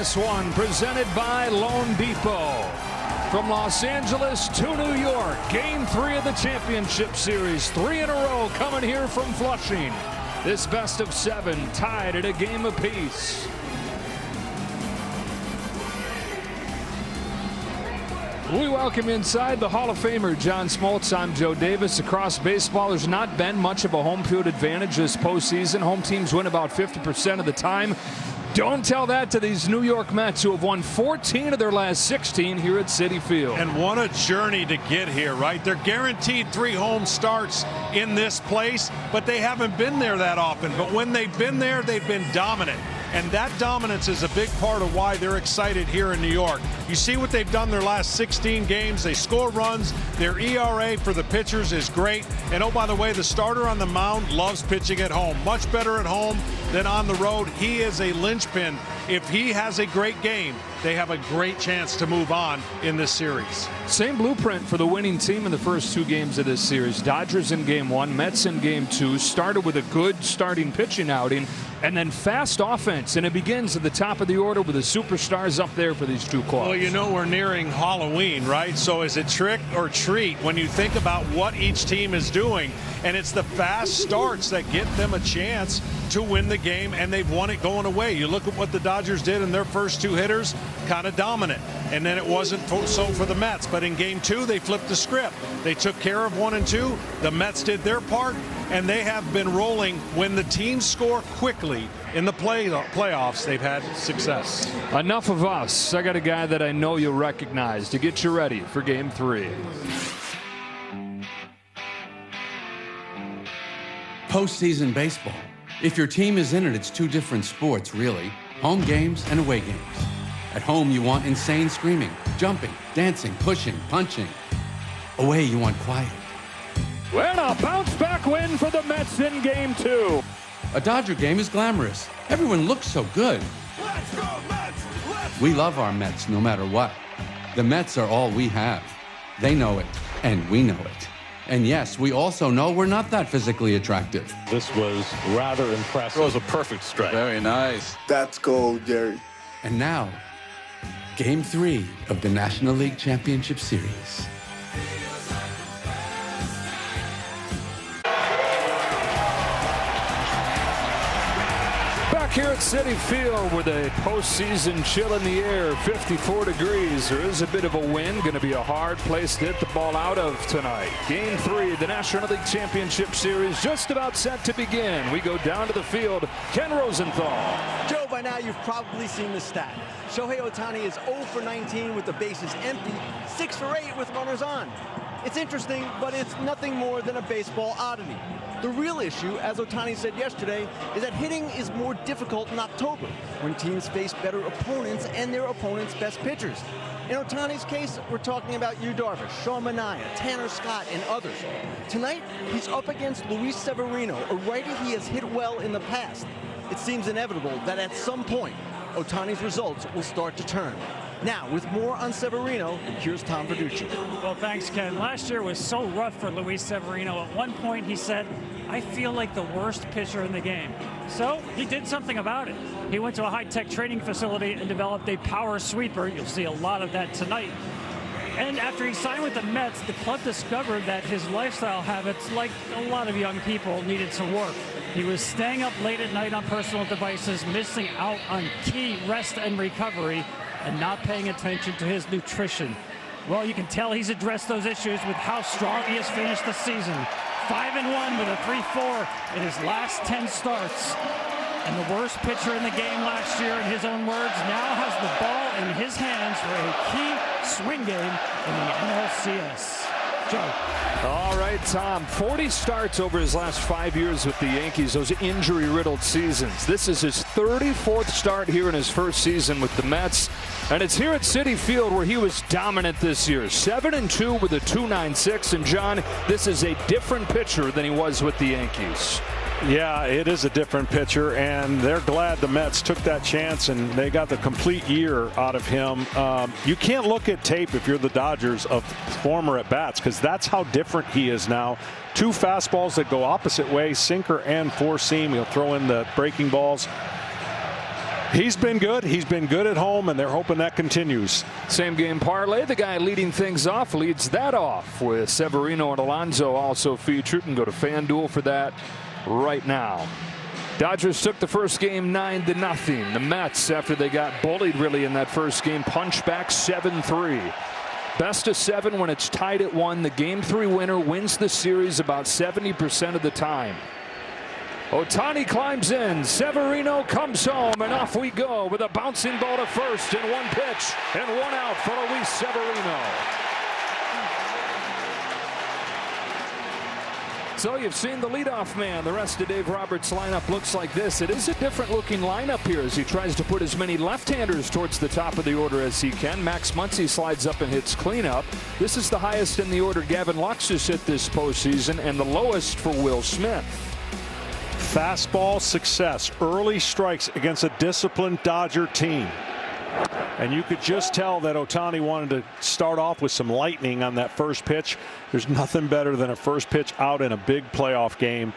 NLCS 1 presented by Loan Depot. From Los Angeles to New York, Game 3 of the Championship Series. 3 in a row coming here from Flushing. This best of 7 tied at a game apiece. We welcome inside the Hall of Famer John Smoltz. I'm Joe Davis. Across baseball, there's not been much of a home field advantage this postseason. Home teams win about 50% of the time. Don't tell that to these New York Mets, who have won 14 of their last 16 here at Citi Field. And what a journey to get here, right? They're guaranteed 3 home starts in this place, but they haven't been there that often. But when they've been there, they've been dominant. And that dominance is a big part of why they're excited here in New York. You see what they've done their last 16 games. They score runs. Their ERA for the pitchers is great. And oh, by the way, the starter on the mound loves pitching at home. Much better at home than on the road. He is a linchpin. If he has a great game, they have a great chance to move on in this series. Same blueprint for the winning team in the first 2 games of this series. Dodgers in Game 1, Mets in Game 2. Started with a good starting pitching outing, and then fast offense. And it begins at the top of the order with the superstars up there for these 2 clubs. Well, you know we're nearing Halloween, right? So is it trick or treat when you think about what each team is doing? And it's the fast starts that get them a chance to win the game, and they've won it going away. You look at what the Dodgers did in their first 2 hitters, kind of dominant. And then it wasn't so for the Mets. But in Game 2, they flipped the script. They took care of 1 and 2. The Mets did their part, and they have been rolling. When the teams score quickly in the playoffs, they've had success. Enough of us. I got a guy that I know you'll recognize to get you ready for Game 3. Postseason baseball. If your team is in it, it's 2 different sports, really. Home games and away games. At home, you want insane screaming, jumping, dancing, pushing, punching. Away, you want quiet. Well, a bounce-back win for the Mets in Game 2. A Dodger game is glamorous. Everyone looks so good. Let's go, Mets! We love our Mets no matter what. The Mets are all we have. They know it, and we know it. And yes, we also know we're not that physically attractive. This was rather impressive. It was a perfect strike. Very nice. That's gold, Jerry. And now, Game 3 of the National League Championship Series. Here at Citi Field with a postseason chill in the air, 54 degrees. There is a bit of a wind. Going to be a hard place to hit the ball out of tonight. Game 3 of the National League Championship Series just about set to begin. We go down to the field. Ken Rosenthal. Joe, by now you've probably seen the stat. Shohei Ohtani is 0 for 19 with the bases empty, 6 for 8 with runners on. It's interesting, but it's nothing more than a baseball oddity. The real issue, as Ohtani said yesterday, is that hitting is more difficult in October when teams face better opponents and their opponents' best pitchers. In Ohtani's case, we're talking about Yu Darvish, Sean Manaea, Tanner Scott, and others. Tonight, he's up against Luis Severino, a righty he has hit well in the past. It seems inevitable that at some point, Ohtani's results will start to turn. Now, with more on Severino, here's Tom Verducci. Well, thanks, Ken. Last year was so rough for Luis Severino. At one point, he said, "I feel like the worst pitcher in the game." So he did something about it. He went to a high-tech training facility and developed a power sweeper. You'll see a lot of that tonight. And after he signed with the Mets, the club discovered that his lifestyle habits, like a lot of young people, needed some work. He was staying up late at night on personal devices, missing out on key rest and recovery, and not paying attention to his nutrition. Well, you can tell he's addressed those issues with how strong he has finished the season. 5-1 with a 3.4 in his last 10 starts. And the worst pitcher in the game last year, in his own words, now has the ball in his hands for a key swing game in the NLCS. Joe. All right, Tom. 40 starts over his last 5 years with the Yankees, those injury-riddled seasons. This is his 34th start here in his first season with the Mets. And it's here at Citi Field where he was dominant this year. 7-2 with a 2.96. And, John, this is a different pitcher than he was with the Yankees. Yeah, it is a different pitcher, and they're glad the Mets took that chance, and they got the complete year out of him. You can't look at tape if you're the Dodgers of former at-bats, because that's how different he is now. 2 fastballs that go opposite way, sinker and four-seam. He'll throw in the breaking balls. He's been good. He's been good at home, and they're hoping that continues. Same game parlay. The guy leading things off leads that off with Severino and Alonso also featured. And go to FanDuel for that right now. Dodgers took the first game 9-0. The Mets, after they got bullied really in that first game, punched back 7-3. Best of 7 when it's tied at 1. The game 3 winner wins the series about 70% of the time. Ohtani climbs in, Severino comes home, and off we go with a bouncing ball to first and 1 pitch and 1 out for Luis Severino. So you've seen the leadoff man. The rest of Dave Roberts' lineup looks like this. It is a different looking lineup here as he tries to put as many left-handers towards the top of the order as he can. Max Muncy slides up and hits cleanup. This is the highest in the order Gavin Lux has hit this postseason, and the lowest for Will Smith. Fastball success, early strikes against a disciplined Dodger team. And you could just tell that Ohtani wanted to start off with some lightning on that first pitch. There's nothing better than a first pitch out in a big playoff game.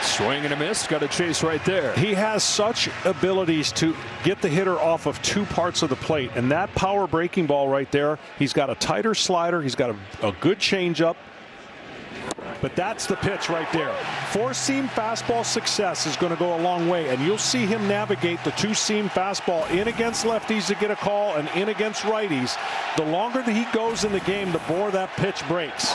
Swing and a miss. Got a chase right there. He has such abilities to get the hitter off of 2 parts of the plate. And that power breaking ball right there, he's got a tighter slider. He's got a good changeup. But that's the pitch right there. 4-seam fastball success is going to go a long way, and you'll see him navigate the 2-seam fastball in against lefties to get a call and in against righties. The longer that he goes in the game, the more that pitch breaks.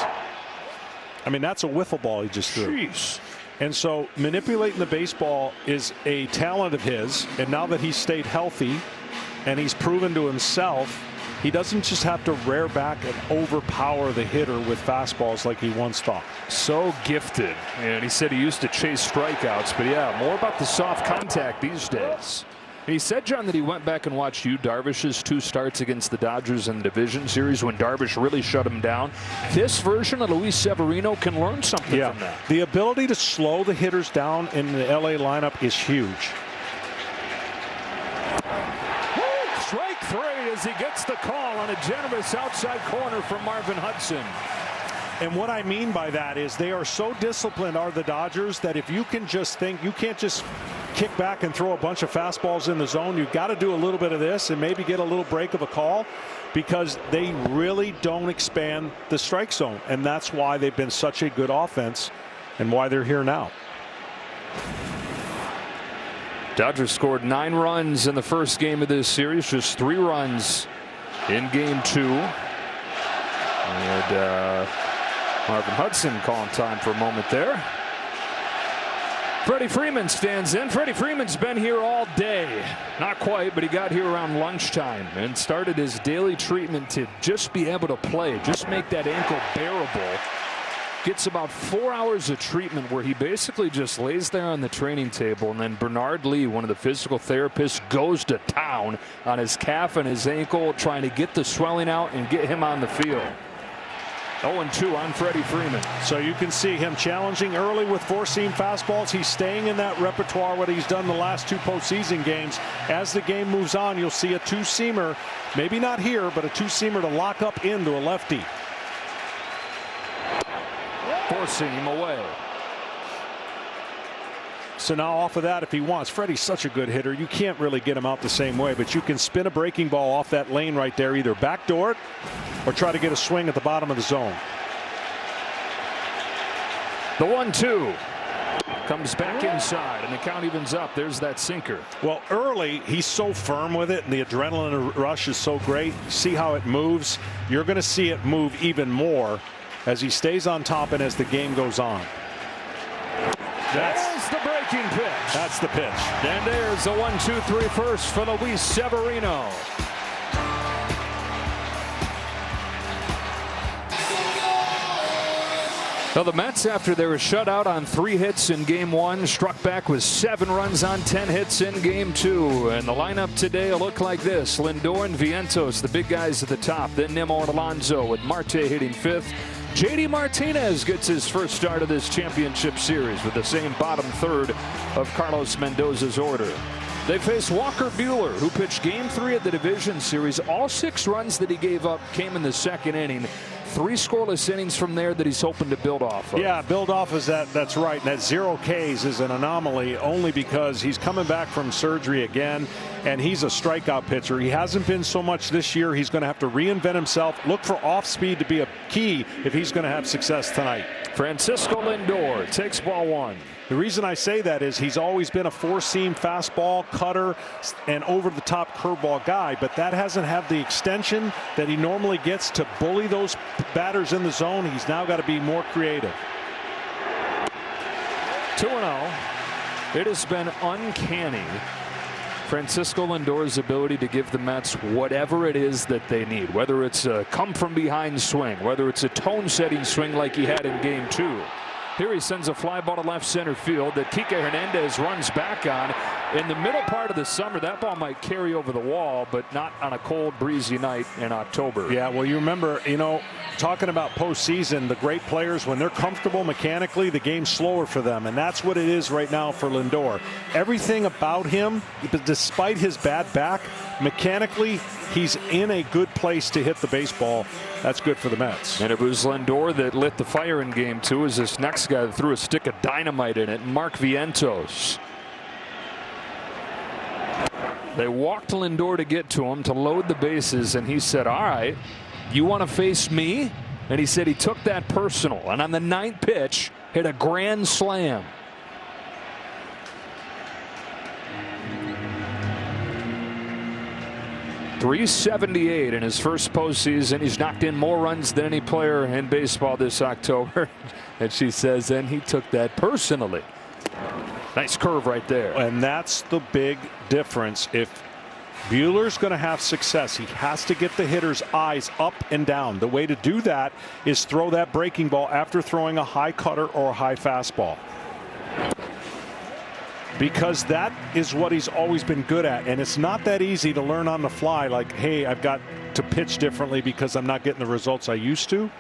I mean, that's a wiffle ball he just threw. Jeez. And so manipulating the baseball is a talent of his, and now that he's stayed healthy and he's proven to himself, he doesn't just have to rear back and overpower the hitter with fastballs like he once thought. So gifted. And he said he used to chase strikeouts, but yeah, more about the soft contact these days. And he said, John, that he went back and watched Yu Darvish's 2 starts against the Dodgers in the division series when Darvish really shut him down. This version of Luis Severino can learn something from that. The ability to slow the hitters down in the LA lineup is huge. Strike 3 as he gets the call on a generous outside corner from Marvin Hudson. And what I mean by that is they are so disciplined, are the Dodgers, that if you can just think, you can't just kick back and throw a bunch of fastballs in the zone. You've got to do a little bit of this and maybe get a little break of a call, because they really don't expand the strike zone. And that's why they've been such a good offense and why they're here now. Dodgers scored 9 runs in the first game of this series, just 3 runs in game 2. And Marvin Hudson calling time for a moment there. Freddie Freeman stands in. Freddie Freeman's been here all day. Not quite, but he got here around lunchtime and started his daily treatment to just be able to play, just make that ankle bearable. Gets about 4 hours of treatment where he basically just lays there on the training table, and then Bernard Lee, one of the physical therapists, goes to town on his calf and his ankle, trying to get the swelling out and get him on the field. 0-2 on Freddie Freeman. So you can see him challenging early with 4-seam fastballs. He's staying in that repertoire, what he's done the last 2 postseason games. As the game moves on, you'll see a 2-seamer, maybe not here, but a 2-seamer to lock up into a lefty. Forcing him away. So now off of that, if he wants, Freddie's such a good hitter, you can't really get him out the same way, but you can spin a breaking ball off that lane right there, either backdoor it or try to get a swing at the bottom of the zone. The 1-2 comes back inside, and the count evens up. There's that sinker. Well, early, he's so firm with it, and the adrenaline rush is so great. See how it moves? You're going to see it move even more as he stays on top and as the game goes on. That's the breaking pitch. That's the pitch. And there's a 1-2-3 first for Luis Severino. Now the Mets, after they were shut out on 3 hits in game 1, struck back with 7 runs on 10 hits in game 2. And the lineup today will look like this. Lindor and Vientos, the big guys at the top. Then Nimmo and Alonso, with Marte hitting 5th. JD Martinez gets his first start of this championship series with the same bottom third of Carlos Mendoza's order. They face Walker Buehler, who pitched game 3 of the division series. All 6 runs that he gave up came in the second inning. 3 scoreless innings from there that he's hoping to build off of. Yeah, build off is that. That's right. And that 0 Ks is an anomaly only because he's coming back from surgery again, and he's a strikeout pitcher. He hasn't been so much this year. He's going to have to reinvent himself. Look for off speed to be a key if he's going to have success tonight. Francisco Lindor takes ball 1. The reason I say that is he's always been a 4-seam fastball, cutter, and over-the-top curveball guy, but that hasn't had the extension that he normally gets to bully those batters in the zone. He's now got to be more creative. 2-0. It has been uncanny, Francisco Lindor's ability to give the Mets whatever it is that they need, whether it's a come-from-behind swing, whether it's a tone-setting swing like he had in Game 2. Here he sends a fly ball to left center field that Kike Hernandez runs back on. In the middle part of the summer, that ball might carry over the wall, but not on a cold, breezy night in October. Yeah, well, you remember, talking about postseason, the great players, when they're comfortable mechanically, the game's slower for them, and that's what it is right now for Lindor. Everything about him, despite his bad back, mechanically, he's in a good place to hit the baseball. That's good for the Mets. And it was Lindor that lit the fire in Game 2 as this next guy that threw a stick of dynamite in it, Mark Vientos. They walked Lindor to get to him to load the bases, and he said, all right, you want to face me? And he said he took that personal, and on the 9th pitch hit a grand slam. .378 in his first postseason. He's knocked in more runs than any player in baseball this October. And she says, and he took that personally. Nice curve right there. And that's the big difference. If Buehler's going to have success, he has to get the hitter's eyes up and down. The way to do that is throw that breaking ball after throwing a high cutter or a high fastball, because that is what he's always been good at. And it's not that easy to learn on the fly, like, hey, I've got to pitch differently because I'm not getting the results I used to.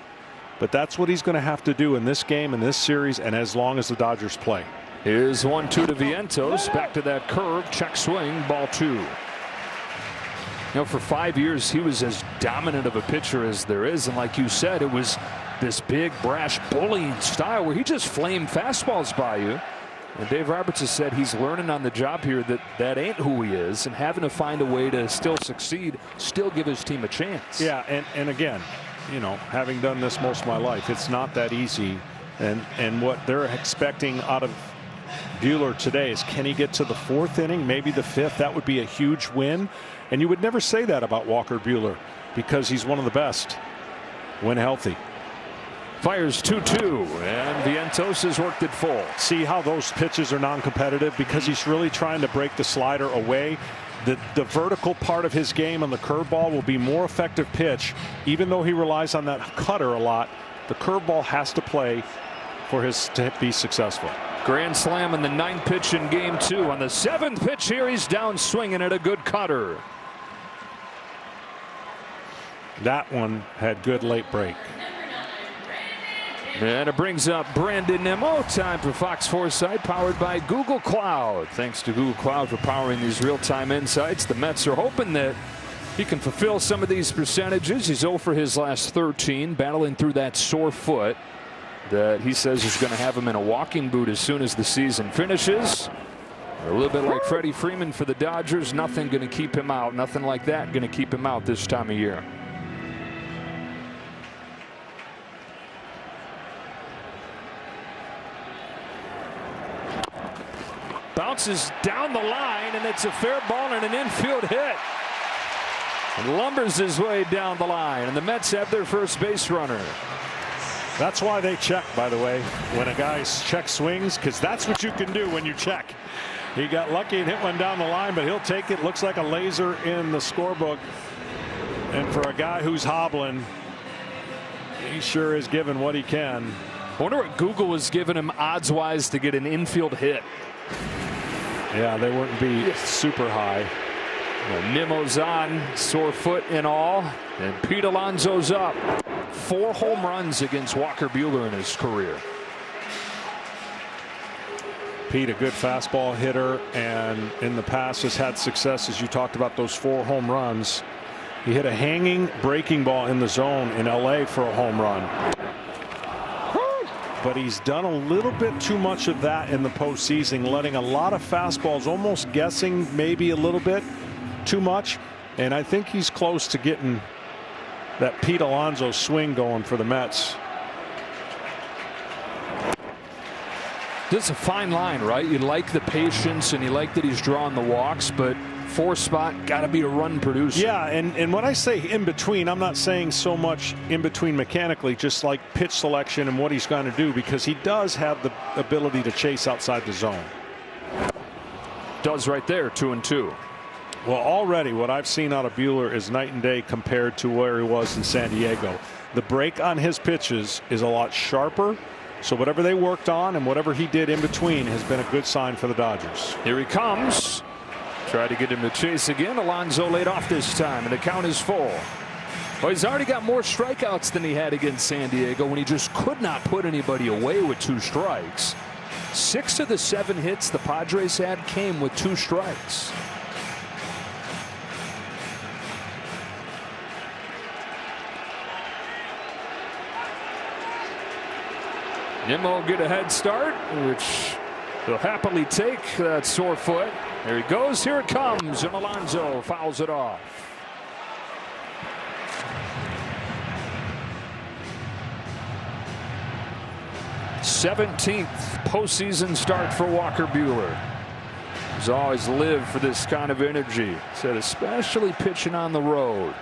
But that's what he's going to have to do in this game, in this series, and as long as the Dodgers play. Here's 1-2 to Vientos. Back to that curve. Check swing. Ball 2. For 5 years, he was as dominant of a pitcher as there is. And like you said, it was this big, brash, bullying style where he just flamed fastballs by you. And Dave Roberts has said he's learning on the job here that that ain't who he is, and having to find a way to still succeed, still give his team a chance. Yeah, and again, having done this most of my life, it's not that easy. And what they're expecting out of Buehler today is, can he get to the 4th inning, maybe the 5th? That would be a huge win. And you would never say that about Walker Buehler, because he's one of the best when healthy. Fires 2-2, and Vientos has worked it full. See how those pitches are non-competitive? Because he's really trying to break the slider away. The vertical part of his game on the curveball will be more effective pitch, even though he relies on that cutter a lot. The curveball has to play for his to be successful. Grand slam in the 9th pitch in Game 2. On the 7th pitch here, he's down swinging at a good cutter. That one had good late break. And it brings up Brandon Nimmo. Time for Fox Foresight, powered by Google Cloud. Thanks to Google Cloud for powering these real-time insights. The Mets are hoping that he can fulfill some of these percentages. He's 0 for his last 13, battling through that sore foot that he says is going to have him in a walking boot as soon as the season finishes. A little bit like Freddie Freeman for the Dodgers. Nothing going to keep him out. Nothing like that going to keep him out this time of year. Bounces down the line, and it's a fair ball and an infield hit. And lumbers his way down the line, and the Mets have their first base runner. That's why they check, by the way, when a guy's check swings, because that's what you can do when you check. He got lucky and hit one down the line, but he'll take it. Looks like a laser in the scorebook. And for a guy who's hobbling, he sure is giving what he can. I wonder what Google was giving him odds-wise to get an infield hit. Yeah, they wouldn't be super high. Well, Nimmo's on, sore foot and all, and Pete Alonso's up. 4 home runs against Walker Buehler in his career. Pete, a good fastball hitter, and in the past has had success, as you talked about, those 4 home runs. He hit a hanging breaking ball in the zone in LA for a home run. But he's done a little bit too much of that in the postseason, letting a lot of fastballs, almost guessing maybe a little bit too much. And I think he's close to getting that Pete Alonso swing going for the Mets. This is a fine line, right? You like the patience and you like that he's drawing the walks, but 4 spot got to be a run producer. Yeah, and when I say in between, I'm not saying so much in between mechanically, just like pitch selection and what he's going to do, because he does have the ability to chase outside the zone. Does right there, 2-2. Well, already what I've seen out of Buehler is night and day compared to where he was in San Diego. The break on his pitches is a lot sharper. So whatever they worked on and whatever he did in between has been a good sign for the Dodgers. Here he comes. Try to get him to chase again. Alonso laid off this time, and the count is full. Well, he's already got more strikeouts than he had against San Diego when he just could not put anybody away with 2 strikes. 6 of the 7 hits the Padres had came with 2 strikes. Nimmo will get a head start, which he'll happily take that sore foot. There he goes. Here it comes. And Alonso fouls it off. '17th postseason start for Walker Buehler. He's always lived for this kind of energy. Said especially pitching on the road.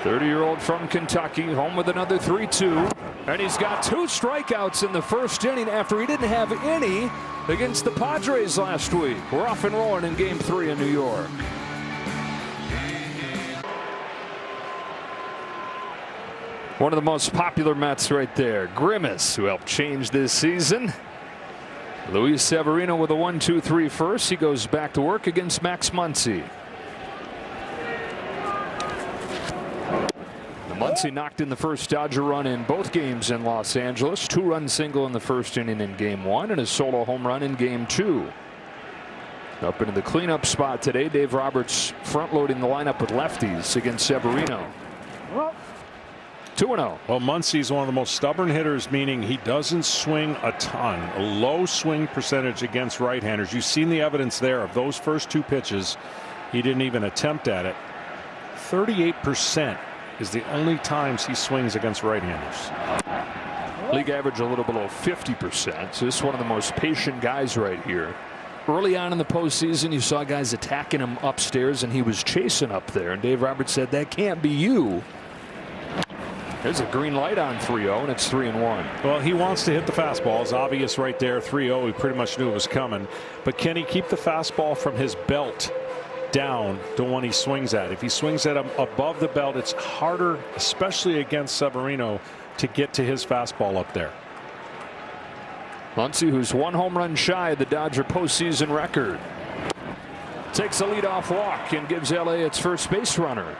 30-year-old from Kentucky, home with another 3-2. And he's got 2 strikeouts in the first inning after he didn't have any against the Padres last week. We're off and rolling in Game 3 in New York. One of the most popular Mets right there. Grimace, who helped change this season. Luis Severino with a 1-2-3 first. He goes back to work against Max Muncy. Muncy knocked in the first Dodger run in both games in Los Angeles. 2-run single in the first inning in Game 1 and a solo home run in Game 2. Up into the cleanup spot today. Dave Roberts front loading the lineup with lefties against Severino. 2-0. Well, Muncy's one of the most stubborn hitters, meaning he doesn't swing a ton. A low swing percentage against right-handers. You've seen the evidence there of those first 2 pitches. He didn't even attempt at it. 38% is the only times he swings against right-handers. League average a little below 50%. So this is one of the most patient guys right here. Early on in the postseason, you saw guys attacking him upstairs, and he was chasing up there. And Dave Roberts said, that can't be you. There's a green light on 3-0, and it's 3-1. Well, he wants to hit the fastball. It's obvious right there. 3-0. We pretty much knew it was coming. But can he keep the fastball from his belt down the one he swings at? If he swings at him above the belt, it's harder, especially against Severino, to get to his fastball up there. Muncy, who's 1 home run shy of the Dodger postseason record, takes a leadoff walk and gives LA its first base runner.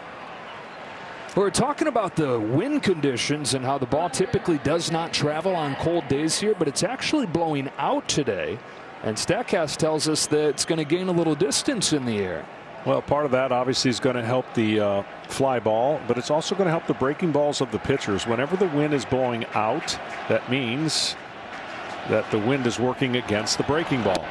We're talking about the wind conditions and how the ball typically does not travel on cold days here, but it's actually blowing out today, and Statcast tells us that it's going to gain a little distance in the air. Well, part of that obviously is going to help the fly ball, but it's also going to help the breaking balls of the pitchers. Whenever the wind is blowing out, that means that the wind is working against the breaking ball.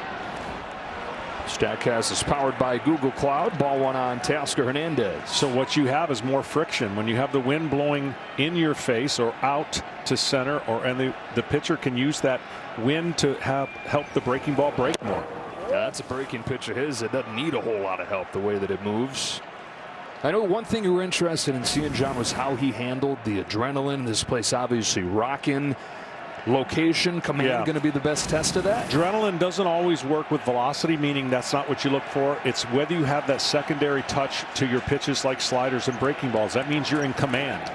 Statcast is powered by Google Cloud. Ball 1 on Teoscar Hernandez. So what you have is more friction when you have the wind blowing in your face or out to center, and the pitcher can use that wind to help the breaking ball break more. Yeah, that's a breaking pitch of his. It doesn't need a whole lot of help the way that it moves. I know one thing you were interested in seeing, John, was how he handled the adrenaline. This place obviously rocking. Location, command, going to be the best test of that. Adrenaline doesn't always work with velocity, meaning that's not what you look for. It's whether you have that secondary touch to your pitches like sliders and breaking balls. That means you're in command.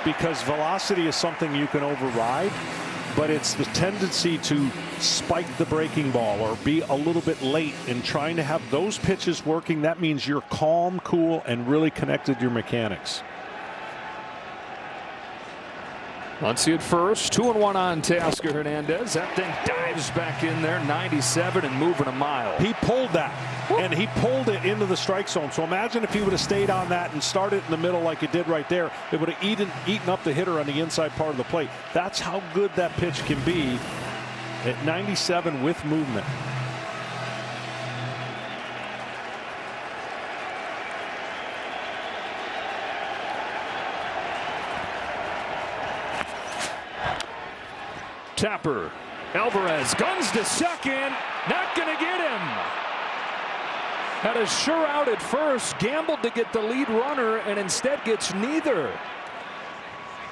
Because velocity is something you can override, but it's the tendency to spike the breaking ball or be a little bit late in trying to have those pitches working. That means you're calm, cool, and really connected to your mechanics. Muncy at first, 2-1 on Teoscar Hernandez. That thing dives back in there, 97 and moving a mile. He pulled that, and he pulled it into the strike zone. So imagine if he would have stayed on that and started in the middle like it did right there. It would have eaten up the hitter on the inside part of the plate. That's how good that pitch can be at 97 with movement. Tapper. Alvarez guns to second. Not going to get him. Had a sure out at first. Gambled to get the lead runner and instead gets neither.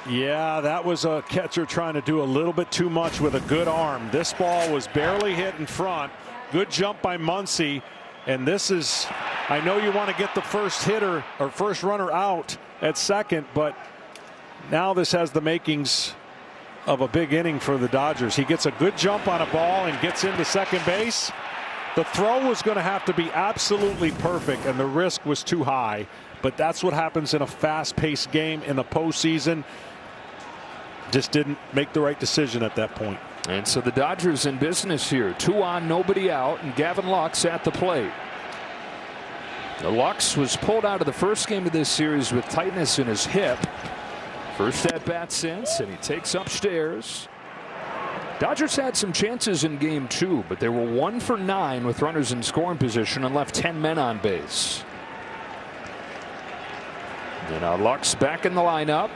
Yeah, that was a catcher trying to do a little bit too much with a good arm. This ball was barely hit in front. Good jump by Muncy. And this is, I know you want to get the first hitter or first runner out at second, but now this has the makings of a big inning for the Dodgers. He gets a good jump on a ball and gets into second base. The throw was going to have to be absolutely perfect, and the risk was too high. But that's what happens in a fast-paced game in the postseason. Just didn't make the right decision at that point. And so the Dodgers in business here. 2 on, nobody out, and Gavin Lux at the plate. The Lux was pulled out of the first game of this series with tightness in his hip. First at bat since, and he takes upstairs. Dodgers had some chances in game 2, but they were 1 for 9 with runners in scoring position and left 10 men on base. And now Lux back in the lineup.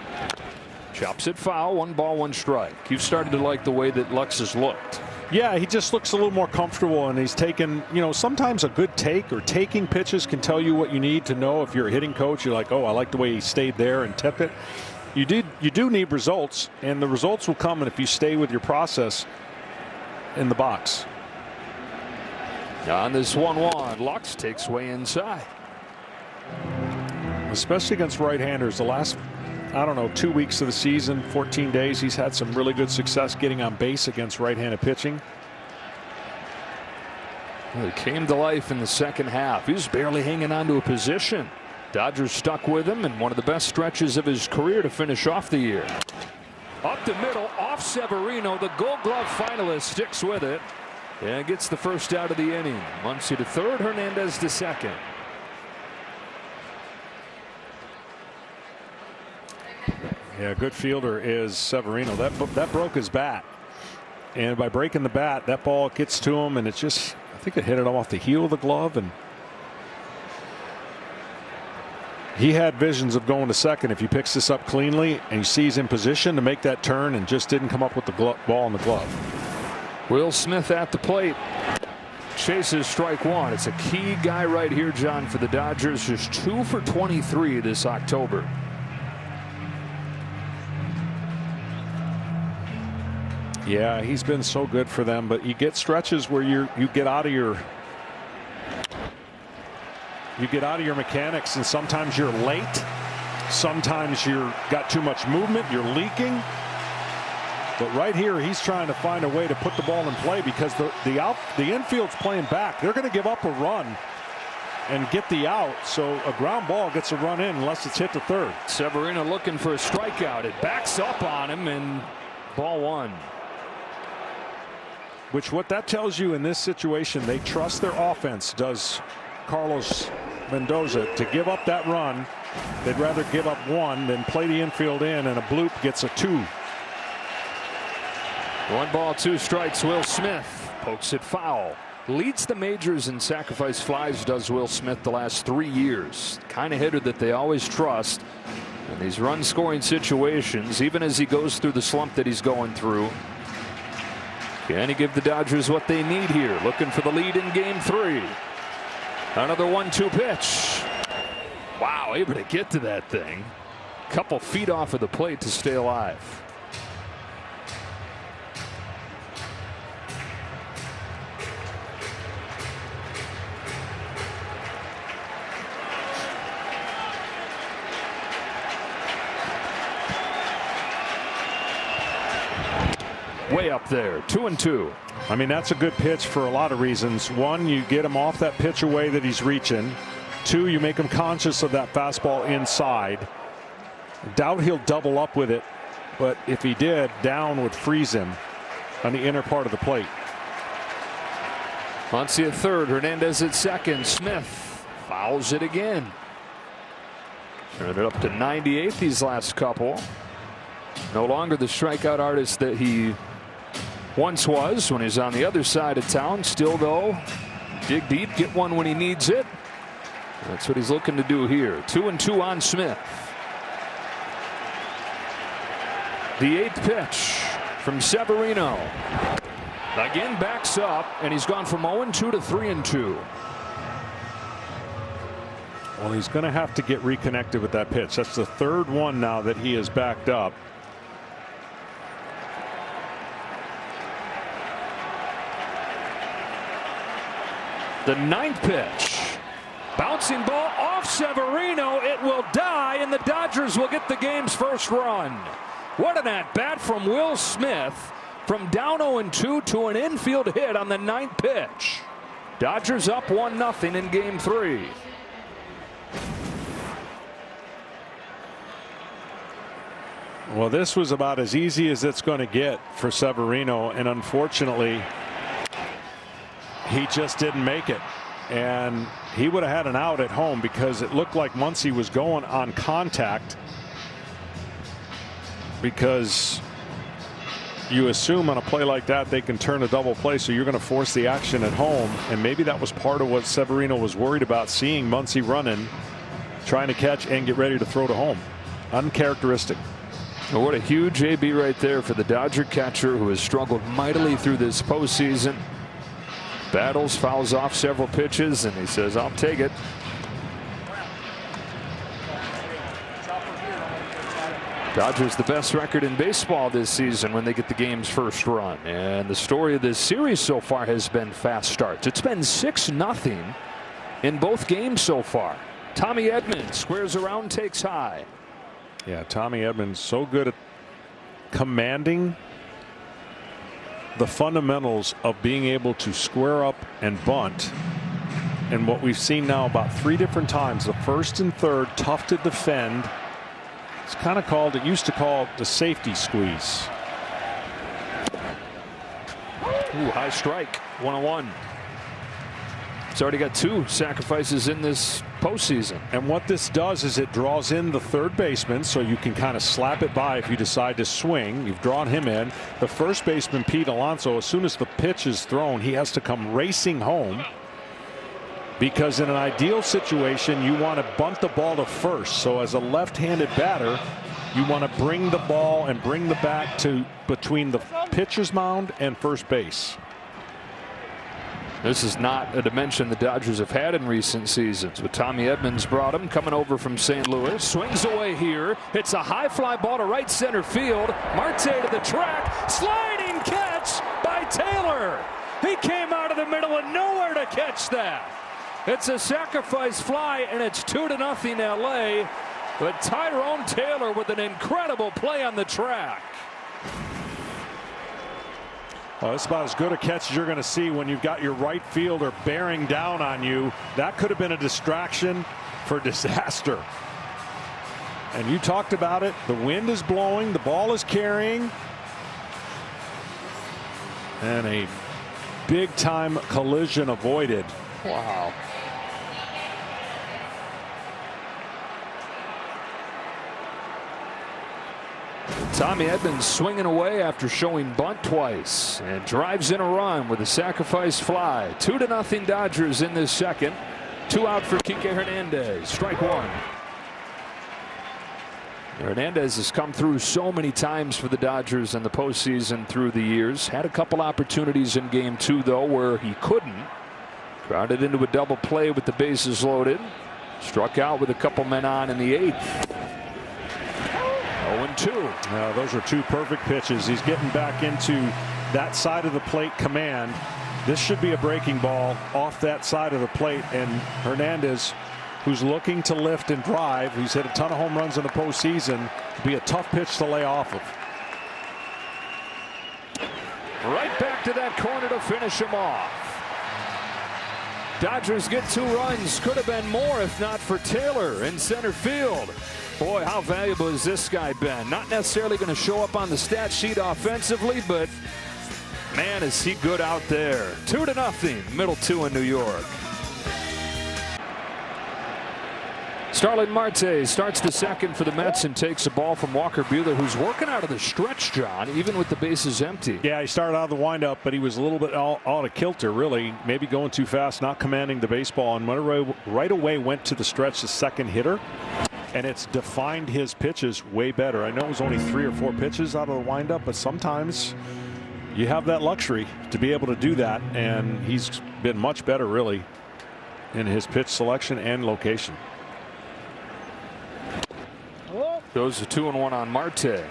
Chops it foul. 1 ball, 1 strike. You've started to like the way that Lux has looked. Yeah, he just looks a little more comfortable, and he's taken, you know, sometimes a good take or taking pitches can tell you what you need to know. If you're a hitting coach, you're like, oh, I like the way he stayed there and tip it. You do need results, and the results will come if you stay with your process in the box. On this 1-1, Lux takes way inside. Especially against right-handers. The last, I don't know, 2 weeks of the season, 14 days, he's had some really good success getting on base against right-handed pitching. Well, he came to life in the second half. He was barely hanging on to a position. Dodgers stuck with him in one of the best stretches of his career to finish off the year. Up the middle, off Severino. The Gold Glove finalist sticks with it and gets the first out of the inning. Muncy to third, Hernandez to second. Yeah, good fielder is Severino. That broke his bat, and by breaking the bat, that ball gets to him, and it's just, I think it hit it off the heel of the glove, and he had visions of going to second if he picks this up cleanly and he sees in position to make that turn and just didn't come up with the ball in the glove. Will Smith at the plate. Chases strike 1. It's a key guy right here, John, for the Dodgers. Just 2 for 23 this October. Yeah, he's been so good for them, but you get stretches where you get out of your mechanics, and sometimes you're late, sometimes you're got too much movement, you're leaking. But right here, he's trying to find a way to put the ball in play because the infield's playing back. They're going to give up a run and get the out, so a ground ball gets a run in unless it's hit to third. Severino looking for a strikeout. It backs up on him, and ball 1. Which what that tells you in this situation, they trust their offense, does Carlos Mendoza, to give up that run. They'd rather give up 1 than play the infield in, and a bloop gets a 2. 1 ball, 2 strikes. Will Smith pokes it foul. Leads the majors in sacrifice flies, does Will Smith, the last 3 years. Kind of hitter that they always trust in these run scoring situations, even as he goes through the slump that he's going through. Can he give the Dodgers what they need here? Looking for the lead in game 3. Another 1-2 pitch. Wow, able to get to that thing. Couple feet off of the plate to stay alive. Way up there, 2-2. I mean, that's a good pitch for a lot of reasons. 1, you get him off that pitch away that he's reaching. 2, you make him conscious of that fastball inside. Doubt he'll double up with it but if he did, down would freeze him on the inner part of the plate. Muncy at third, Hernandez at second. Smith fouls it again. Turned it up to 98 these last couple. No longer the strikeout artist that he once was when he's on the other side of town. Still, though, dig deep, get one when he needs it. That's what he's looking to do here. 2-2 on Smith. The 8th pitch from Severino. Again backs up, and he's gone from 0-2 to 3-2. Well, he's going to have to get reconnected with that pitch. That's the third one now that he has backed up. The 9th pitch. Bouncing ball off Severino. It will die, and the Dodgers will get the game's first run. What an at-bat from Will Smith. From down 0-2 to an infield hit on the 9th pitch. Dodgers up 1-0 in Game 3. Well, this was about as easy as it's going to get for Severino, and unfortunately, he just didn't make it. And he would have had an out at home because it looked like Muncy was going on contact, because you assume on a play like that they can turn a double play, so you're going to force the action at home. And maybe that was part of what Severino was worried about, seeing Muncy running, trying to catch and get ready to throw to home. Uncharacteristic. Well, what a huge AB right there for the Dodger catcher, who has struggled mightily through this postseason. Battles, fouls off several pitches, and he says, I'll take it. Dodgers the best record in baseball this season when they get the game's first run. And the story of this series so far has been fast starts. It's been 6-0 in both games so far. Tommy Edmonds squares around, takes high. Yeah, Tommy Edmonds so good at commanding the fundamentals of being able to square up and bunt. And what we've seen now about 3 different times, the first and third, tough to defend. It's kind of called, it used to call the safety squeeze. Ooh, high strike, 1-1. It's already got 2 sacrifices in this postseason. And what this does is it draws in the third baseman, so you can kind of slap it by if you decide to swing. You've drawn him in. The first baseman, Pete Alonso, as soon as the pitch is thrown, he has to come racing home, because in an ideal situation you want to bunt the ball to first. So as a left-handed batter, you want to bring the ball and bring the bat to between the pitcher's mound and first base. This is not a dimension the Dodgers have had in recent seasons. With Tommy Edmonds brought him, coming over from St. Louis. Swings away here. It's a high fly ball to right center field. Marte to the track. Sliding catch by Taylor. He came out of the middle of nowhere to catch that. It's a sacrifice fly, and it's 2-0 LA. But Tyrone Taylor with an incredible play on the track. Well, it's about as good a catch as you're going to see when you've got your right fielder bearing down on you. That could have been a distraction for disaster. And you talked about it. The wind is blowing. The ball is carrying. And a big-time collision avoided. Wow. Tommy Edmonds swinging away after showing bunt twice, and drives in a run with a sacrifice fly. 2-0 Dodgers in this second. 2 out for Kike Hernandez. Strike 1. Hernandez has come through so many times for the Dodgers in the postseason through the years. Had a couple opportunities in Game 2, though, where he couldn't. Grounded into a double play with the bases loaded. Struck out with a couple men on in the 8th. 0-2. Those are 2 perfect pitches. He's getting back into that side of the plate command. This should be a breaking ball off that side of the plate. And Hernandez, who's looking to lift and drive, he's hit a ton of home runs in the postseason, be a tough pitch to lay off of. Right back to that corner to finish him off. Dodgers get 2 runs. Could have been more if not for Taylor in center field. Boy, how valuable has this guy been? Not necessarily going to show up on the stat sheet offensively, but man, is he good out there. 2-0, middle two in New York. Starling Marte starts the second for the Mets and takes the ball from Walker Buehler, who's working out of the stretch, John, even with the bases empty. Yeah, he started out of the windup, but he was a little bit out of kilter, really. Maybe going too fast, not commanding the baseball, and right away went to the stretch, the second hitter, and it's defined his pitches way better. I know it was only 3 or 4 pitches out of the windup, but sometimes you have that luxury to be able to do that, and he's been much better, really, in his pitch selection and location. Goes to 2-1 on Marte.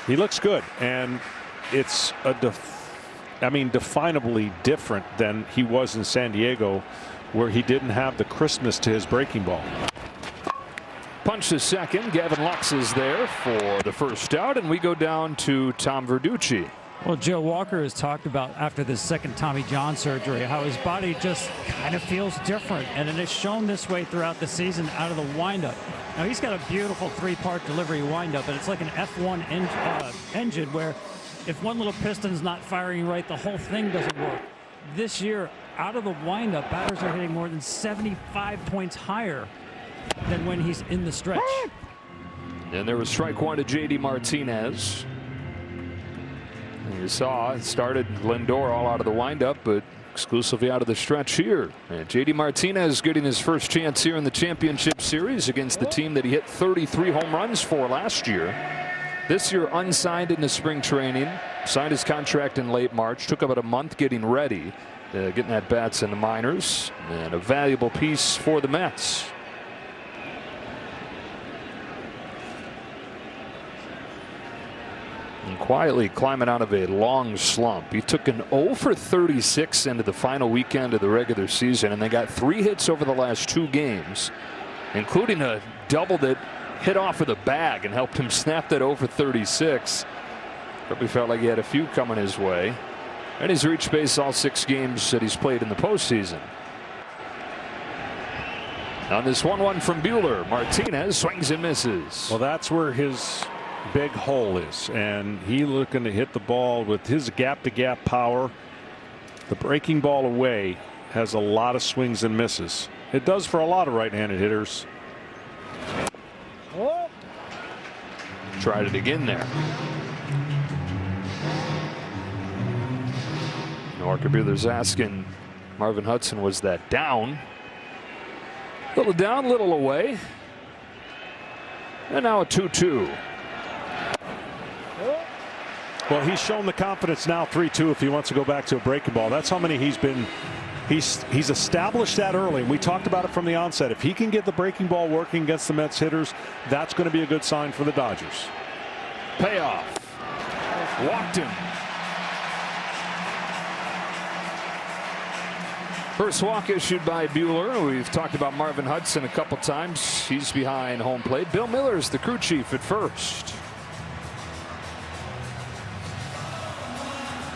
He looks good, and it's definably different than he was in San Diego, where he didn't have the crispness to his breaking ball. Punch to second. Gavin Lux is there for the first out, and we go down to Tom Verducci. Well, Joe Walker has talked about after the second Tommy John surgery how his body just kind of feels different, and it has shown this way throughout the season out of the windup. Now, he's got a beautiful 3-part delivery windup, and it's like an F1 engine where if one little piston's not firing right, the whole thing doesn't work. This year, out of the windup, batters are hitting more than 75 points higher than when he's in the stretch. And there was strike one to J.D. Martinez. You saw it started Lindor all out of the windup, but exclusively out of the stretch here. And J.D. Martinez getting his first chance here in the championship series against the team that he hit 33 home runs for last year. This year unsigned into spring training, signed his contract in late March, took about a month getting ready, getting at bats in the minors, and a valuable piece for the Mets. And quietly climbing out of a long slump. He took an 0 for 36 into the final weekend of the regular season, and they got 3 hits over the last 2 games, including a double that hit off of the bag and helped him snap that 0 for 36. Probably felt like he had a few coming his way. And he's reached base all 6 games that he's played in the postseason. On this 1-1 from Buehler, Martinez swings and misses. Well, that's where his big hole is, and he looking to hit the ball with his gap-to-gap power. The breaking ball away has a lot of swings and misses. It does for a lot of right-handed hitters. Tried it again there. Walker Buehler's asking Marvin Hudson, was that down? Little down, little away. And now a 2-2. Well, he's shown the confidence now, 3-2, if he wants to go back to a breaking ball. That's how many he's established that early. And we talked about it from the onset. If he can get the breaking ball working against the Mets hitters, that's going to be a good sign for the Dodgers. Payoff. Walked him. First walk issued by Buehler. We've talked about Marvin Hudson a couple times. He's behind home plate. Bill Miller's the crew chief at first.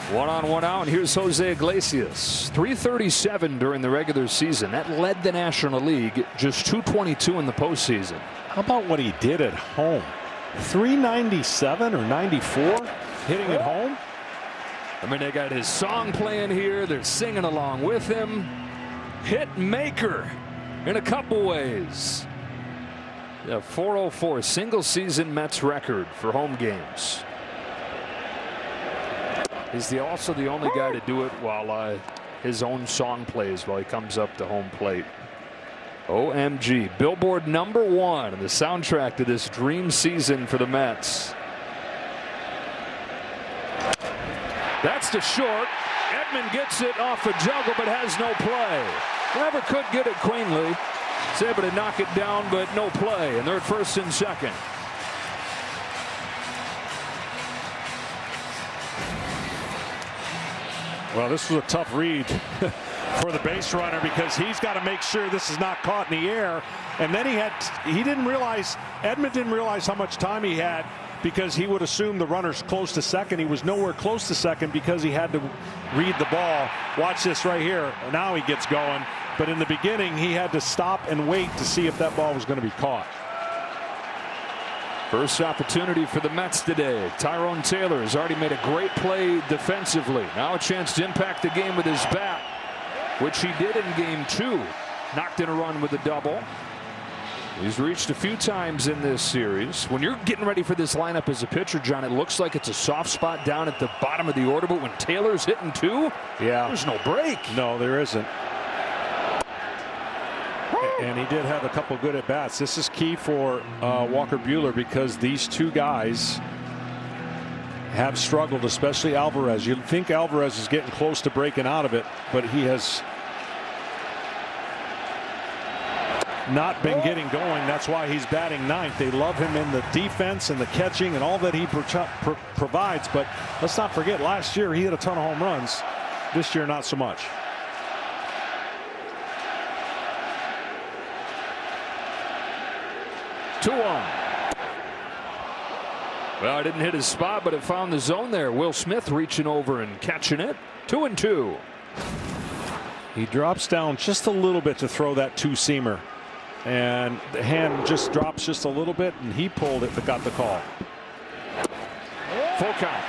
1-on-1 out. Here's Jose Iglesias. 337 during the regular season. That led the National League. Just 222 in the postseason. How about what he did at home? 397 or 94 hitting at home. I mean, they got his song playing here. They're singing along with him. Hit maker in a couple ways. Yeah, 404 single season Mets record for home games. He's also the only guy to do it while his own song plays while he comes up to home plate. OMG. Billboard #1 in the soundtrack to this dream season for the Mets. That's to short. Edman gets it off a juggle but has no play. Never could get it cleanly. He's able to knock it down but no play. And they're at first and second. Well, this was a tough read for the base runner because he's got to make sure this is not caught in the air. And then he didn't realize, Edman didn't realize how much time he had because he would assume the runner's close to second. He was nowhere close to second because he had to read the ball. Watch this right here. Now he gets going. But in the beginning, he had to stop and wait to see if that ball was going to be caught. First opportunity for the Mets today. Tyrone Taylor has already made a great play defensively. Now a chance to impact the game with his bat, which he did in game 2. Knocked in a run with a double. He's reached a few times in this series. When you're getting ready for this lineup as a pitcher, John, it looks like it's a soft spot down at the bottom of the order. But when Taylor's hitting 2, there's no break. No, there isn't. And he did have a couple good at bats. This is key for Walker Buehler because these two guys have struggled, especially Alvarez. You'd think Alvarez is getting close to breaking out of it, but he has not been getting going. That's why he's batting 9th. They love him in the defense and the catching and all that he provides. But let's not forget, last year he hit a ton of home runs. This year, not so much. Well, it didn't hit his spot, but it found the zone there. Will Smith reaching over and catching it. 2-2. He drops down just a little bit to throw that 2-seamer. And the hand just drops just a little bit, and he pulled it but got the call. Full count.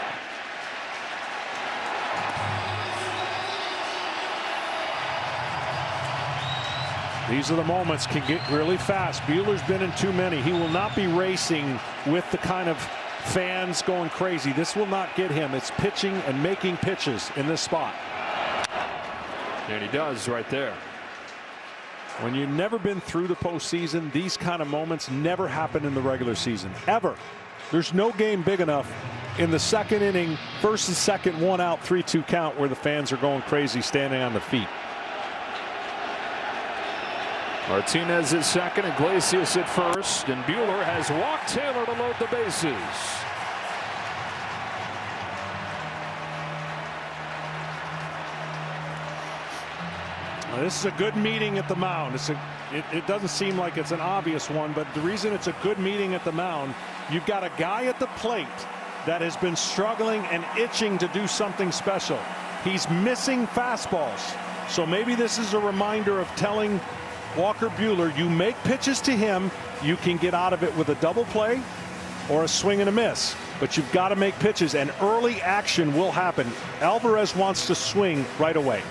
These are the moments can get really fast. Buehler's been in too many. He will not be racing with the kind of fans going crazy. This will not get him. It's pitching and making pitches in this spot. And he does right there. When you've never been through the postseason, these kind of moments never happen in the regular season, ever. There's no game big enough in the second inning, first and second, 1 out, 3-2 count where the fans are going crazy standing on the feet. Martinez at second, Iglesias at first, and Buehler has walked Taylor to load the bases. This is a good meeting at the mound. It doesn't seem like it's an obvious one, but the reason it's a good meeting at the mound, you've got a guy at the plate that has been struggling and itching to do something special. He's missing fastballs. So maybe this is a reminder of telling Walker Buehler, you make pitches to him, you can get out of it with a double play or a swing and a miss. But you've got to make pitches, and early action will happen. Alvarez wants to swing right away.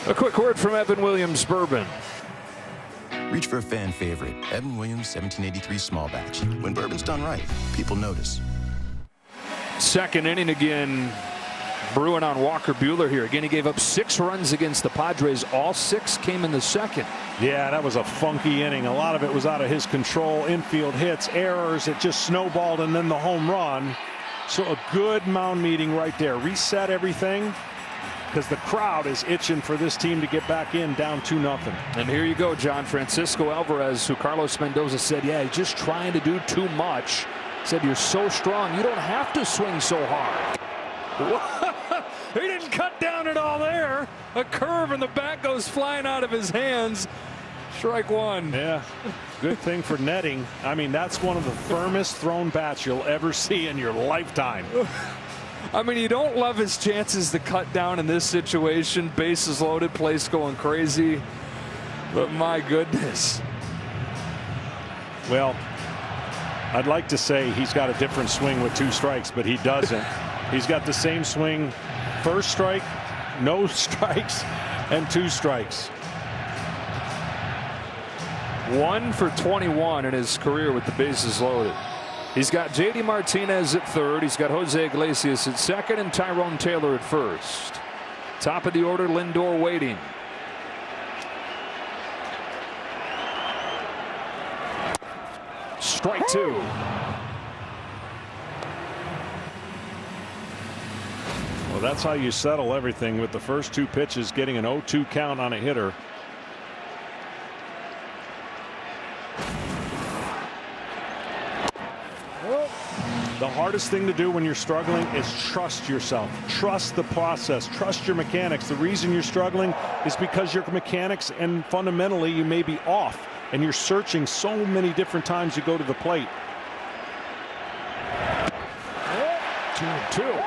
A quick word from Evan Williams Bourbon. Reach for a fan favorite, Evan Williams 1783 small batch. When bourbon's done right, people notice. Second inning again, brewing on Walker Buehler here. Again, he gave up 6 runs against the Padres. All 6 came in the second. Yeah, that was a funky inning. A lot of it was out of his control. Infield hits, errors. It just snowballed, and then the home run. So a good mound meeting right there. Reset everything, because the crowd is itching for this team to get back in down 2-0. And here you go, John. Francisco Alvarez, who Carlos Mendoza said, yeah, he's just trying to do too much. Said, you're so strong, you don't have to swing so hard. He didn't cut down at all there. A curve and the bat goes flying out of his hands. Strike 1. Yeah, good thing for netting. I mean, that's one of the firmest thrown bats you'll ever see in your lifetime. I mean, you don't love his chances to cut down in this situation. Bases loaded, place going crazy. But my goodness. Well, I'd like to say he's got a different swing with 2 strikes, but he doesn't. He's got the same swing. First strike, no strikes, and 2 strikes. 1 for 21 in his career with the bases loaded. He's got J.D. Martinez at third. He's got Jose Iglesias at second and Tyrone Taylor at first. Top of the order, Lindor waiting. Strike 2. Well, that's how you settle everything, with the first 2 pitches getting an 0-2 count on a hitter. The hardest thing to do when you're struggling is trust yourself. Trust the process. Trust your mechanics. The reason you're struggling is because your mechanics and fundamentally you may be off, and you're searching so many different times you go to the plate. 2-2.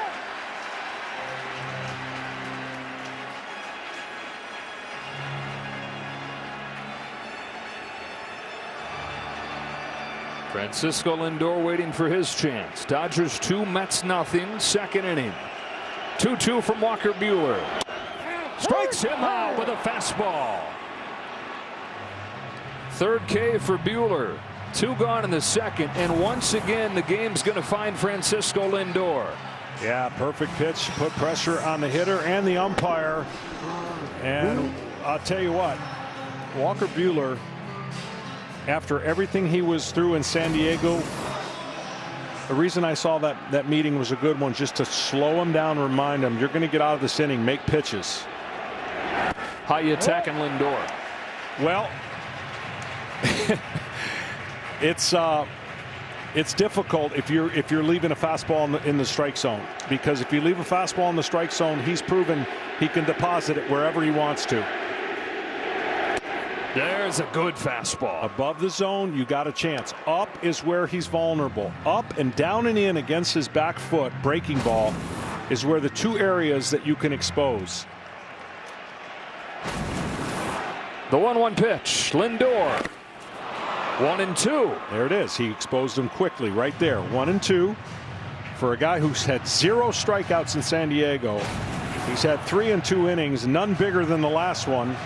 Francisco Lindor waiting for his chance. Dodgers 2, Mets nothing. Second inning. 2-2 from Walker Buehler. Strikes him out with a fastball. Third K for Buehler. 2 gone in the second, and once again the game's going to find Francisco Lindor. Yeah, perfect pitch. Put pressure on the hitter and the umpire. And I'll tell you what, Walker Buehler, after everything he was through in San Diego, the reason I saw that meeting was a good one, just to slow him down, remind him, you're going to get out of this inning, make pitches. How you attacking Lindor? Well, it's difficult if you're leaving a fastball in the strike zone, because if you leave a fastball in the strike zone, he's proven he can deposit it wherever he wants to. There's a good fastball. Above the zone, you got a chance. Up is where he's vulnerable. Up and down and in against his back foot breaking ball is where the 2 areas that you can expose. The 1-1 pitch. Lindor. 1-2. There it is. He exposed him quickly right there. 1-2 for a guy who's had 0 strikeouts in San Diego. He's had 3 in 2 innings, none bigger than the last one.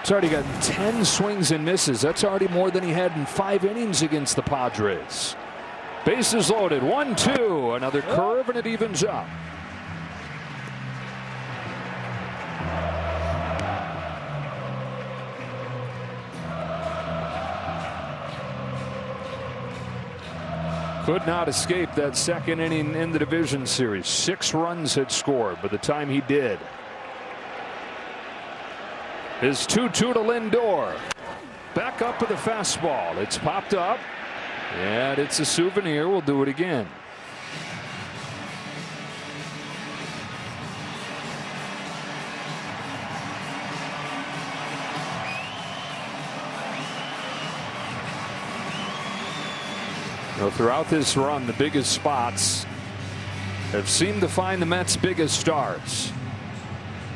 He's already gotten 10 swings and misses. That's already more than he had in 5 innings against the Padres. Bases loaded. 1-2. Another curve, and it evens up. Could not escape that second inning in the division series. 6 runs had scored by the time he did. Is 2-2 to Lindor. Back up with a fastball. It's popped up, and it's a souvenir. We'll do it again. Now, throughout this run, the biggest spots have seemed to find the Mets' biggest stars.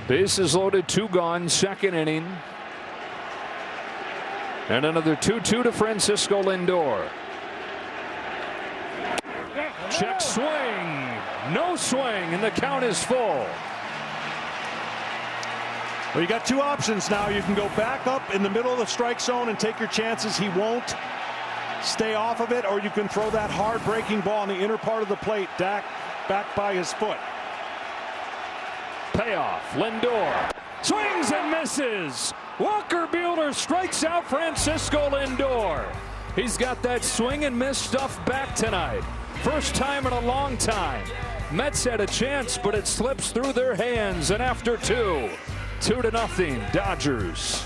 Bases loaded, 2 gone, second inning. And another 2-2 to Francisco Lindor. Check swing. No swing, and the count is full. Well, you got 2 options now. You can go back up in the middle of the strike zone and take your chances. He won't stay off of it, or you can throw that hard breaking ball in the inner part of the plate, back by his foot. Payoff. Lindor swings and misses. Walker Buehler strikes out Francisco Lindor. He's got that swing and miss stuff back tonight. First time in a long time. Mets had a chance, but it slips through their hands. And after 2, 2-0 Dodgers.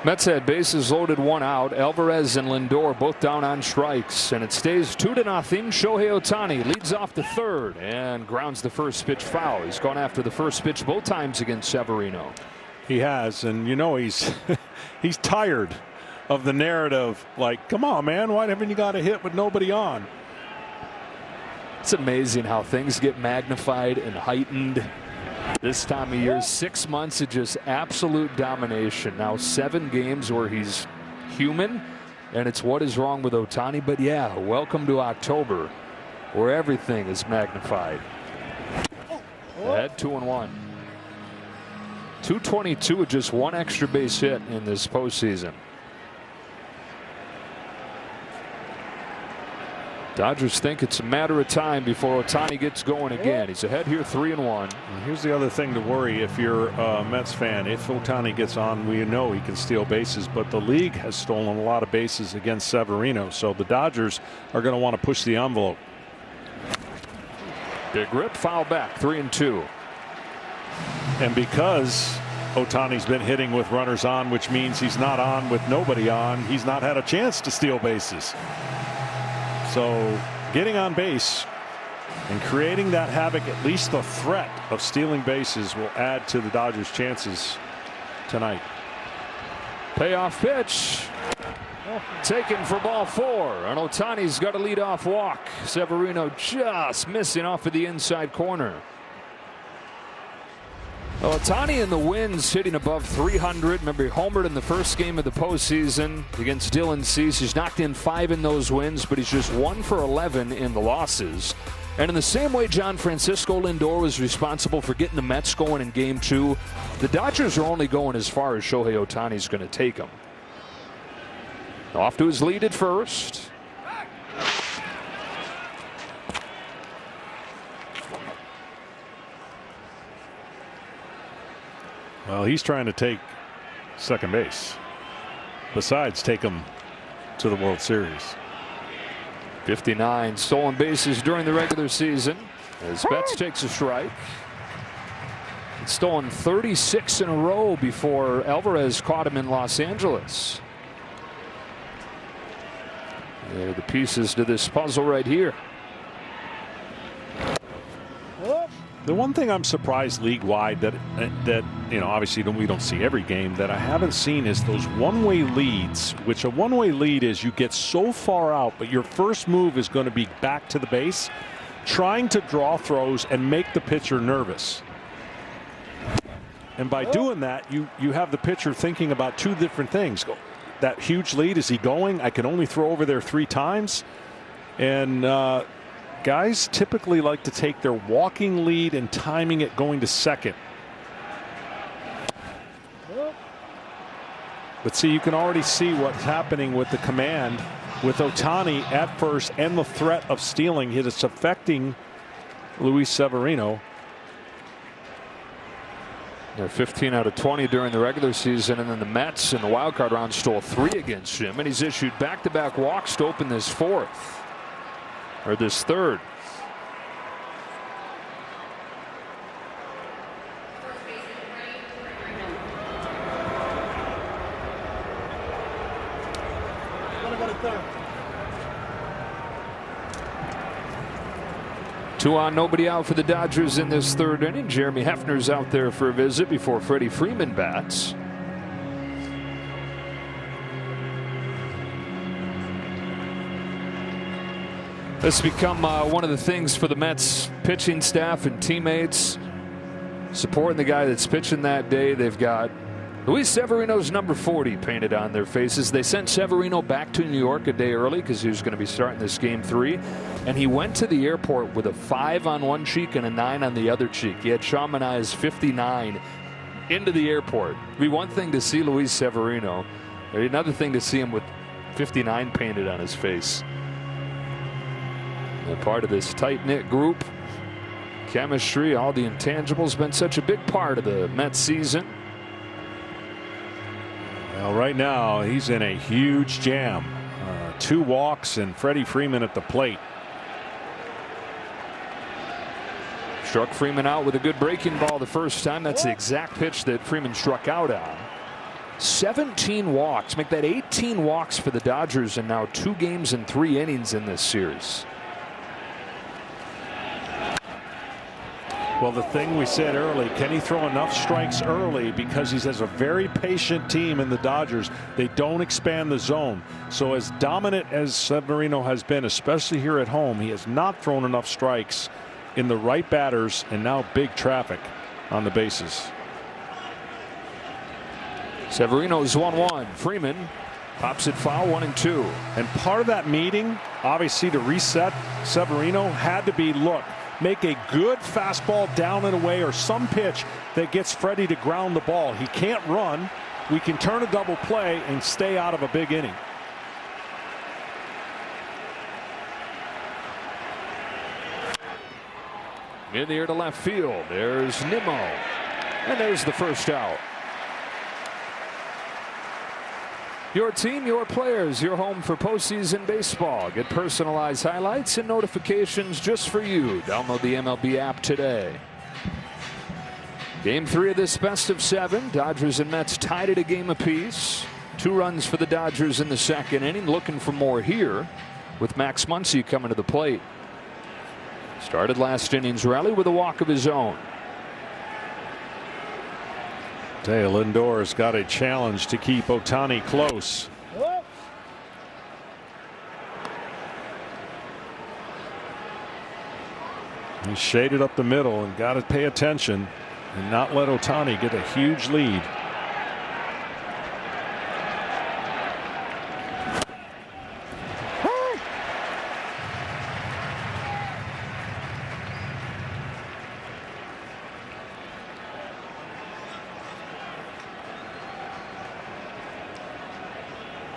Mets had bases loaded, 1 out. Alvarez and Lindor both down on strikes, and it stays 2-0. Shohei Ohtani leads off the third and grounds the first pitch foul. He's gone after the first pitch both times against Severino. He has, and you know he's he's tired of the narrative. Like, come on, man, why haven't you got a hit with nobody on? It's amazing how things get magnified and heightened this time of year. 6 months of just absolute domination. Now 7 games where he's human, and it's what is wrong with Ohtani. But yeah, welcome to October, where everything is magnified. Ahead 2-1. 222 with just 1 extra base hit in this postseason. Dodgers think it's a matter of time before Ohtani gets going again. He's ahead here 3-1. And here's the other thing to worry if you're a Mets fan. If Ohtani gets on, we know he can steal bases, but the league has stolen a lot of bases against Severino, so the Dodgers are going to want to push the envelope. Big rip, foul back, 3-2. And because Ohtani's been hitting with runners on, which means he's not on with nobody on, he's not had a chance to steal bases. So getting on base and creating that havoc, at least the threat of stealing bases, will add to the Dodgers' chances tonight. Payoff pitch. Taken for ball 4, and Ohtani's got a leadoff walk. Severino just missing off of the inside corner. Ohtani in the wins, hitting above 300. Remember, he homered in the first game of the postseason against Dylan Cease. He's knocked in 5 in those wins, but he's just 1 for 11 in the losses. And in the same way John Francisco Lindor was responsible for getting the Mets going in Game 2, the Dodgers are only going as far as Shohei Ohtani's going to take them. Off to his lead at first. Well, he's trying to take second base. Besides, take him to the World Series. 59 stolen bases during the regular season as Betts takes a strike. It's stolen 36 in a row before Alvarez caught him in Los Angeles. There are the pieces to this puzzle right here. The one thing I'm surprised league-wide that obviously we don't see every game, that I haven't seen is those one-way leads, which a one-way lead is you get so far out, but your first move is going to be back to the base, trying to draw throws and make the pitcher nervous. And by doing that, you have the pitcher thinking about 2 different things. That huge lead, is he going? I can only throw over there 3 times. And guys typically like to take their walking lead and timing it going to second. But see, you can already see what's happening with the command with Ohtani at first and the threat of stealing. It's affecting Luis Severino. They're 15 out of 20 during the regular season, and then the Mets in the wild card round stole 3 against him, and he's issued back-to-back walks to open this 4th. Or this 3rd. Two on, nobody out for the Dodgers in this 3rd inning. Jeremy Hefner's out there for a visit before Freddie Freeman bats. This has become one of the things for the Mets pitching staff and teammates, supporting the guy that's pitching that day. They've got Luis Severino's number 40 painted on their faces. They sent Severino back to New York a day early because he was going to be starting this Game 3. And he went to the airport with a 5 on one cheek and a 9 on the other cheek. He had Sean Manaea's 59 into the airport. It'd be one thing to see Luis Severino. It'd be another thing to see him with 59 painted on his face. They're part of this tight-knit group. Chemistry, all the intangibles, been such a big part of the Mets season. Well, right now he's in a huge jam. 2 walks and Freddie Freeman at the plate. Struck Freeman out with a good breaking ball the first time. That's the exact pitch that Freeman struck out on. 17 walks, make that 18 walks for the Dodgers, and now 2 games and 3 innings in this series. Well, the thing we said early, can he throw enough strikes early? Because he has a very patient team in the Dodgers. They don't expand the zone. So as dominant as Severino has been, especially here at home, he has not thrown enough strikes in the right batters, and now big traffic on the bases. Severino's 1-1. Freeman pops it foul, 1-2. And part of that meeting, obviously, to reset Severino had to be, look, make a good fastball down and away or some pitch that gets Freddie to ground the ball. He can't run. We can turn a double play and stay out of a big inning. In the air to left field. There's Nimmo. And there's the first out. Your team, your players, your home for postseason baseball. Get personalized highlights and notifications just for you. Download the MLB app today. Game 3 of this best of 7. Dodgers and Mets tied at a game apiece. 2 runs for the Dodgers in the 2nd inning. Looking for more here with Max Muncy coming to the plate. Started last inning's rally with a walk of his own. Lindor has got a challenge to keep Ohtani close. He shaded up the middle and got to pay attention and not let Ohtani get a huge lead.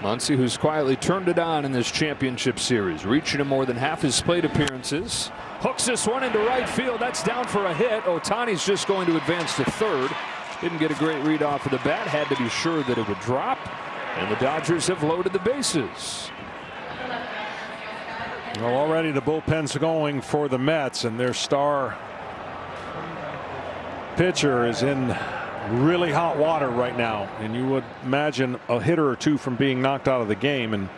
Muncy, who's quietly turned it on in this championship series, reaching to more than half his plate appearances. Hooks this one into right field. That's down for a hit. Ohtani's just going to advance to third. Didn't get a great read off of the bat. Had to be sure that it would drop. And the Dodgers have loaded the bases. Well, already the bullpen's going for the Mets, and their star pitcher is in really hot water right now, and you would imagine a hitter or two from being knocked out of the game. And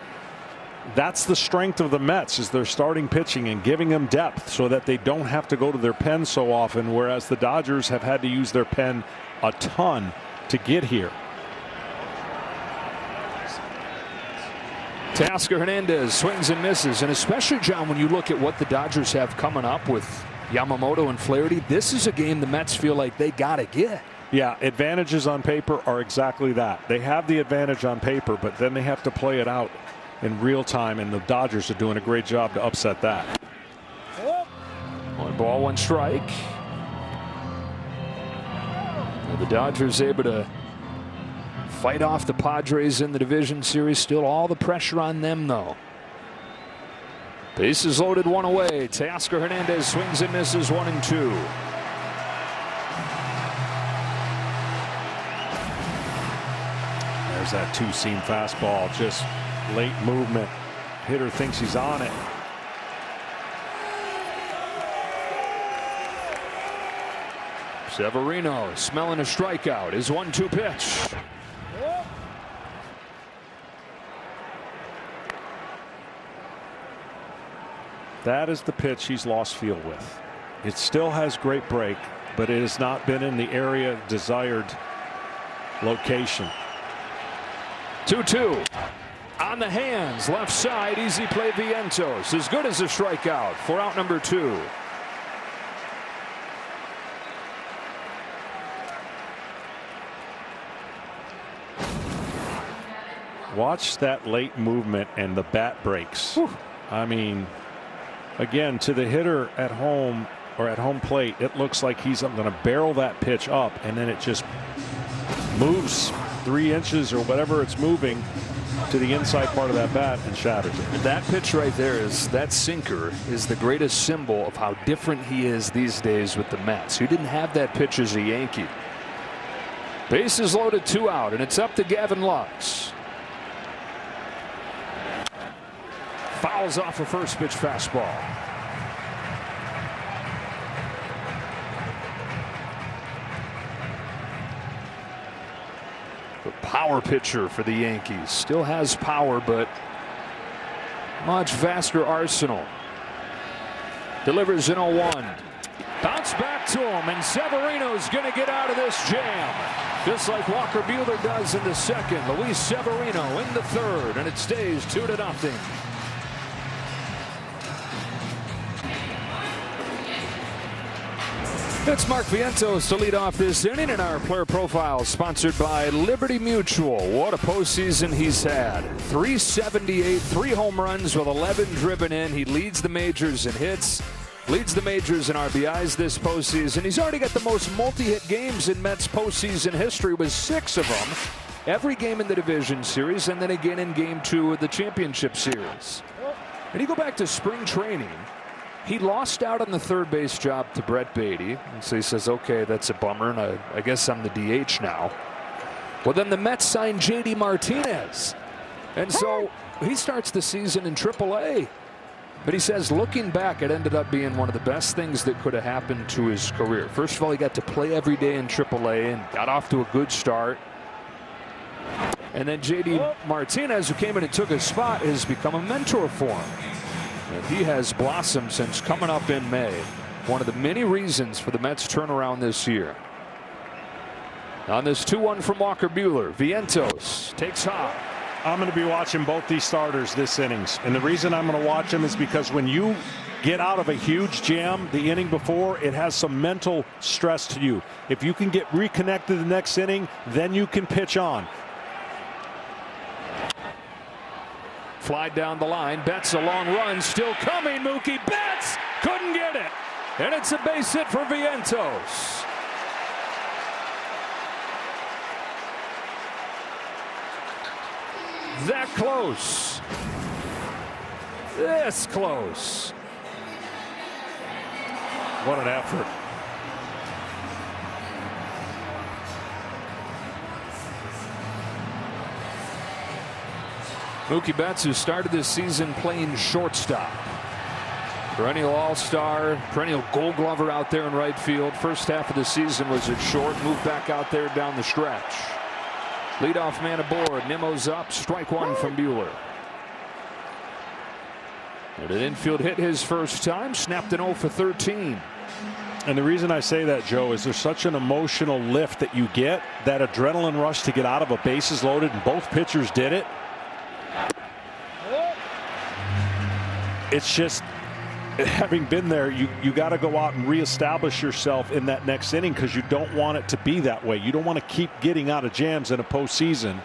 that's the strength of the Mets, is their starting pitching and giving them depth so that they don't have to go to their pen so often, whereas the Dodgers have had to use their pen a ton to get here. Teoscar Hernandez swings and misses, and especially, John, when you look at what the Dodgers have coming up with Yamamoto and Flaherty, this is a game the Mets feel like they got to get. Yeah, advantages on paper are exactly that. They have the advantage on paper, but then they have to play it out in real time, and the Dodgers are doing a great job to upset that. 1 ball, 1 strike. And the Dodgers able to fight off the Padres in the division series. Still all the pressure on them, though. Bases loaded, 1 away. Teoscar Hernandez swings and misses 1 and 2. There's that 2-seam fastball, just late movement. Hitter thinks he's on it. Severino smelling a strikeout. His 1-2 pitch. That is the pitch he's lost feel with. It still has great break, but it has not been in the area desired location. 2-2 on the hands, left side, easy play. Vientos as good as a strikeout for out number 2. Watch that late movement and the bat breaks. Whew. I mean, again, to the hitter at home or at home plate, it looks like he's going to barrel that pitch up, and then it just moves 3 inches or whatever it's moving to the inside part of that bat and shatters it. That pitch right there, is that sinker, is the greatest symbol of how different he is these days with the Mets. He didn't have that pitch as a Yankee. Bases loaded, 2 out, and it's up to Gavin Lux. Fouls off a first pitch fastball. The power pitcher for the Yankees. Still has power, but much vaster arsenal. Delivers in 0-1. Bounce back to him, and Severino's going to get out of this jam. Just like Walker Buehler does in the second. Luis Severino in the third, and it stays 2-0. It's Mark Vientos to lead off this inning in our player profile, sponsored by Liberty Mutual. What a postseason he's had. 378, 3 home runs with 11 driven in. He leads the majors in hits, leads the majors in RBIs this postseason. He's already got the most multi-hit games in Mets postseason history with 6 of them. Every game in the division series, and then again in game 2 of the championship series. And you go back to spring training. He lost out on the third base job to Brett Beatty, and so he says, okay, that's a bummer, and I guess I'm the DH now. Well, then the Mets signed J.D. Martinez, and so he starts the season in AAA. But he says, looking back, it ended up being one of the best things that could have happened to his career. First of all, he got to play every day in AAA and got off to a good start. And then J.D. Martinez, who came in and took his spot, has become a mentor for him. And he has blossomed since coming up in May. One of the many reasons for the Mets turnaround this year. On this 2-1 from Walker Buehler, Vientos takes high. I'm going to be watching both these starters this innings. And the reason I'm going to watch them is because when you get out of a huge jam the inning before, it has some mental stress to you. If you can get reconnected the next inning, then you can pitch on. Fly down the line. Betts a long run. Still coming. Mookie Betts couldn't get it. And it's a base hit for Vientos. That close. This close. What an effort. Mookie Betts, who started this season playing shortstop. Perennial all-star, perennial gold glover out there in right field. First half of the season was at short, moved back out there down the stretch. Leadoff man aboard. Nimmo's up. Strike one from Buehler. And an infield hit his first time. Snapped an 0 for 13. And the reason I say that, Joe, is there's such an emotional lift that you get, that adrenaline rush to get out of a bases loaded, and both pitchers did it. It's just, having been there, you got to go out and reestablish yourself in that next inning, because you don't want it to be that way. You don't want to keep getting out of jams in a postseason,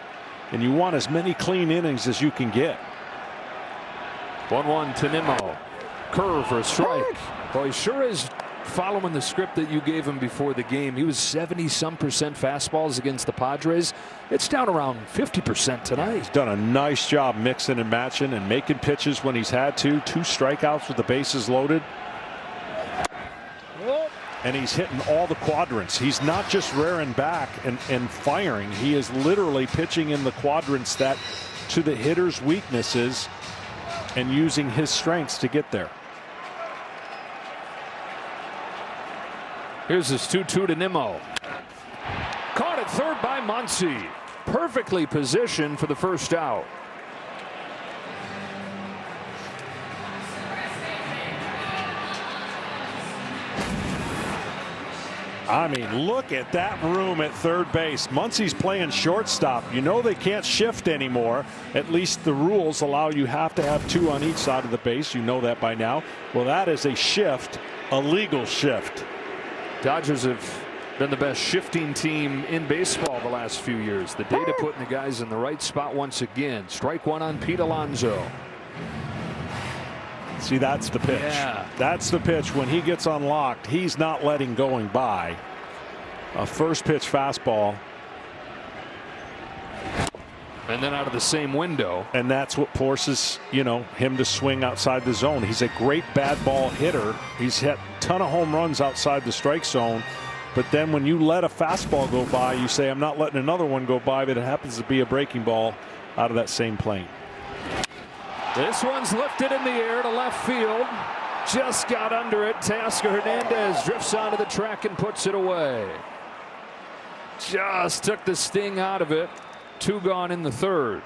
and you want as many clean innings as you can get. 1-1 to Nimmo. Curve for a strike. Well, he sure is following the script that you gave him before the game. He was 70-some% fastballs against the Padres. It's down around 50% tonight. He's done a nice job mixing and matching and making pitches when he's had to. 2 strikeouts with the bases loaded. And he's hitting all the quadrants. He's not just rearing back and firing. He is literally pitching in the quadrants that to the hitter's weaknesses and using his strengths to get there. Here's his 2-2 to Nimmo. Caught at third by Muncy. Perfectly positioned for the first out. I mean, look at that room at third base. Muncy's playing shortstop. You know they can't shift anymore. At least the rules allow you have to have 2 on each side of the base. You know that by now. Well, that is a shift, a legal shift. Dodgers have been the best shifting team in baseball the last few years. The data putting the guys in the right spot once again. Strike one on Pete Alonso. See, that's the pitch. Yeah. That's the pitch. When he gets unlocked, he's not letting going by. A first pitch fastball. And then out of the same window. And that's what forces, you know, him to swing outside the zone. He's a great bad ball hitter. He's hit a ton of home runs outside the strike zone. But then when you let a fastball go by, you say, I'm not letting another one go by, but it happens to be a breaking ball out of that same plane. This one's lifted in the air to left field. Just got under it. Teoscar Hernandez drifts onto the track and puts it away. Just took the sting out of it. 2 gone in the third.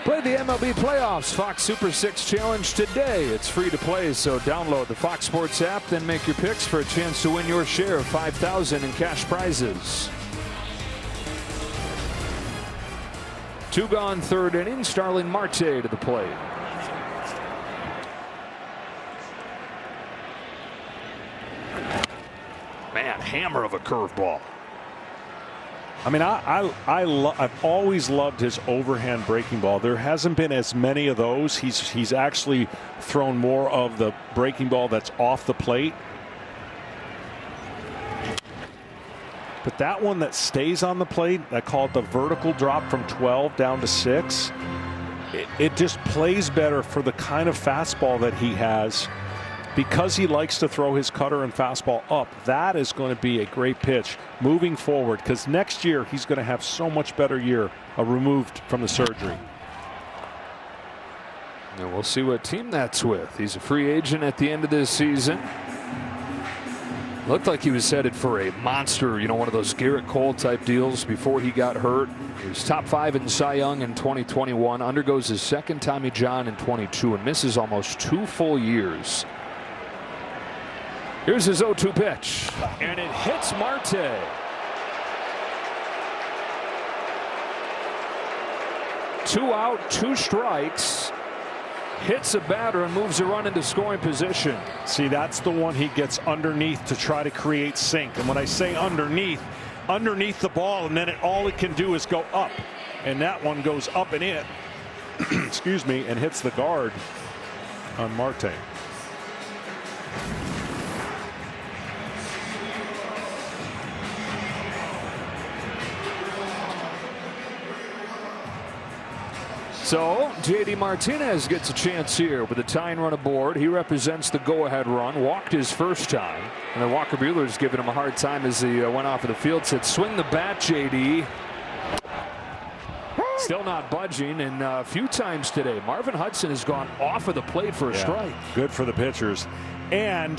Play the MLB playoffs. Fox Super 6 Challenge today. It's free to play, so download the Fox Sports app, then make your picks for a chance to win your share of $5,000 in cash prizes. 2 gone third inning. Starling Marte to the plate. Man, hammer of a curveball. I mean, I've always loved his overhand breaking ball. There hasn't been as many of those. He's actually thrown more of the breaking ball that's off the plate. But that one that stays on the plate, I call it the vertical drop from 12 down to 6. It just plays better for the kind of fastball that he has. Because he likes to throw his cutter and fastball up, that is going to be a great pitch moving forward, because next year he's going to have so much better year removed from the surgery. And we'll see what team that's with. He's a free agent at the end of this season. Looked like he was headed for a monster, you know, one of those Garrett Cole type deals before he got hurt. He was top 5 in Cy Young in 2021, undergoes his second Tommy John in 22, and misses almost 2 full years. Here's his 0-2 pitch, and it hits Marte. 2 out, 2 strikes. Hits a batter and moves a run into scoring position. See, that's the one he gets underneath to try to create sink. And when I say underneath the ball, and then all it can do is go up. And that one goes up and in, excuse me, and hits the guard on Marte. So J.D. Martinez gets a chance here with a tying run aboard. He represents the go-ahead run. Walked his first time. And then Walker Buehler's giving him a hard time as he went off of the field. Said, swing the bat, J.D. Still not budging. And a few times today, Marvin Hudson has gone off of the plate for a strike. Good for the pitchers. And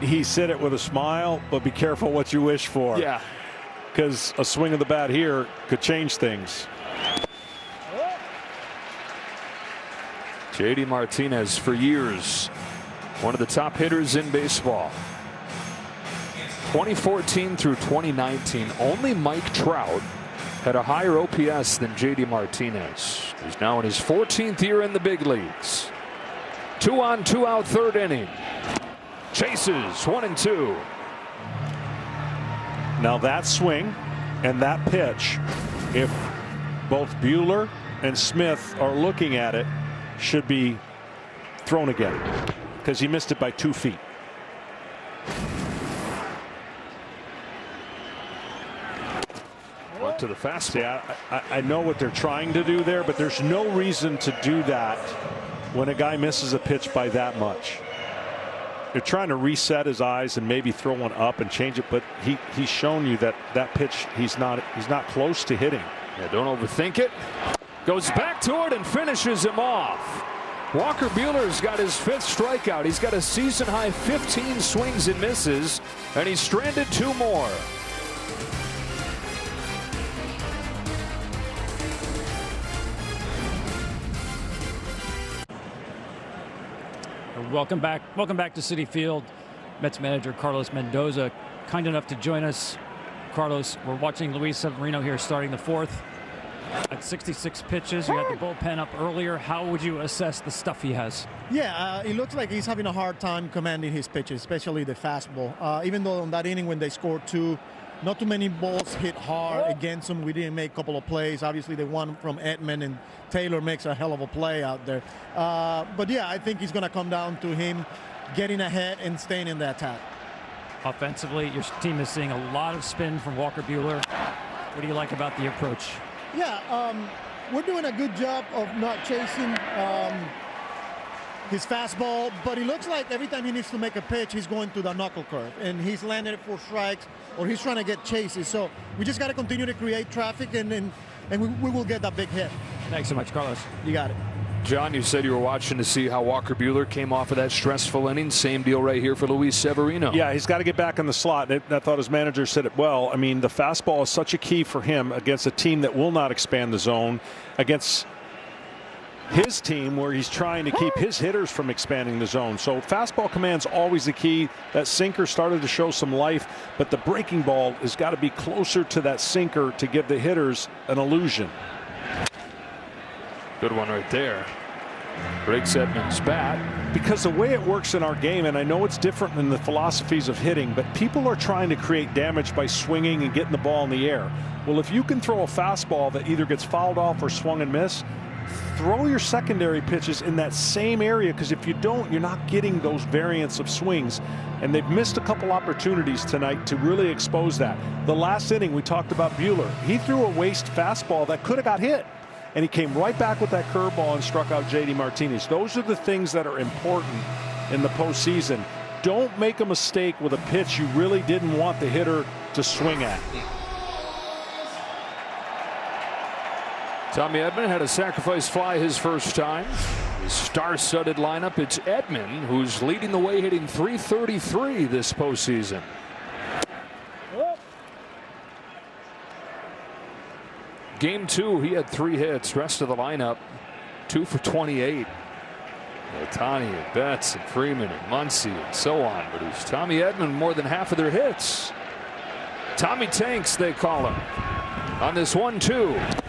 he said it with a smile, but be careful what you wish for. Yeah. Because a swing of the bat here could change things. J.D. Martinez, for years, one of the top hitters in baseball. 2014 through 2019, only Mike Trout had a higher OPS than J.D. Martinez. He's now in his 14th year in the big leagues. 2 on, 2 out, third inning. Chases 1-2. Now that swing and that pitch, if both Buehler and Smith are looking at it, should be thrown again because he missed it by 2 feet. Went to the fastball. Yeah, I know what they're trying to do there, but there's no reason to do that when a guy misses a pitch by that much. They're trying to reset his eyes and maybe throw one up and change it, but he's shown you that pitch he's not close to hitting. Yeah, don't overthink it. Goes back to it and finishes him off. Walker Buehler's got his 5th strikeout. He's got a season-high 15 swings and misses, and he's stranded 2 more. Welcome back to Citi Field. Mets manager Carlos Mendoza, kind enough to join us. Carlos, we're watching Luis Severino here starting the 4th. At 66 pitches, we got the bullpen up earlier. How would you assess the stuff he has? Yeah, it looks like he's having a hard time commanding his pitches, especially the fastball. Even though on that inning when they scored 2, not too many balls hit hard against him. We didn't make a couple of plays. Obviously, the one from Edman and Taylor makes a hell of a play out there. But yeah, I think he's going to come down to him getting ahead and staying in that attack. Offensively, your team is seeing a lot of spin from Walker Buehler. What do you like about the approach? Yeah, we're doing a good job of not chasing his fastball, but it looks like every time he needs to make a pitch, he's going to the knuckle curve, and he's landed it for strikes, or he's trying to get chases. So we just got to continue to create traffic, and we will get that big hit. Thanks so much, Carlos. You got it. John, you said you were watching to see how Walker Buehler came off of that stressful inning. Same deal right here for Luis Severino. Yeah, he's got to get back in the slot. I thought his manager said it well. I mean, the fastball is such a key for him against a team that will not expand the zone, against his team where he's trying to keep his hitters from expanding the zone. So fastball command's always the key. That sinker started to show some life, but the breaking ball has got to be closer to that sinker to give the hitters an illusion. Good one right there. Breaks Edman's bat. Because the way it works in our game, and I know it's different than the philosophies of hitting, but people are trying to create damage by swinging and getting the ball in the air. Well, if you can throw a fastball that either gets fouled off or swung and missed, throw your secondary pitches in that same area, because if you don't, you're not getting those variants of swings. And they've missed a couple opportunities tonight to really expose that. The last inning, we talked about Buehler. He threw a waste fastball that could have got hit, and he came right back with that curveball and struck out J.D. Martinez. Those are the things that are important in the postseason. Don't make a mistake with a pitch you really didn't want the hitter to swing at. Tommy Edman had a sacrifice fly his first time. His star-studded lineup. It's Edman who's leading the way, hitting .333 this postseason. Game 2, he had 3 hits. Rest of the lineup, 2 for 28. Ohtani and Betts and Freeman and Muncy and so on. But it was Tommy Edman more than half of their hits. Tommy Tanks, they call him, on this 1-2.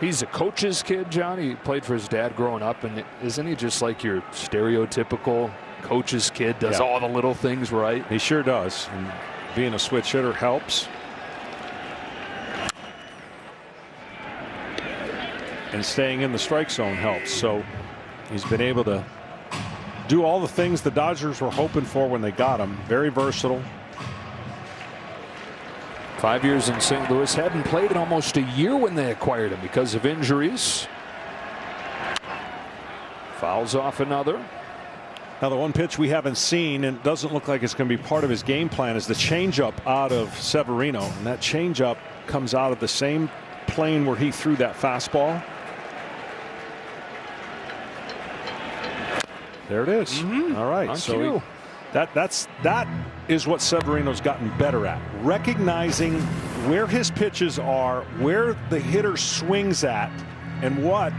He's a coach's kid, John. He played for his dad growing up, and isn't he just like your stereotypical coach's kid? Does all the little things right. He sure does. And being a switch hitter helps. And staying in the strike zone helps. So he's been able to do all the things the Dodgers were hoping for when they got him. Very versatile. 5 years in St. Louis. Hadn't played in almost a year when they acquired him because of injuries. Fouls off another. Now the one pitch we haven't seen and doesn't look like it's going to be part of his game plan is the changeup out of Severino. And that changeup comes out of the same plane where he threw that fastball. There it is. All right. So that is what Severino's gotten better at. Recognizing where his pitches are, where the hitter swings at, and what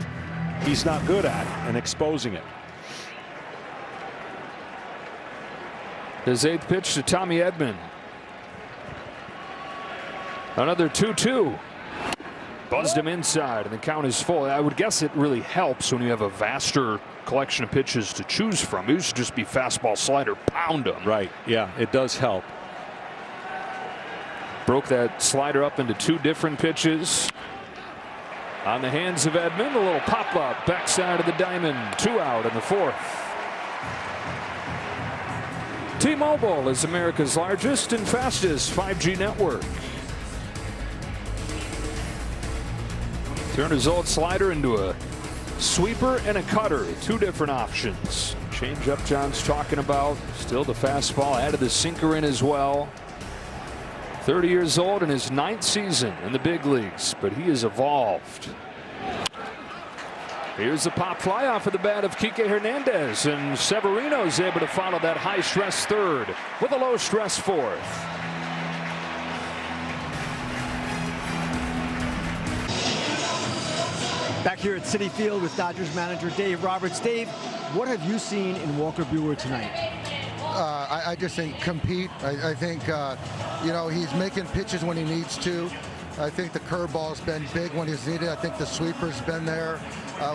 he's not good at, and exposing it. His 8th pitch to Tommy Edman. Another 2-2. Buzzed him inside, and the count is full. I would guess it really helps when you have a vaster collection of pitches to choose from. It used to just be fastball, slider, pound them. Right. Yeah, it does help. Broke that slider up into 2 different pitches. On the hands of Edman, a little pop up backside of the diamond. 2 out in the 4th. T-Mobile is America's largest and fastest 5G network. Turned his old slider into a sweeper and a cutter. 2 different options. Change-up John's talking about. Still the fastball. Added the sinker in as well. 30 years old in his 9th season in the big leagues, but he has evolved. Here's the pop fly off of the bat of Kike Hernandez, and Severino's able to follow that high-stress 3rd with a low-stress 4th. Back here at Citi Field with Dodgers manager Dave Roberts. Dave, what have you seen in Walker Buehler tonight? I just think compete. I think, you know, he's making pitches when he needs to. I think the curveball's been big when he's needed. I think the sweeper's been there.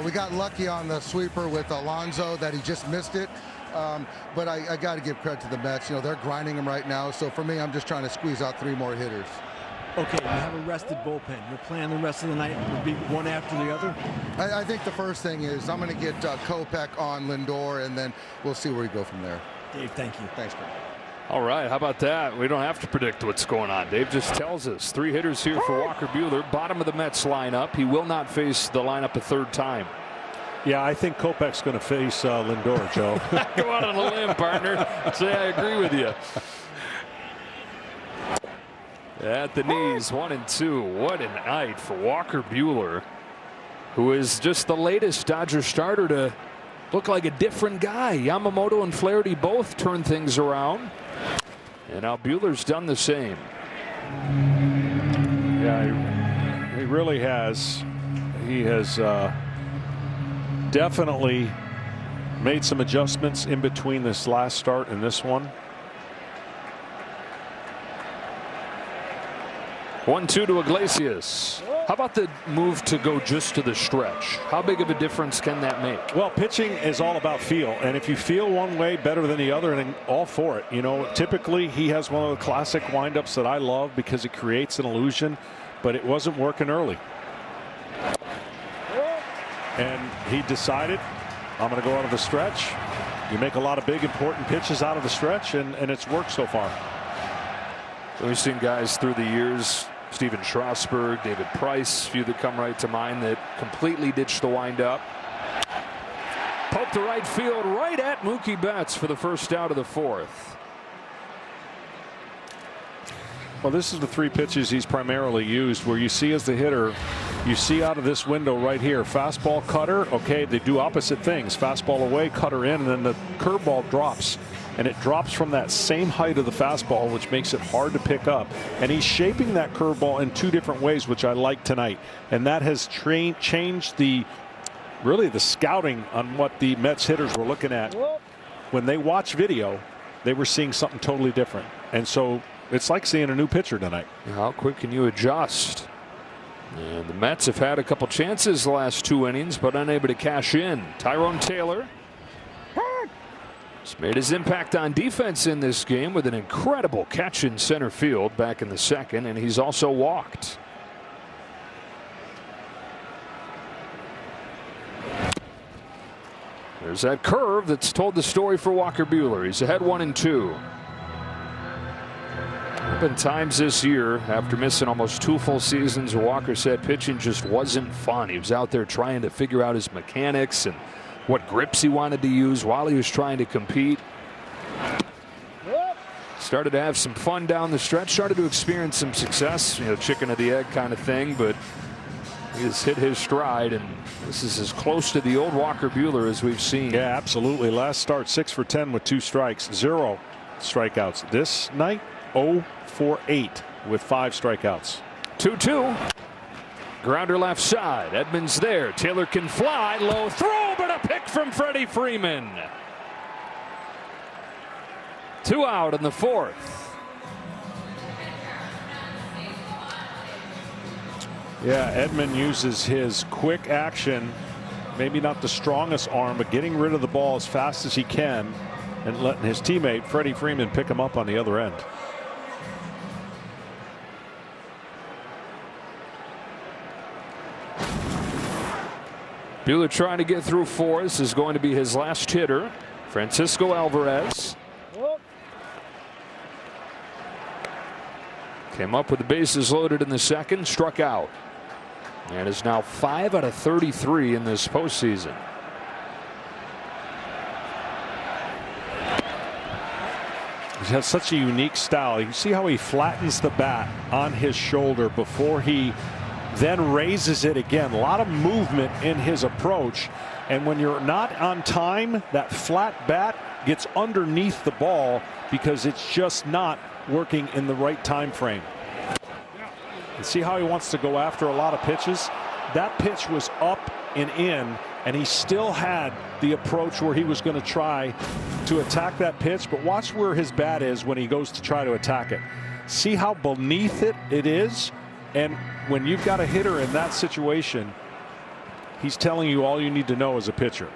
We got lucky on the sweeper with Alonso that he just missed it. But I got to give credit to the Mets. You know, they're grinding him right now. So for me, I'm just trying to squeeze out 3 more hitters. Okay, you have a rested bullpen. Your plan the rest of the night would be one after the other? I think the first thing is I'm going to get Kopech on Lindor, and then we'll see where we go from there. Dave, thank you. Thanks, Greg. All right, how about that? We don't have to predict what's going on. Dave just tells us. 3 hitters here for Walker Buehler. Bottom of the Mets lineup. He will not face the lineup a 3rd time. Yeah, I think Kopech's going to face Lindor, Joe. Go out on a limb, partner. Say I agree with you. At the knees, 1-2. What a night for Walker Buehler, who is just the latest Dodger starter to look like a different guy. Yamamoto and Flaherty both turned things around, and now Buehler's done the same. Yeah, he really has. He has definitely made some adjustments in between this last start and this one. 1-2 to Iglesias. How about the move to go just to the stretch? How big of a difference can that make? Well, pitching is all about feel, and if you feel one way better than the other, and all for it. You know, typically he has one of the classic windups that I love because it creates an illusion, but it wasn't working early. And he decided, I'm going to go out of the stretch. You make a lot of big, important pitches out of the stretch, and it's worked so far. We've seen guys through the years, Steven Strasburg, David Price, a few that come right to mind, that completely ditched the windup. Poke to right field, right at Mookie Betts for the first out of the 4th. Well, this is the 3 pitches he's primarily used, where you see as the hitter, you see out of this window right here, fastball, cutter. Okay, they do opposite things. Fastball away, cutter in, and then the curveball drops. And it drops from that same height of the fastball, which makes it hard to pick up. And he's shaping that curveball in 2 different ways, which I like tonight. And that has changed really the scouting on what the Mets hitters were looking at. When they watch video, they were seeing something totally different. And so it's like seeing a new pitcher tonight. How quick can you adjust? And the Mets have had a couple chances the last 2 innings, but unable to cash in. Tyrone Taylor has made his impact on defense in this game with an incredible catch in center field back in the second, and he's also walked. There's that curve that's told the story for Walker Buehler. He's ahead 1-2. There have been times this year after missing almost 2 full seasons where Walker said pitching just wasn't fun. He was out there trying to figure out his mechanics and what grips he wanted to use while he was trying to compete. Started to have some fun down the stretch, started to experience some success, chicken or the egg kind of thing, but he has hit his stride, and this is as close to the old Walker Buehler as we've seen. Yeah, absolutely. Last start 6 for 10 with 2 strikes, 0 strikeouts. This night 0 for 8 with 5 strikeouts. 2-2. Grounder left side. Edmonds there. Taylor can fly. Low throw, but a pick from Freddie Freeman. 2 out in the 4th. Yeah, Edmund uses his quick action, maybe not the strongest arm, but getting rid of the ball as fast as he can and letting his teammate Freddie Freeman pick him up on the other end. Buehler trying to get through 4. This is going to be his last hitter, Francisco Alvarez. Came up with the bases loaded in the second, struck out, and is now 5 out of 33 in this postseason. He has such a unique style. You see how he flattens the bat on his shoulder before he then raises it again. A lot of movement in his approach, and when you're not on time, that flat bat gets underneath the ball because it's just not working in the right time frame. And see how he wants to go after a lot of pitches. That pitch was up and in, and he still had the approach where he was going to try to attack that pitch, but watch where his bat is when he goes to try to attack it. See how beneath it is, and when you've got a hitter in that situation, he's telling you all you need to know as a pitcher.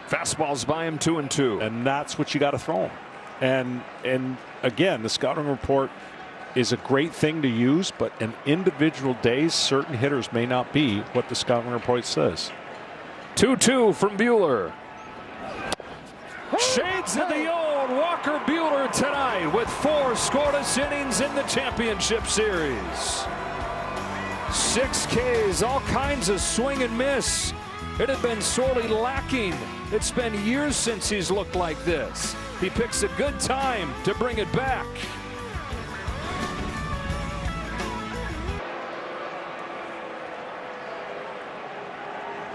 Fastballs by him, 2-2, and that's what you got to throw him. And again, the scouting report is a great thing to use, but in individual days, certain hitters may not be what the scouting report says. 2-2 from Buehler. Shades of the old Walker Buehler tonight with 4 scoreless innings in the championship series. 6 Ks, all kinds of swing and miss. It had been sorely lacking. It's been years since he's looked like this. He picks a good time to bring it back.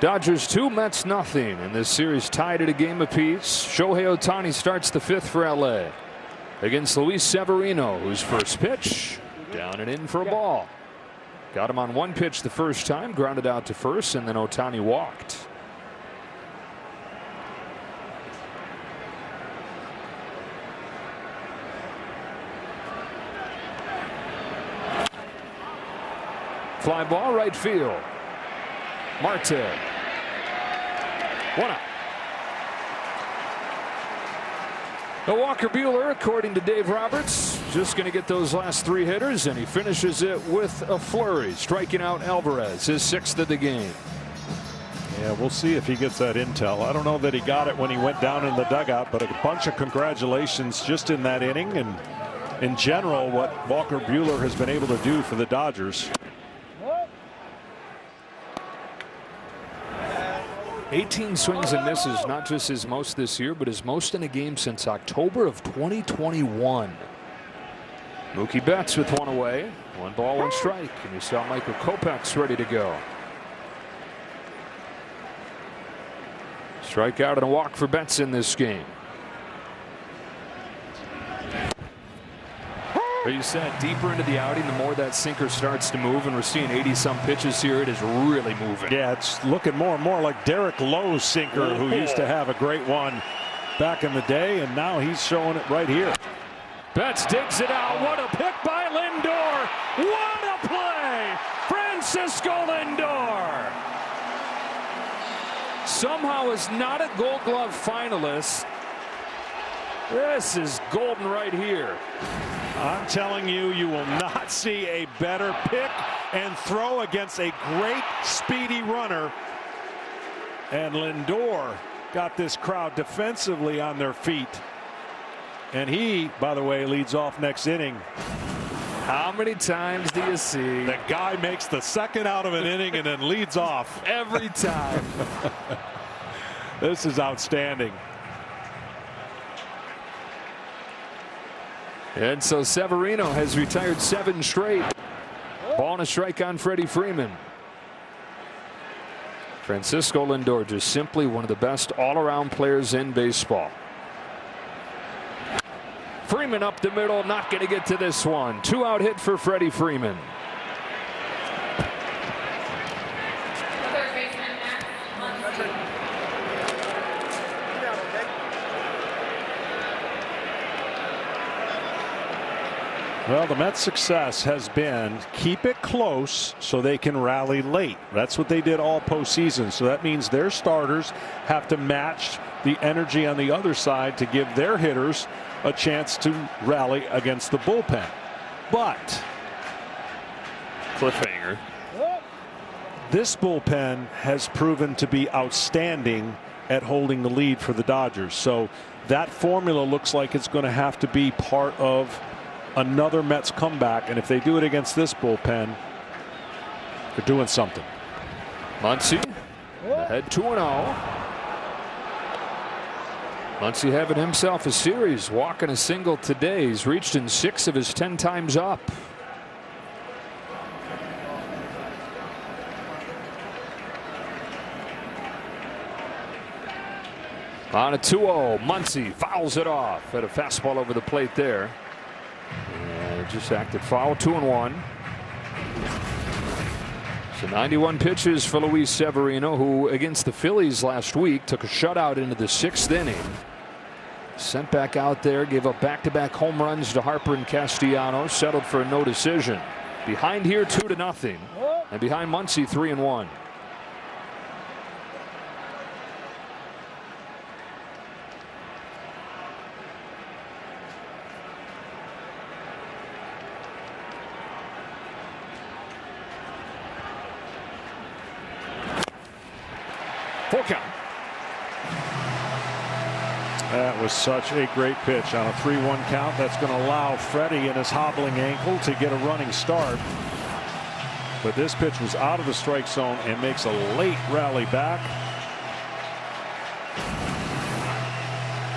Dodgers 2, Mets nothing, and this series tied at a game apiece. Shohei Ohtani starts the 5th for LA against Luis Severino, whose first pitch down and in for a ball. Got him on 1 pitch the first time, grounded out to first, and then Ohtani walked. Fly ball right field. Marte. 1 out. The Walker Buehler, according to Dave Roberts, just going to get those last 3 hitters, and he finishes it with a flurry, striking out Alvarez, his 6th of the game. Yeah, we'll see if he gets that intel. I don't know that he got it when he went down in the dugout, but a bunch of congratulations just in that inning, and in general what Walker Buehler has been able to do for the Dodgers. 18 swings and misses, not just his most this year, but his most in a game since October of 2021. Mookie Betts with 1 away, 1 ball, 1 strike, and you saw Michael Kopech's ready to go. Strikeout and a walk for Betts in this game. But you said deeper into the outing, the more that sinker starts to move, and we're seeing 80-some pitches here. It is really moving. Yeah, it's looking more and more like Derek Lowe's sinker, who used to have a great one back in the day, and now he's showing it right here. Betts digs it out. What a pick by Lindor. What a play. was not a Gold Glove finalist. This is golden right here. I'm telling you, you will not see a better pick and throw against a great speedy runner. And Lindor got this crowd defensively on their feet. And he, by the way, leads off next inning. How many times do you see the guy makes the second out of an inning and then leads off? Every time. This is outstanding. And so Severino has retired 7 straight. Ball and a strike on Freddie Freeman. Francisco Lindor, just simply one of the best all-around players in baseball. Freeman up the middle, not going to get to this one. 2-out hit for Freddie Freeman. Well, the Mets' success has been keep it close so they can rally late. That's what they did all postseason. So that means their starters have to match the energy on the other side to give their hitters a chance to rally against the bullpen. But cliffhanger. This bullpen has proven to be outstanding at holding the lead for the Dodgers. So that formula looks like it's going to have to be part of another Mets comeback, and if they do it against this bullpen, they're doing something. Muncy ahead 2-0. Muncy having himself a series, walking a single today. He's reached in 6 of his 10 times up. On a 2-0, Muncy fouls it off. Had a fastball over the plate there. And just acted foul. 2-1. So 91 pitches for Luis Severino, who against the Phillies last week took a shutout into the 6th inning. Sent back out there, gave up back-to-back home runs to Harper and Castellanos, settled for a no decision. Behind here 2-0, and behind Muncy 3-1. Full count. That was such a great pitch on a 3-1 count. That's going to allow Freddie and his hobbling ankle to get a running start. But this pitch was out of the strike zone and makes a late rally back.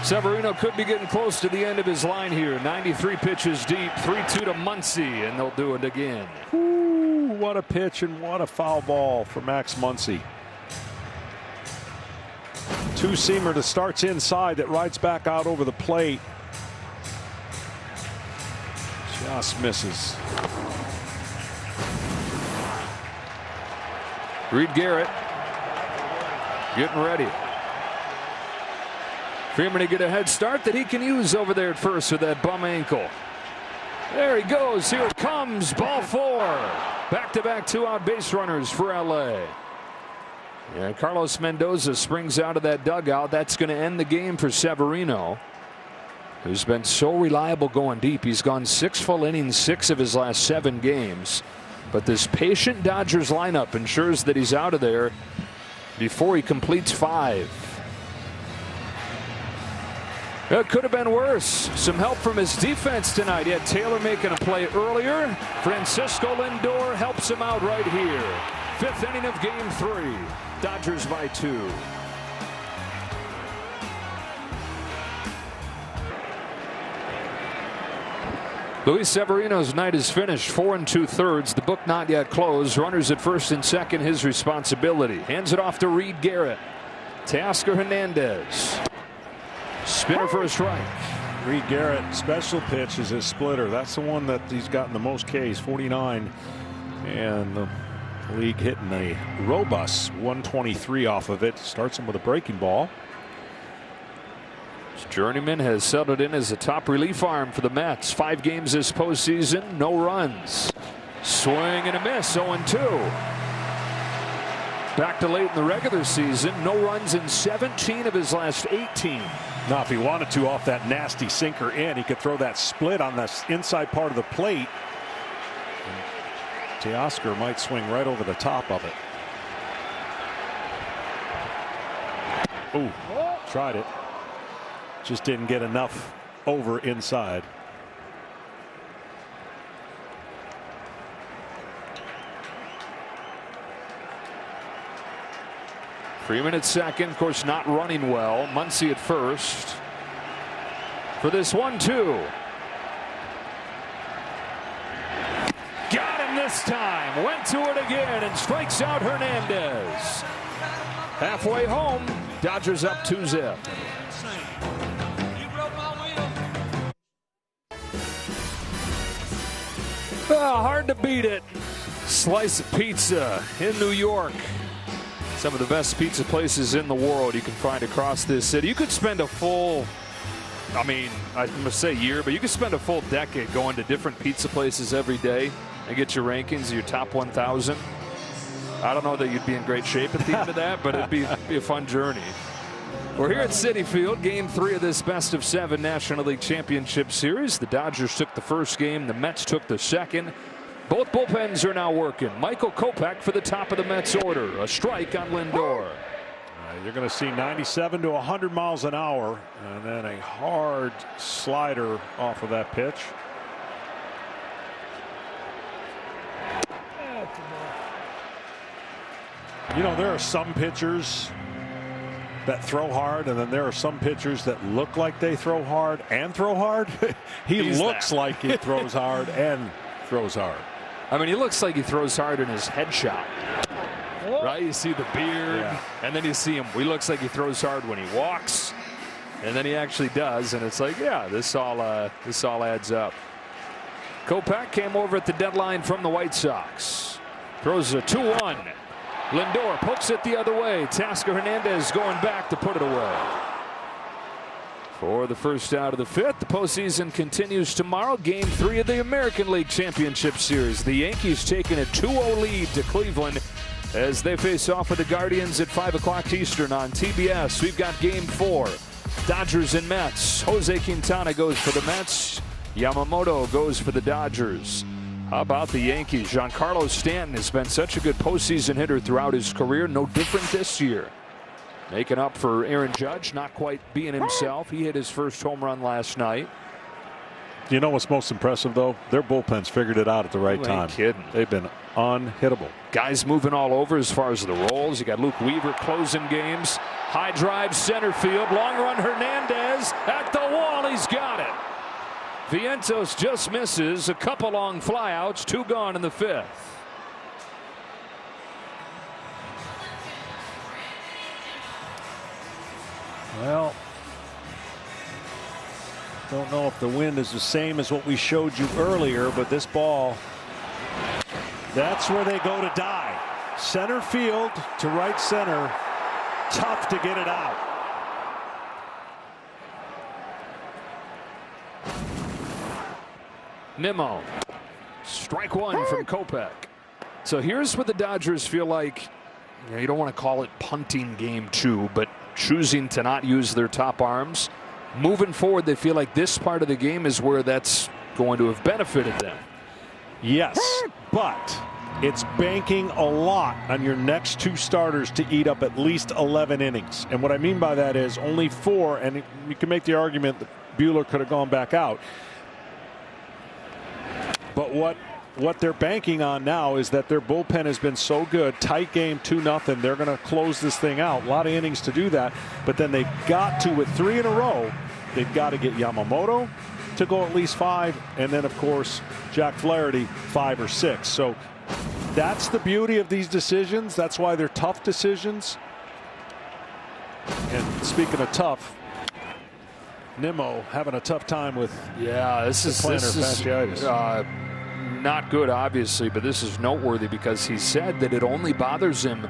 Severino could be getting close to the end of his line here. 93 pitches deep, 3-2 to Muncy, and they'll do it again. Ooh, what a pitch and what a foul ball for Max Muncy. Two-seamer that starts inside that rides back out over the plate. Just misses. Reed Garrett getting ready. Freeman to get a head start that he can use over there at first with that bum ankle. There he goes. Here it comes. Ball 4. Back-to-back 2-out base runners for LA. And Carlos Mendoza springs out of that dugout. That's going to end the game for Severino, who's been so reliable going deep. He's gone 6 full innings, 6 of his last 7 games. But this patient Dodgers lineup ensures that he's out of there before he completes 5. It could have been worse. Some help from his defense tonight. He had Taylor making a play earlier. Francisco Lindor helps him out right here. 5th inning of game 3. Dodgers by 2. Luis Severino's night is finished. 4 2/3. The book not yet closed. Runners at first and second, his responsibility. Hands it off to Reed Garrett. Teoscar Hernandez. Spinner for a strike. Reed Garrett, special pitch is his splitter. That's the one that he's gotten the most Ks, 49. And the league hitting a robust 123 off of it. Starts him with a breaking ball. Journeyman has settled in as a top relief arm for the Mets. 5 games this postseason, no runs. Swing and a miss, 0-2. Back to late in the regular season. No runs in 17 of his last 18. Now, if he wanted to, off that nasty sinker in, he could throw that split on the inside part of the plate. Teoscar might swing right over the top of it. Ooh, tried it. Just didn't get enough over inside. Freeman at second, of course, not running well. Muncy at first. For this 1-2. Got him this time. Went to it again and strikes out Hernandez. Halfway home, Dodgers up 2-0. Hard to beat it. Slice of pizza in New York. Some of the best pizza places in the world you can find across this city. You could spend a full, I must say year, but you could spend a full decade going to different pizza places every day and get your rankings of your top 1,000. I don't know that you'd be in great shape at the end of that, but it'd be a fun journey. We're here at Citi Field, Game 3 of this best-of-7 National League Championship Series. The Dodgers took the first game. The Mets took the second. Both bullpens are now working. Michael Kopech for the top of the Mets order. A strike on Lindor. You're going to see 97 to 100 miles an hour, and then a hard slider off of that pitch. You know, there are some pitchers that throw hard, and then there are some pitchers that look like they throw hard and throw hard. He looks like he throws hard and throws hard. I mean, he looks like he throws hard in his headshot. Right? You see the beard, and then you see him. He looks like he throws hard when he walks, and then he actually does, and it's like, yeah, this all adds up. Kopech came over at the deadline from the White Sox. Throws a 2-1. Lindor pokes it the other way. Teoscar Hernandez going back to put it away. For the first out of the fifth, the postseason continues tomorrow. Game 3 of the American League Championship Series. The Yankees taking a 2-0 lead to Cleveland as they face off with the Guardians at 5 o'clock Eastern on TBS. We've got Game 4. Dodgers and Mets. Jose Quintana goes for the Mets. Yamamoto goes for the Dodgers. How about the Yankees? Giancarlo Stanton has been such a good postseason hitter throughout his career. No different this year. Making up for Aaron Judge, not quite being himself. He hit his first home run last night. You know what's most impressive, though? Their bullpen's figured it out at the right time. Kidding. They've been unhittable. Guys moving all over as far as the rolls. You got Luke Weaver closing games. High drive center field. Long run Hernandez at the wall. He's got it. Vientos just misses. A couple long flyouts. 2 gone in the 5th. Well, don't know if the wind is the same as what we showed you earlier, but this ball, that's where they go to die. Center field to right center. Tough to get it out. Nimmo. Strike 1 from Kopech. So here's what the Dodgers feel like. You don't want to call it punting game 2, but choosing to not use their top arms. Moving forward, they feel like this part of the game is where that's going to have benefited them. Yes, but it's banking a lot on your next 2 starters to eat up at least 11 innings. And what I mean by that is only 4, and you can make the argument that Buehler could have gone back out. But what they're banking on now is that their bullpen has been so good. Tight game, 2-0. They're going to close this thing out. A lot of innings to do that. But then they've got to, with 3 in a row, they've got to get Yamamoto to go at least 5. And then, of course, Jack Flaherty 5 or 6. So that's the beauty of these decisions. That's why they're tough decisions. And speaking of tough, Nimmo having a tough time with this is fasciitis. Not good, obviously, but this is noteworthy because he said that it only bothers him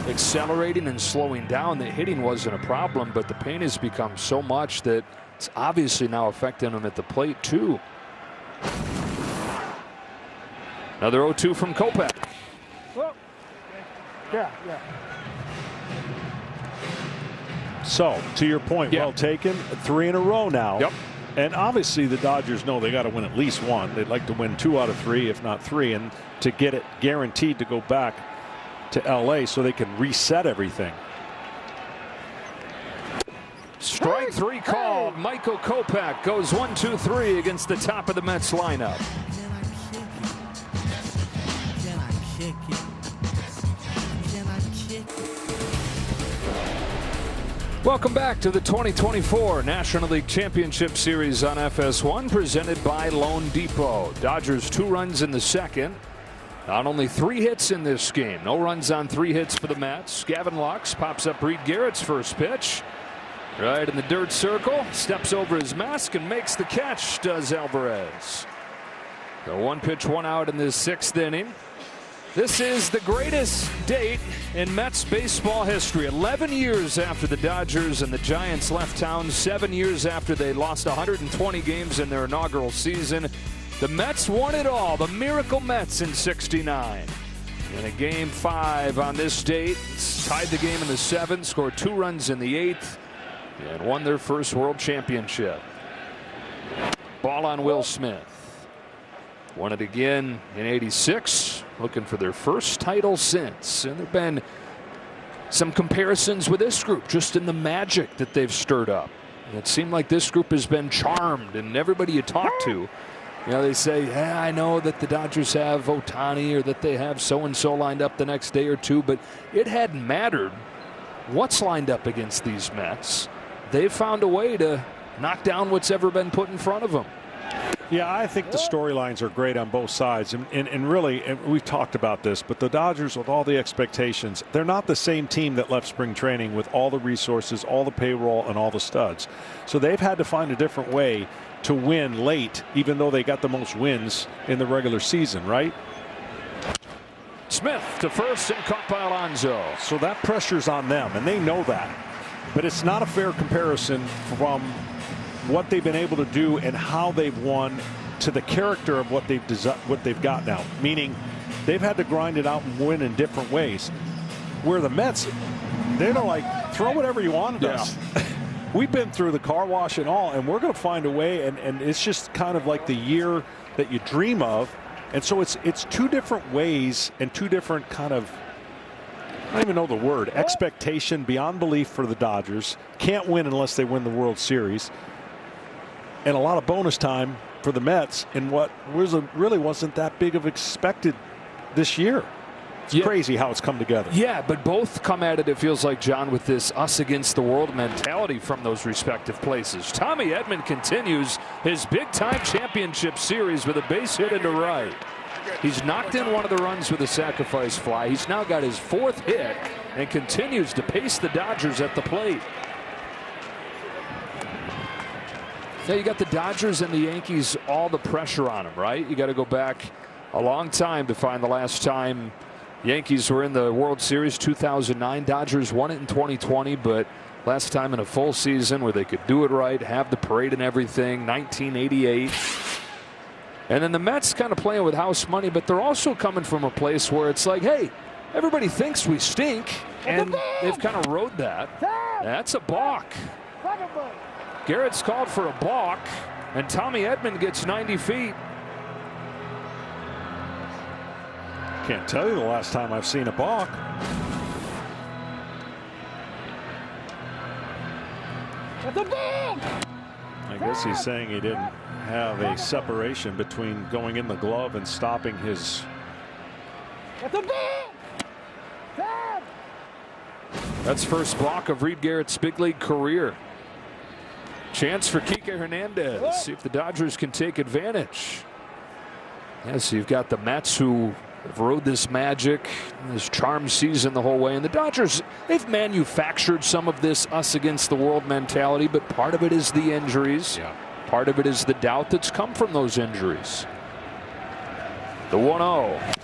accelerating and slowing down. The hitting wasn't a problem, but the pain has become so much that it's obviously now affecting him at the plate too. Another 0-2 from Kopech. Yeah. So, to your point, well taken. 3 in a row now. Yep. And obviously the Dodgers know they got to win at least one. They'd like to win 2 out of 3, if not 3, and to get it guaranteed to go back to LA so they can reset everything. Strike 3 called. Michael Kopech goes 1-2-3 against the top of the Mets lineup. Welcome back to the 2024 National League Championship Series on FS1, presented by Loan Depot. Dodgers 2 runs in the second. On only 3 hits in this game. No runs on 3 hits for the Mets. Gavin Lux pops up Reed Garrett's first pitch. Right in the dirt circle. Steps over his mask and makes the catch, does Alvarez. The 1 pitch, 1 out in the 6th inning. This is the greatest date in Mets baseball history. 11 years after the Dodgers and the Giants left town, 7 years after they lost 120 games in their inaugural season, the Mets won it all. The Miracle Mets in '69. In a Game 5 on this date, tied the game in the 7th, scored 2 runs in the 8th, and won their first World Championship. Ball on Will Smith. Won it again in '86, looking for their first title since. And there have been some comparisons with this group, just in the magic that they've stirred up. And it seemed like this group has been charmed, and everybody you talk to, they say, yeah, I know that the Dodgers have Ohtani or that they have so-and-so lined up the next day or two, but it hadn't mattered what's lined up against these Mets. They've found a way to knock down what's ever been put in front of them. Yeah, I think the storylines are great on both sides. And really, we've talked about this, but the Dodgers, with all the expectations, they're not the same team that left spring training with all the resources, all the payroll, and all the studs. So they've had to find a different way to win late, even though they got the most wins in the regular season, right? Smith to first and caught by Alonso. So that pressure's on them, and they know that. But it's not a fair comparison from what they've been able to do and how they've won to the character of what they've got now. Meaning they've had to grind it out and win in different ways. Where the Mets, they're like, throw whatever you want at us. We've been through the car wash and all, and we're going to find a way. And it's just kind of like the year that you dream of. And so it's 2 different ways and 2 different kind of, I don't even know the word, expectation beyond belief for the Dodgers. Can't win unless they win the World Series. And a lot of bonus time for the Mets in what really wasn't that big of expected this year. It's crazy how it's come together. Yeah, but both come at it, it feels like, John, with this us against the world mentality from those respective places. Tommy Edman continues his big-time championship series with a base hit into right. He's knocked in one of the runs with a sacrifice fly. He's now got his 4th hit and continues to pace the Dodgers at the plate. Now you got the Dodgers and the Yankees, all the pressure on them, right? You got to go back a long time to find the last time Yankees were in the World Series, 2009. Dodgers won it in 2020, but last time in a full season where they could do it right, have the parade and everything, 1988. And then the Mets kind of playing with house money, but they're also coming from a place where it's like, hey, everybody thinks we stink, and they've kind of rode that. That's a balk. Garrett's called for a balk, and Tommy Edman gets 90 feet. Can't tell you the last time I've seen a balk. I guess he's saying he didn't have a separation between going in the glove and stopping his. That's first balk of Reed Garrett's big league career. Chance for Kike Hernandez. See if the Dodgers can take advantage. Yes, you've got the Mets who have rode this magic, this charm season the whole way. And the Dodgers, they've manufactured some of this us against the world mentality, but part of it is the injuries. Yeah. Part of it is the doubt that's come from those injuries. The 1-0.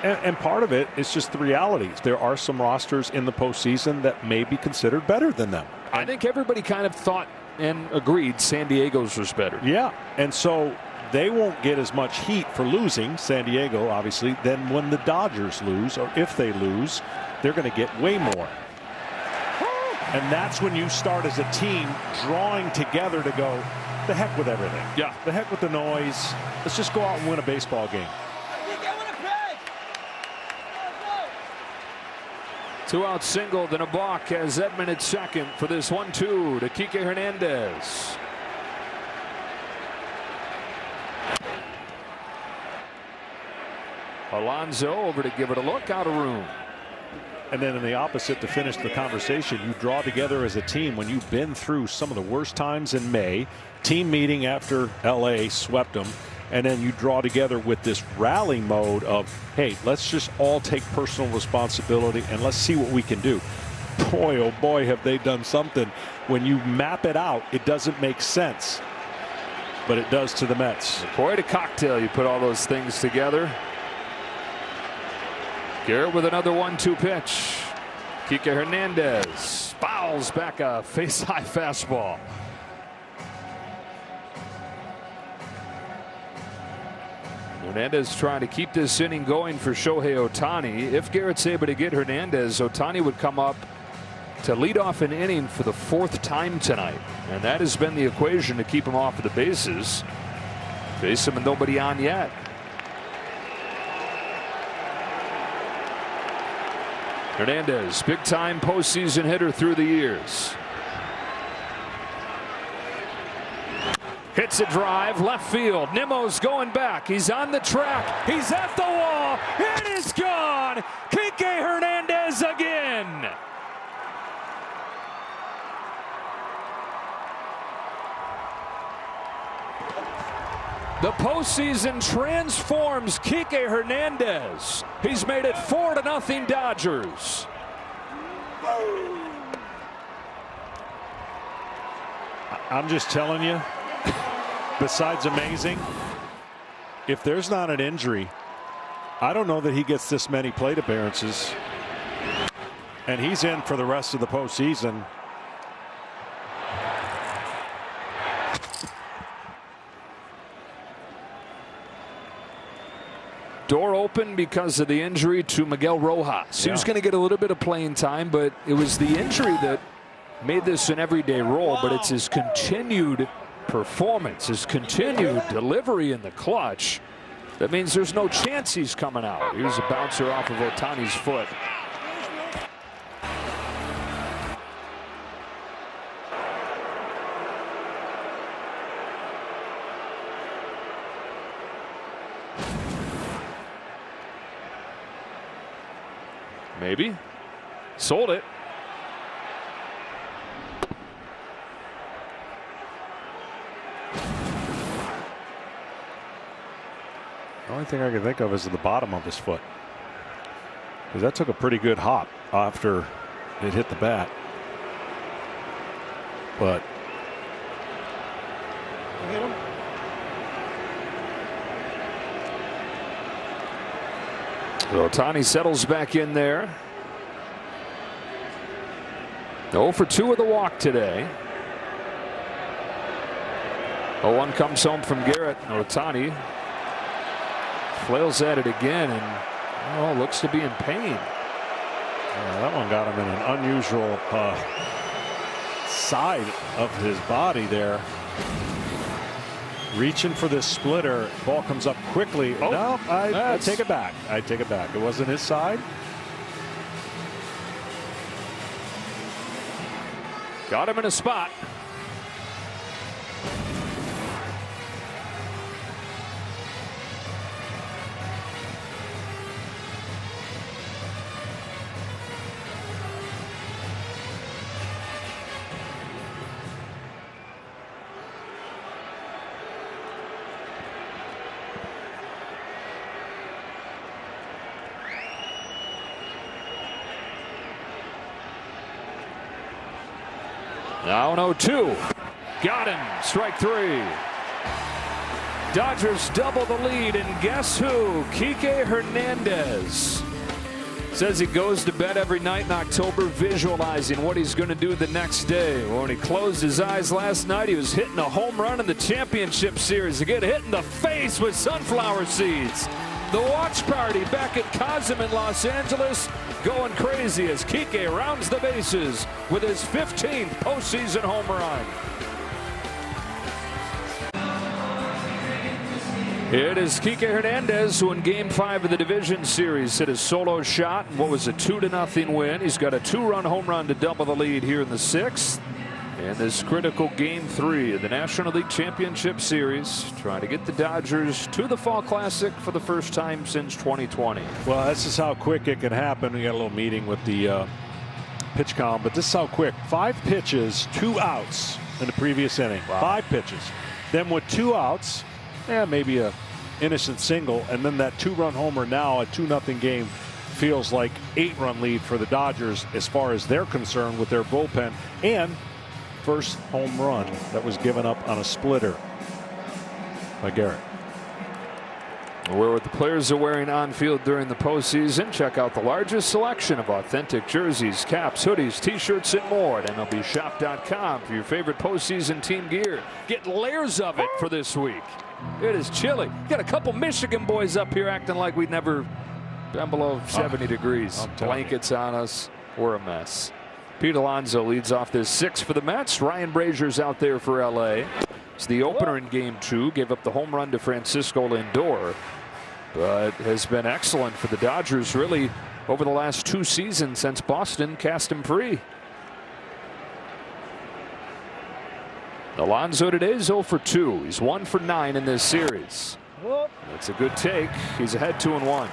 And part of it is just the realities. There are some rosters in the postseason that may be considered better than them. I think everybody kind of thought and agreed San Diego's was better. Yeah. And so they won't get as much heat for losing, San Diego, obviously, than when the Dodgers lose, or if they lose, they're going to get way more. And that's when you start as a team drawing together to go, the heck with everything. Yeah. The heck with the noise. Let's just go out and win a baseball game. 2-out single, then a balk as Edman at second for this 1-2 to Kike Hernandez. Alonso over to give it a look, out of room. And then in the opposite, to finish the conversation, you draw together as a team when you've been through some of the worst times in May. Team meeting after LA swept them. And then you draw together with this rally mode of, hey, let's just all take personal responsibility and let's see what we can do. Boy, oh boy, have they done something. When you map it out, it doesn't make sense. But it does to the Mets. Quite a cocktail. You put all those things together. Garrett with another 1-2 pitch. Kike Hernandez fouls back a face-high fastball. Hernandez trying to keep this inning going for Shohei Ohtani. If Garrett's able to get Hernandez, Ohtani would come up to lead off an inning for the 4th time tonight. And that has been the equation to keep him off of the bases. Base him and nobody on yet. Hernandez, big time postseason hitter through the years. Hits a drive, left field. Nimmo's going back. He's on the track. He's at the wall. It is gone. Kike Hernandez again. The postseason transforms Kike Hernandez. He's made it 4-0 Dodgers. I'm just telling you, besides amazing, if there's not an injury, I don't know that he gets this many plate appearances. And he's in for the rest of the postseason. Door open because of the injury to Miguel Rojas. He was going to get a little bit of playing time, but it was the injury that made this an everyday role. But it's his continued performance, his continued delivery in the clutch. That means there's no chance he's coming out. Here's a bouncer off of Ohtani's foot. Maybe. Sold it. The only thing I can think of is the bottom of his foot, because that took a pretty good hop after it hit the bat. But Ohtani settles back in there. 0 for 2 with a walk today. 0-1 comes home from Garrett. Ohtani flails at it again and looks to be in pain. That one got him in an unusual side of his body there. Reaching for this splitter. Ball comes up quickly. Oh, no, I take it back. I take it back. It wasn't his side. Got him in a spot. Now 0-2. Got him. Strike 3. Dodgers double the lead, and guess who? Kike Hernandez Says he goes to bed every night in October visualizing what he's going to do the next day. When he closed his eyes last night, he was hitting a home run in the championship series. Again, hit in the face with sunflower seeds. The watch party back at Cosm in Los Angeles going crazy as Kike rounds the bases with his 15th postseason home run. It is Kike Hernandez who in Game 5 of the division series hit a solo shot in what was a 2-0 win. He's got a 2-run home run to double the lead here in the 6th. And this critical Game 3 of the National League Championship Series, trying to get the Dodgers to the Fall Classic for the first time since 2020. Well, this is how quick it can happen. We got a little meeting with the pitch column, but this is how quick. 5 pitches, 2 outs in the previous inning. Wow. 5 pitches. Then with 2 outs, maybe a innocent single, and then that 2-run homer now, a 2-0 game, feels like 8-run lead for the Dodgers as far as they're concerned with their bullpen. And first home run that was given up on a splitter by Garrett. Wear what the players are wearing on field during the postseason. Check out the largest selection of authentic jerseys, caps, hoodies, t-shirts, and more at MLBshop.com for your favorite postseason team gear. Get layers of it for this week. It is chilly. Got a couple Michigan boys up here acting like we'd never been below 70 degrees. Blankets on us. We're a mess. Pete Alonso leads off this 6th for the Mets. Ryan Brazier's out there for LA. It's the opener in Game 2. Gave up the home run to Francisco Lindor, but has been excellent for the Dodgers really over the last 2 seasons since Boston cast him free. Alonso today is 0 for 2. He's 1 for 9 in this series. That's a good take. He's ahead 2-1.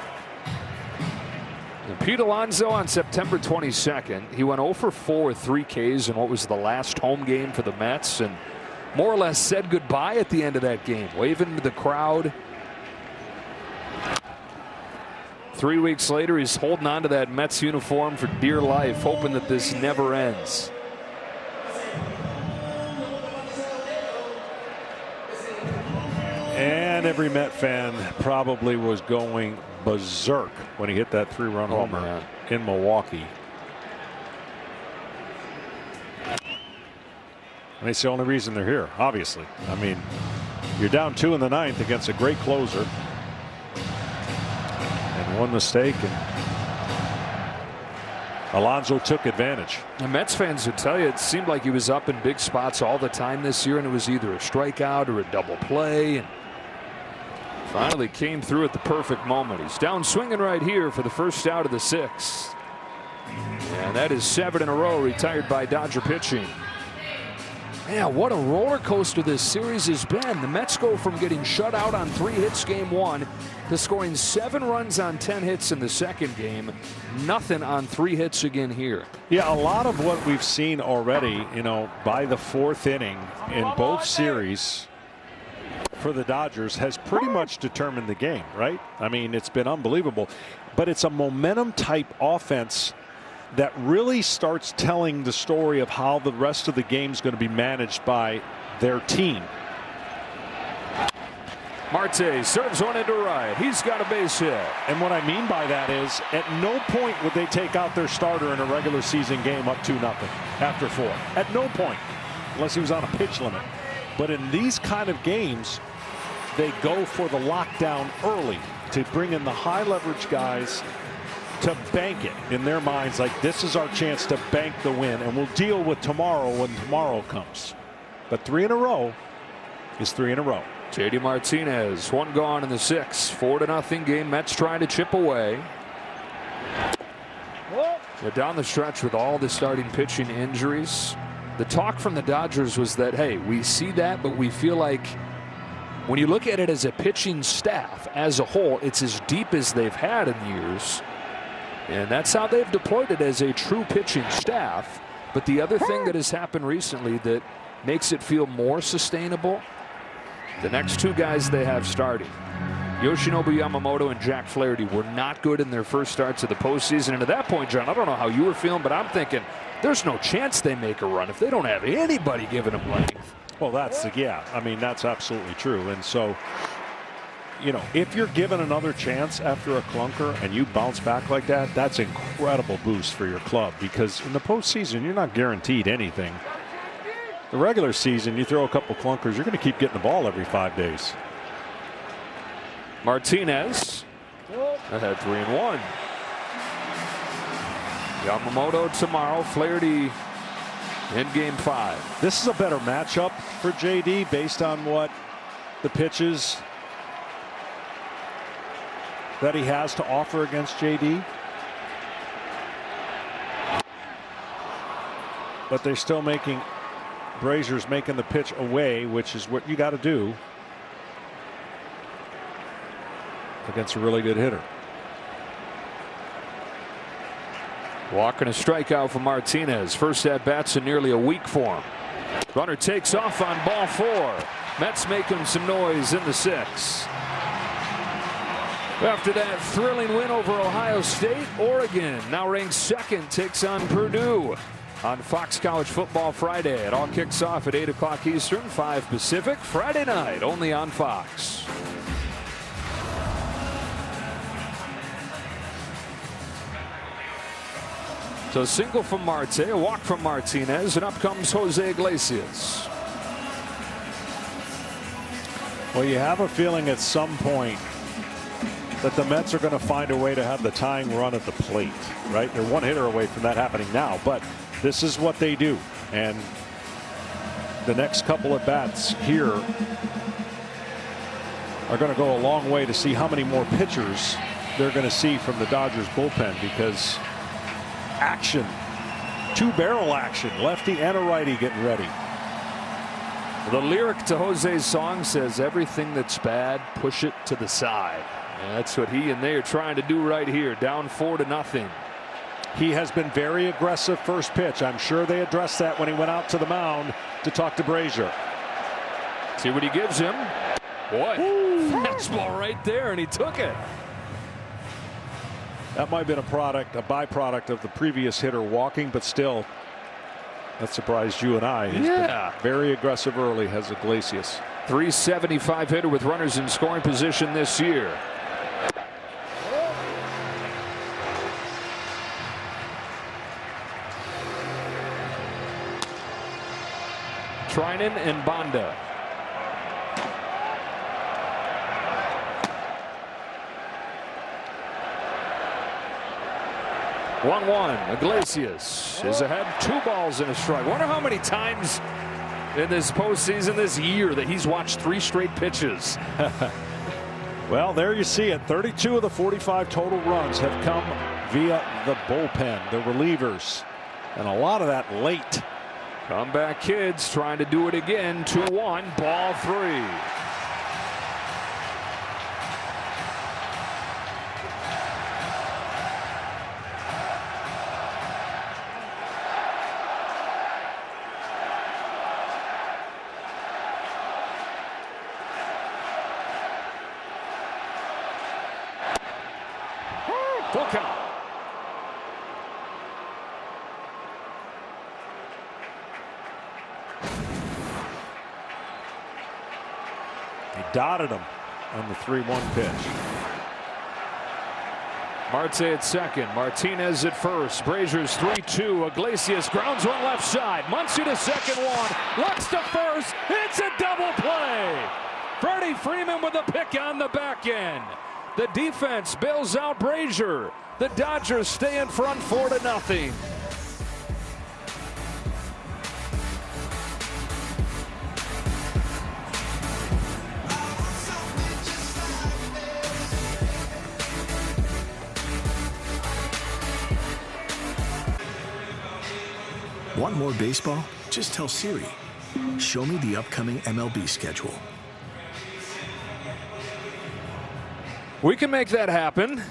And Pete Alonso on September 22nd, he went 0 for 4 with 3 Ks in what was the last home game for the Mets, and more or less said goodbye at the end of that game, waving to the crowd. 3 weeks later, he's holding on to that Mets uniform for dear life, hoping that this never ends. And every Met fan probably was going berserk when he hit that 3-run homer in Milwaukee. And it's the only reason they're here, obviously. I mean, you're down 2 in the 9th against a great closer. And one mistake, and Alonso took advantage. The Mets fans would tell you it seemed like he was up in big spots all the time this year, and it was either a strikeout or a double play. And finally came through at the perfect moment. He's down swinging right here for the first out of the 6th. And that is 7 in a row retired by Dodger pitching. Man, what a roller coaster this series has been. The Mets go from getting shut out on 3 hits Game 1 to scoring 7 runs on 10 hits in the second game. Nothing on 3 hits again here. Yeah, a lot of what we've seen already, by the 4th inning in both series for the Dodgers has pretty much determined the game, right? I mean, it's been unbelievable. But it's a momentum type offense that really starts telling the story of how the rest of the game is going to be managed by their team. Marte serves one into right. He's got a base hit. And what I mean by that is at no point would they take out their starter in a regular season game up 2-0 after 4. At no point, unless he was on a pitch limit. But in these kind of games, they go for the lockdown early to bring in the high leverage guys to bank it in their minds, like this is our chance to bank the win, and we'll deal with tomorrow when tomorrow comes. But 3 in a row is 3 in a row. JD Martinez, 1 gone in the 6th. 4-0 game. Mets trying to chip away. They're down the stretch with all the starting pitching injuries. The talk from the Dodgers was that, hey, we see that, but we feel like when you look at it as a pitching staff as a whole, it's as deep as they've had in years. And that's how they've deployed it as a true pitching staff. But the other thing that has happened recently that makes it feel more sustainable, the next 2 guys they have starting, Yoshinobu Yamamoto and Jack Flaherty, were not good in their first starts of the postseason. And at that point, John, I don't know how you were feeling, but I'm thinking there's no chance they make a run if they don't have anybody giving them length. Well, that's, I mean, that's absolutely true. And so you know, if you're given another chance after a clunker and you bounce back like that, that's incredible boost for your club, because in the postseason, you're not guaranteed anything. The regular season, you throw a couple clunkers, you're going to keep getting the ball every 5 days. Martinez ahead 3-1. Yamamoto tomorrow, Flaherty in game 5. This is a better matchup for JD based on what the pitches that he has to offer against JD. But they're still making, Brazier's making the pitch away, which is what you got to do against a really good hitter. Walk and a strikeout for Martinez. First at bats in nearly a week for him. Runner takes off on ball 4. Mets making some noise in the 6th. After that thrilling win over Ohio State, Oregon, now ranked 2nd, takes on Purdue on Fox College Football Friday. It all kicks off at 8 o'clock Eastern, 5 Pacific, Friday night, only on Fox. So single from Marte, a walk from Martinez, and up comes Jose Iglesias. Well, you have a feeling at some point that the Mets are going to find a way to have the tying run at the plate, right? They're one hitter away from that happening now, but this is what they do. And the next couple of bats here are going to go a long way to see how many more pitchers they're going to see from the Dodgers bullpen, because action, 2-barrel action, lefty and a righty getting ready. The lyric to Jose's song says, everything that's bad, push it to the side. And that's what he and they are trying to do right here, down 4-0. He has been very aggressive first pitch. I'm sure they addressed that when he went out to the mound to talk to Brazier. See what he gives him. Boy, fastball right there, and he took it. That might have been a byproduct of the previous hitter walking, but still, that surprised you and I. He's been very aggressive early, has Iglesias. 375 hitter with runners in scoring position this year. Trinan and Banda. One. Iglesias is ahead. 2 balls and a strike. Wonder how many times in this postseason this year that he's watched 3 straight pitches. Well, there you see it. 32 of the 45 total runs have come via the bullpen, the relievers, and a lot of that late. Comeback kids trying to do it again. 2-1, ball 3. Full count. He dotted him on the 3-1 pitch. Marte at second. Martinez at first. Brazier's 3-2. Iglesias grounds one left side. Muncy to second one. Looks to first. It's a double play. Freddie Freeman with a pick on the back end. The defense bails out Brazier. The Dodgers stay in front 4-0. Want more baseball? Just tell Siri, show me the upcoming MLB schedule. We can make that happen.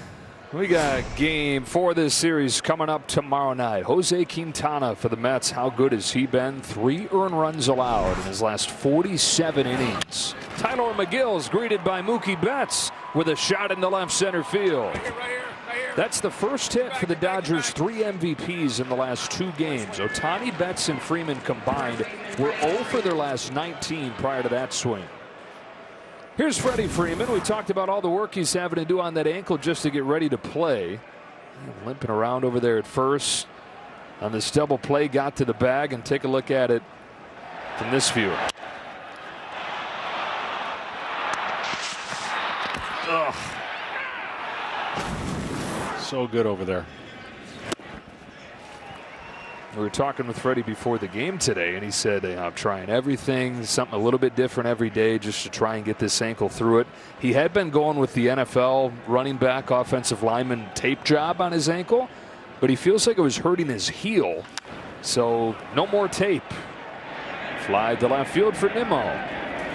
We got game 4 of this series coming up tomorrow night. Jose Quintana for the Mets. How good has he been? 3 earned runs allowed in his last 47 innings. Tyler McGill's greeted by Mookie Betts with a shot into left center field. That's the first hit for the Dodgers' 3 MVPs in the last 2 games. Ohtani, Betts, and Freeman combined were 0 for their last 19 prior to that swing. Here's Freddie Freeman. We talked about all the work he's having to do on that ankle just to get ready to play. Limping around over there at first on this double play, got to the bag, and take a look at it from this view. Ugh. So good over there. We were talking with Freddie before the game today, and he said, I'm trying everything, something a little bit different every day just to try and get this ankle through it. He had been going with the NFL running back, offensive lineman tape job on his ankle, but he feels like it was hurting his heel. So no more tape. Fly to left field for Nimmo.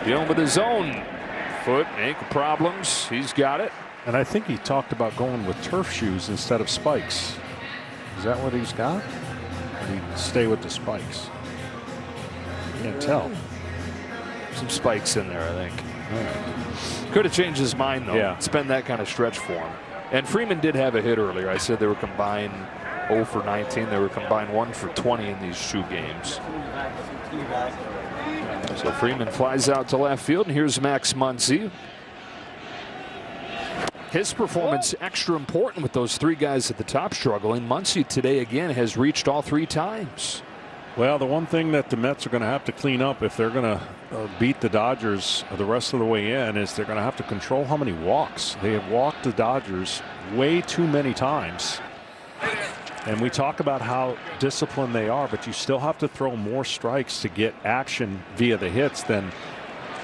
Dealing with his own foot, ankle problems. He's got it. And I think he talked about going with turf shoes instead of spikes. Is that what he's got? Or did he stay with the spikes? Can't tell. Some spikes in there, I think. Could have changed his mind, though. Yeah. It's been that kind of stretch for him. And Freeman did have a hit earlier. I said they were combined 0 for 19. They were combined 1 for 20 in these 2 games. So Freeman flies out to left field, and here's Max Muncy. His performance extra important with those 3 guys at the top struggling. Muncy today again has reached all 3 times. Well, the one thing that the Mets are going to have to clean up if they're going to beat the Dodgers the rest of the way in is they're going to have to control how many walks. They have walked the Dodgers way too many times. And we talk about how disciplined they are, but you still have to throw more strikes to get action via the hits than,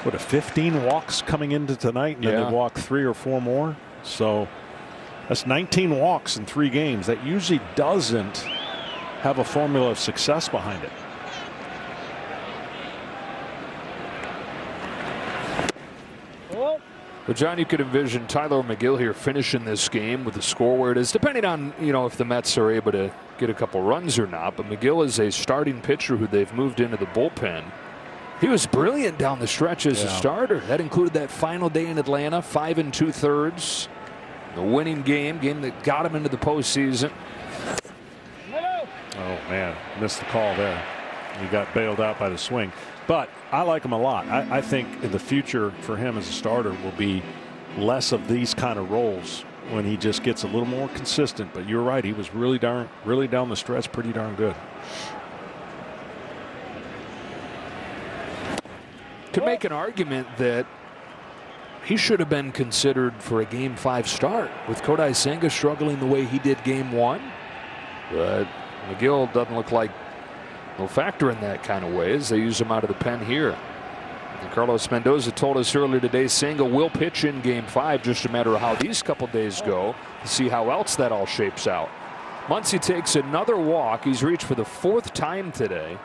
what, 15 walks coming into tonight, and then they walk 3 or 4 more. So that's 19 walks in 3 games. That usually doesn't have a formula of success behind it. Well, John, you could envision Tyler McGill here finishing this game with the score where it is, depending on, if the Mets are able to get a couple runs or not. But McGill is a starting pitcher who they've moved into the bullpen. He was brilliant down the stretch as a starter. That included that final day in Atlanta, 5 2/3. The winning game that got him into the postseason. Oh, man, missed the call there. He got bailed out by the swing. But I like him a lot. I think in the future for him as a starter will be less of these kind of roles when he just gets a little more consistent. But you're right, he was really down the stretch pretty darn good. Could make an argument that he should have been considered for a Game 5 start with Kodai Senga struggling the way he did Game 1. But McGill doesn't look like he'll factor in that kind of way as they use him out of the pen here. And Carlos Mendoza told us earlier today Senga will pitch in Game 5, just a matter of how these couple days go to see how else that all shapes out. Muncy takes another walk. He's reached for the 4th time today.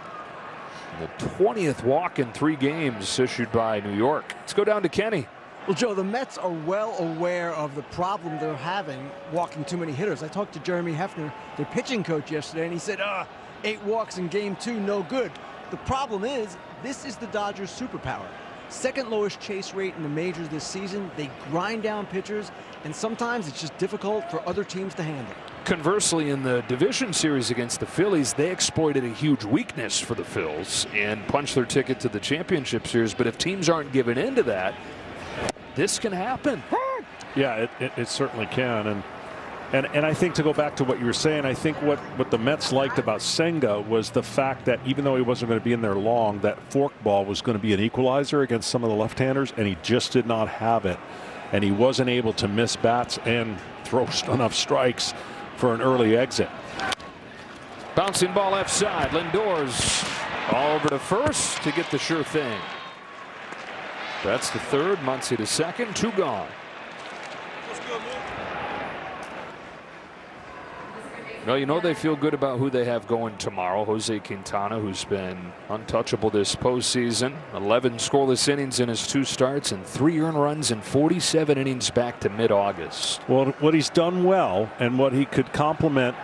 The 20th walk in 3 games issued by New York. Let's go down to Kenny. Well, Joe, the Mets are well aware of the problem they're having walking too many hitters. I talked to Jeremy Hefner, their pitching coach, yesterday, and he said, 8 walks in Game 2, no good. The problem is, this is the Dodgers' superpower. 2nd lowest chase rate in the majors this season. They grind down pitchers, and sometimes it's just difficult for other teams to handle. Conversely, in the division series against the Phillies, they exploited a huge weakness for the Phils and punched their ticket to the championship series. But if teams aren't giving in to that, this can happen. Yeah, it certainly can. And I think, to go back to what you were saying, I think what the Mets liked about Senga was the fact that even though he wasn't going to be in there long, that forkball was going to be an equalizer against some of the left-handers, and he just did not have it. And he wasn't able to miss bats and throw enough strikes for an early exit. Bouncing ball left side. Lindor's all over to first to get the sure thing. That's the 3rd. Muncy to 2nd. 2 gone. Well, they feel good about who they have going tomorrow. Jose Quintana, who's been untouchable this postseason. 11 scoreless innings in his 2 starts and 3 earned runs in 47 innings back to mid-August. Well, what he's done well and what he could complement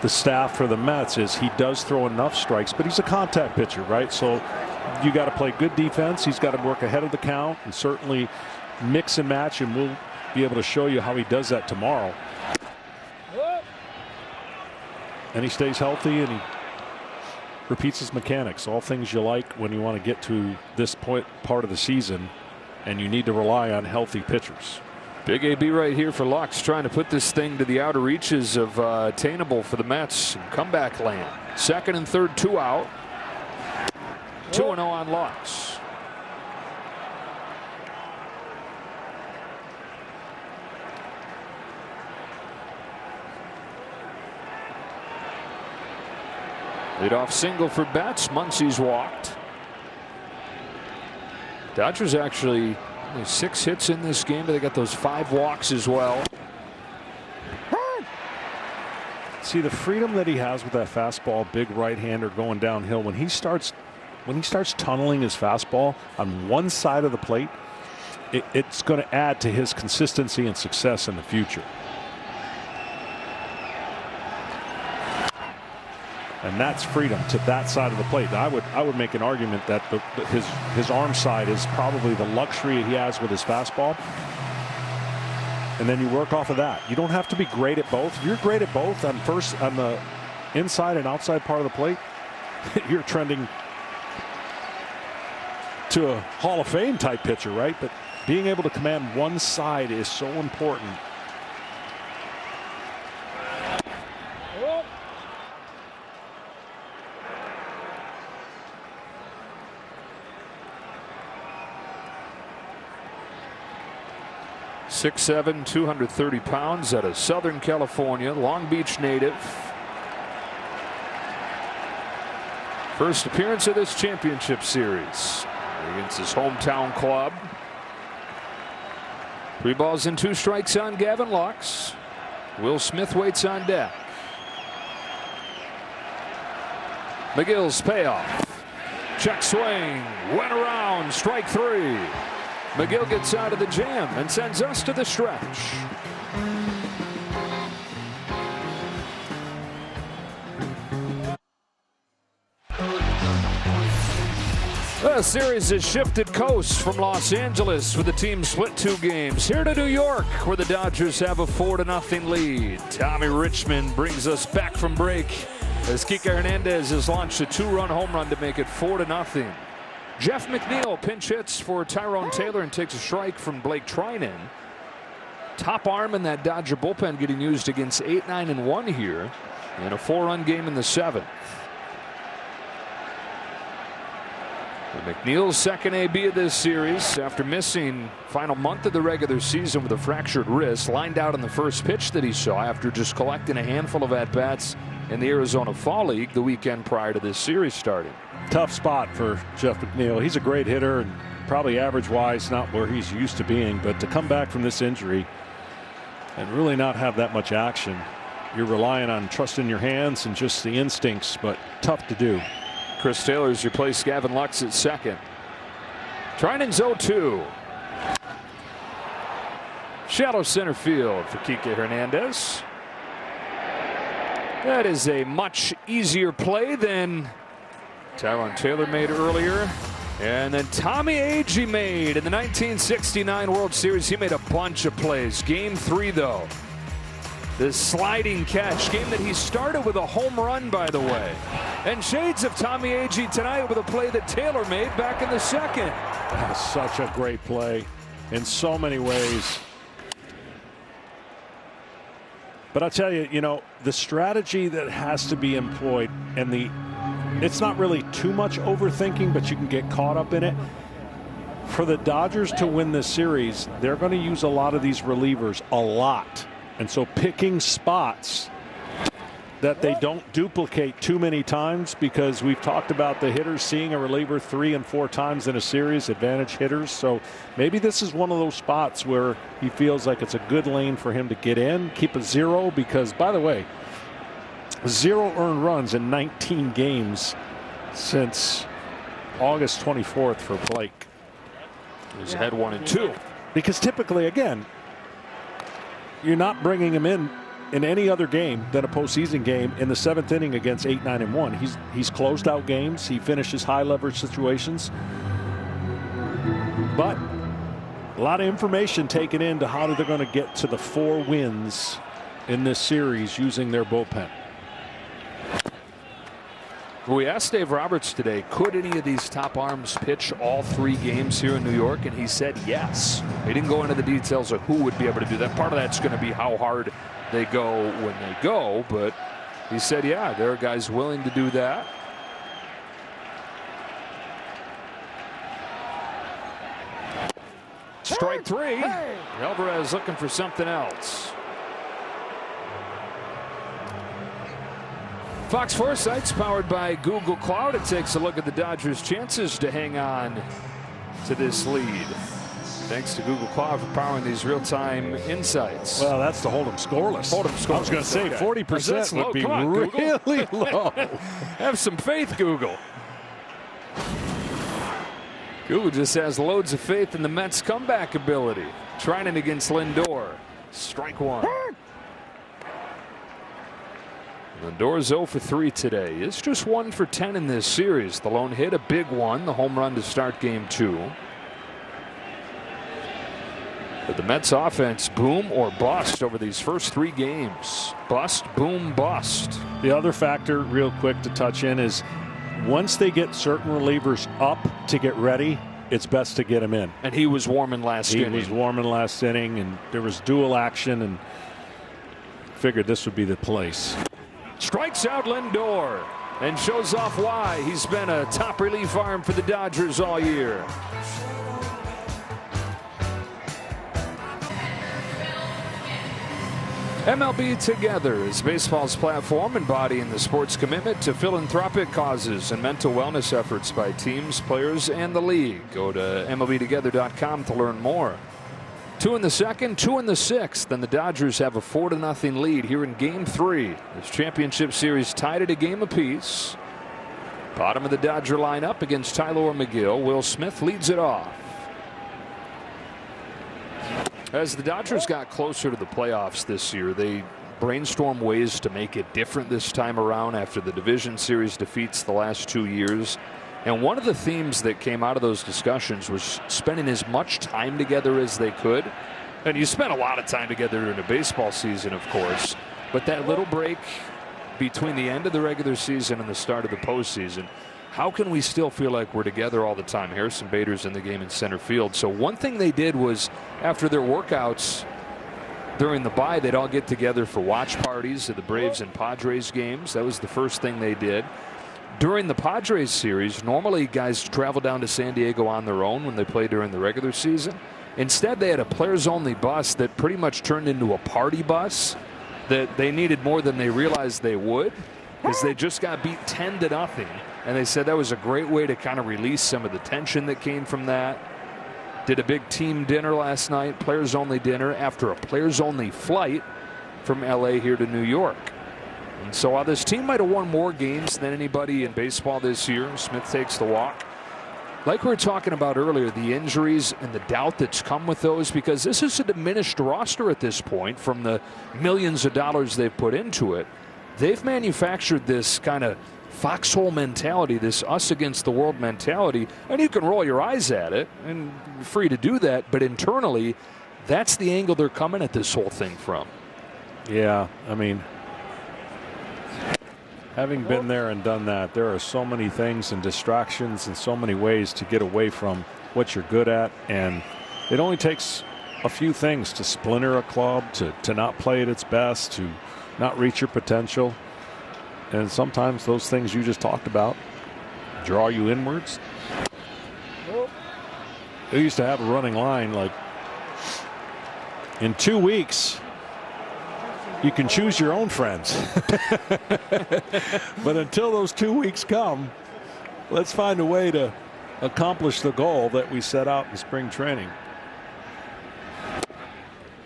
the staff for the Mets is he does throw enough strikes, but he's a contact pitcher, right? So you got to play good defense. He's got to work ahead of the count and certainly mix and match, and we'll be able to show you how he does that tomorrow. And he stays healthy and he repeats his mechanics. All things you like when you want to get to this part of the season. and you need to rely on healthy pitchers. Big AB right here for Lux, trying to put this thing to the outer reaches of attainable for the Mets in comeback land. Second and third, 2 out. 2-0 on Lux. Leadoff single for Betts. Muncie's walked. Dodgers actually only 6 hits in this game, but they got those 5 walks as well. See the freedom that he has with that fastball, big right-hander going downhill. When he starts tunneling his fastball on one side of the plate, it's going to add to his consistency and success in the future. And that's freedom to that side of the plate. I would make an argument that his arm side is probably the luxury he has with his fastball. And then you work off of that. You don't have to be great at both. If you're great at both on the inside and outside part of the plate, you're trending to a Hall of Fame type pitcher, right? But being able to command one side is so important. .67", 230 pounds, out of Southern California, Long Beach native. First appearance of this championship series against his hometown club. 3 balls and 2 strikes on Gavin Lux. Will Smith waits on deck. McGill's payoff. Check swing. Went around. Strike 3. McGill gets out of the jam and sends us to the stretch. The series has shifted coast from Los Angeles with the team split 2 games. Here to New York, where the Dodgers have a 4-0 lead. Tommy Richmond brings us back from break as Kike Hernandez has launched a 2-run home run to make it 4-0. Jeff McNeil pinch hits for Tyrone Taylor and takes a strike from Blake Trinan. Top arm in that Dodger bullpen getting used against 8, 9, and 1 here in a 4-run game in the 7th. McNeil's second AB of this series after missing final month of the regular season with a fractured wrist, lined out on the first pitch that he saw after just collecting a handful of at-bats in the Arizona Fall League the weekend prior to this series starting. Tough spot for Jeff McNeil. He's a great hitter and probably average-wise not where he's used to being, but to come back from this injury and really not have that much action, you're relying on trusting your hands and just the instincts, but tough to do. Chris Taylor's replaced Gavin Lux at second. Trinan's 0-2. Shallow center field for Kike Hernandez. That is a much easier play than Tyrone Taylor made earlier. And then Tommy Agee made in the 1969 World Series. He made a bunch of plays. Game 3, though. This sliding catch. Game that he started with a home run, by the way. And shades of Tommy Agee tonight with a play that Taylor made back in the 2nd. That's such a great play in so many ways. But I'll tell you, the strategy that has to be employed, and it's not really too much overthinking, but you can get caught up in it. For the Dodgers to win this series, they're going to use a lot of these relievers, a lot. And so picking spots that they don't duplicate too many times, because we've talked about the hitters seeing a reliever 3 and 4 times in a series, advantage hitters. So maybe this is one of those spots where he feels like it's a good lane for him to get in, keep a 0, because, by the way, 0 earned runs in 19 games since August 24th for Blake. He's ahead 1-2. Because typically, again, you're not bringing him in any other game than a postseason game in the 7th inning against 8, 9, and 1. He's closed out games. He finishes high leverage situations. But a lot of information taken into how they're going to get to the 4 wins in this series using their bullpen. We asked Dave Roberts today, could any of these top arms pitch all 3 games here in New York? And he said yes. He didn't go into the details of who would be able to do that. Part of that's going to be how hard they go when they go. But he said, yeah, there are guys willing to do that. Strike 3. Hey. Alvarez looking for something else. Fox Foresight's powered by Google Cloud. It takes a look at the Dodgers' chances to hang on to this lead. Thanks to Google Cloud for powering these real-time insights. Well, that's to hold them scoreless. Hold them scoreless. I was going to say 40% would be really low. Have some faith, Google. Google just has loads of faith in the Mets' comeback ability. Trying it against Lindor. Strike 1. Lindor's 0 for 3 today. It's just 1 for 10 in this series. The lone hit, a big one, the home run to start game 2. But the Mets offense, boom or bust over these first 3 games. Bust, boom, bust. The other factor, real quick to touch in, is once they get certain relievers up to get ready, it's best to get them in. And he was warming last inning. He was warming last inning, and there was dual action, and figured this would be the place. Strikes out Lindor and shows off why he's been a top relief arm for the Dodgers all year. MLB Together is baseball's platform embodying the sport's commitment to philanthropic causes and mental wellness efforts by teams, players, and the league. Go to MLBtogether.com to learn more. 2 in the second, 2 in the sixth, and the Dodgers have a 4-0 lead here in Game 3. This championship series tied at a game apiece. Bottom of the Dodger lineup against Tyler McGill. Will Smith leads it off. As the Dodgers got closer to the playoffs this year, they brainstormed ways to make it different this time around after the division series defeats the last 2 years. And one of the themes that came out of those discussions was spending as much time together as they could. And you spent a lot of time together during a baseball season, of course. But that little break between the end of the regular season and the start of the postseason, how can we still feel like we're together all the time? Harrison Bader's in the game in center field. So one thing they did was after their workouts during the bye, they'd all get together for watch parties of the Braves and Padres games. That was the first thing they did. During the Padres series, normally guys travel down to San Diego on their own when they play during the regular season. Instead, they had a players-only bus that pretty much turned into a party bus that they needed more than they realized they would because they just got beat 10-0. And they said that was a great way to kind of release some of the tension that came from that. Did a big team dinner last night, players-only dinner, after a players-only flight from L.A. here to New York. And so while this team might have won more games than anybody in baseball this year, Smith takes the walk. Like we were talking about earlier, the injuries and the doubt that's come with those, because this is a diminished roster at this point from the millions of dollars they've put into it. They've manufactured this kind of foxhole mentality, this us against the world mentality, and you can roll your eyes at it, and you're free to do that, but internally, that's the angle they're coming at this whole thing from. Yeah, I mean, having been there and done that, there are so many things and distractions and so many ways to get away from what you're good at, and it only takes a few things to splinter a club, to not play at its best, to not reach your potential. And sometimes those things you just talked about draw you inwards. They used to have a running line like, in 2 weeks, you can choose your own friends. But until those 2 weeks come, let's find a way to accomplish the goal that we set out in spring training.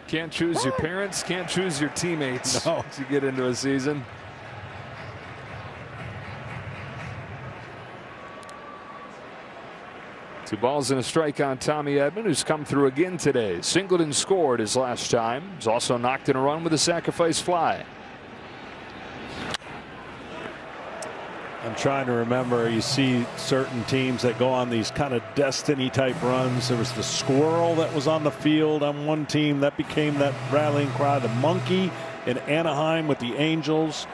Can't choose your parents, can't choose your teammates as you get into a season. Two balls and a strike on Tommy Edman, who's come through again today. Singleton scored his last time. He's also knocked in a run with a sacrifice fly. I'm trying to remember, you see certain teams that go on these kind of destiny type runs. There was the squirrel that was on the field on one team that became that rallying cry. The monkey in Anaheim with the Angels.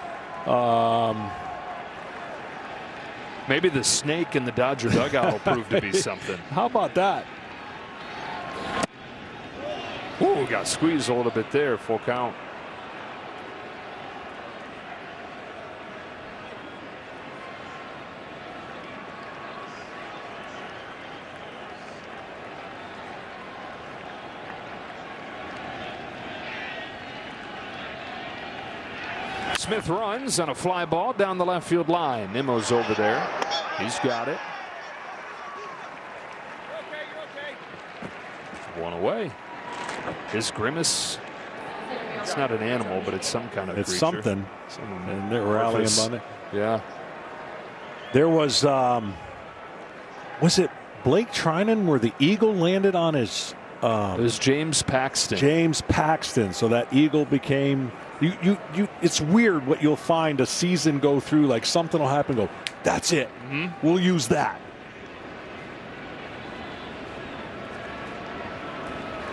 Maybe the snake in the Dodger dugout will prove to be something. How about that? Ooh, got squeezed a little bit there. Full count. Smith runs on a fly ball down the left field line. Nimmo's over there. He's got it. One away. His grimace. It's not an animal, but it's some kind of it's creature. Something. And they're rallying on it. Yeah. There was it Blake Trinan where the eagle landed on his? It was James Paxton. James Paxton. So that eagle became. It's weird what you'll find a season go through. Like something will happen. Go. That's it. We'll use that.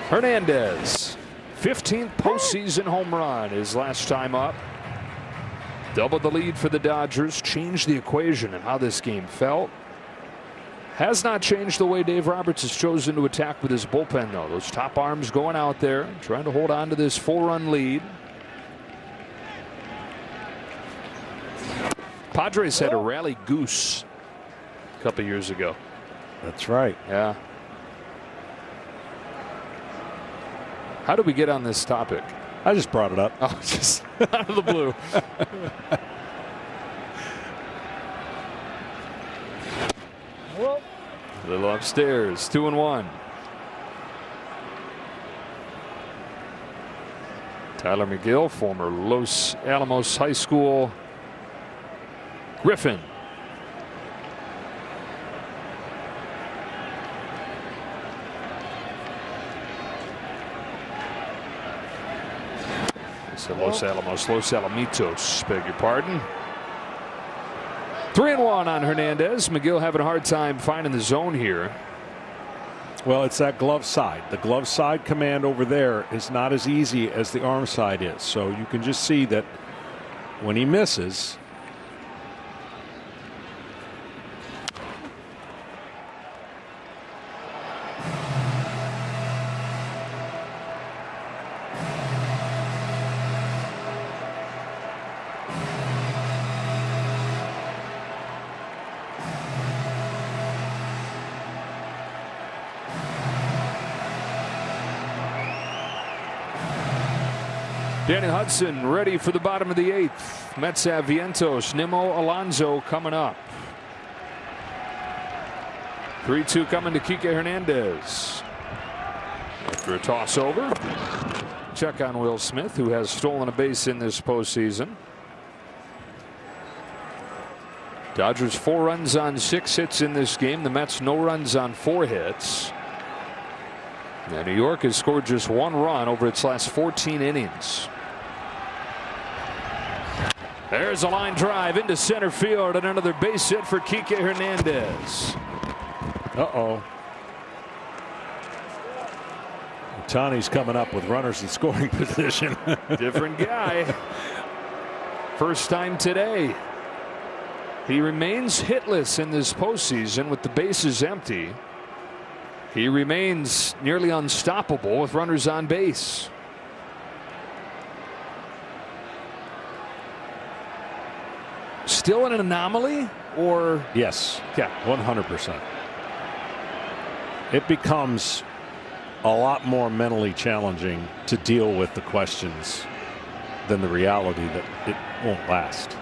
Hernandez, 15th postseason home run, his last time up. Doubled the lead for the Dodgers, changed the equation and how this game felt. Has not changed the way Dave Roberts has chosen to attack with his bullpen, though. Those top arms going out there, trying to hold on to this 4-run lead. Padres had a rally goose a couple years ago. That's right. Yeah. How did we get on this topic? I just brought it up. Oh, just out of the blue. A little upstairs, 2-1. Tyler McGill, former Los Alamos High School Griffin. Los Alamitos, beg your pardon. 3-1 on Hernandez. McGill having a hard time finding the zone here. Well, it's that glove side. The glove side command over there is not as easy as the arm side is. So you can just see that when he misses. Danny Hudson ready for the bottom of the 8th. Mets have Vientos, Nimmo, Alonso coming up. 3-2 coming to Kike Hernandez. After a toss over. Check on Will Smith, who has stolen a base in this postseason. Dodgers 4 runs on 6 hits in this game. The Mets no runs on 4 hits. Now New York has scored just 1 run over its last 14 innings. There's a line drive into center field and another base hit for Kike Hernandez. Uh-oh. Ohtani's coming up with runners in scoring position. Different guy. First time today. He remains hitless in this postseason with the bases empty. He remains nearly unstoppable with runners on base. Still an anomaly, or? Yes. Yeah. 100%. It becomes a lot more mentally challenging to deal with the questions than the reality that it won't last.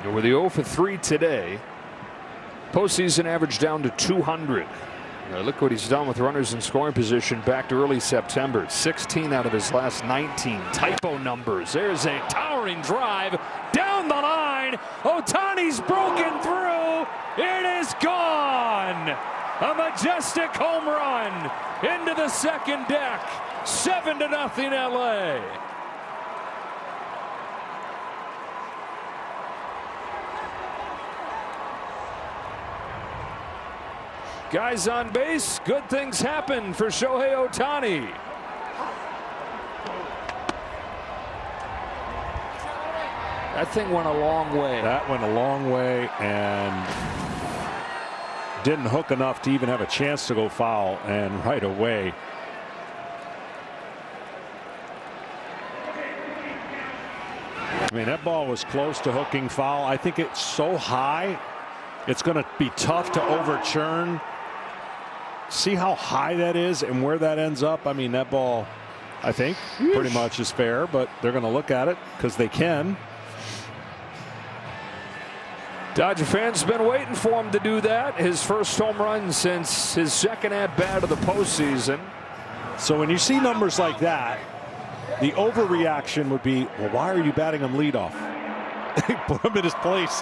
With the 0 for 3 today, postseason average down to 200. Look what he's done with runners in scoring position back to early September. 16 out of his last 19. Typo numbers. There's a towering drive down the line. Ohtani's broken through. It is gone. A majestic home run into the second deck. 7-0 LA. Guys on base, good things happen for Shohei Ohtani. That thing went a long way. That went a long way and didn't hook enough to even have a chance to go foul, and right away. I mean, that ball was close to hooking foul. I think it's so high, it's going to be tough to overturn. See how high that is and where that ends up? I mean, that ball, I think, pretty much is fair, but they're going to look at it because they can. Dodger fans been waiting for him to do that. His first home run since his second at-bat of the postseason. So when you see numbers like that, the overreaction would be, well, why are you batting him leadoff? Put him in his place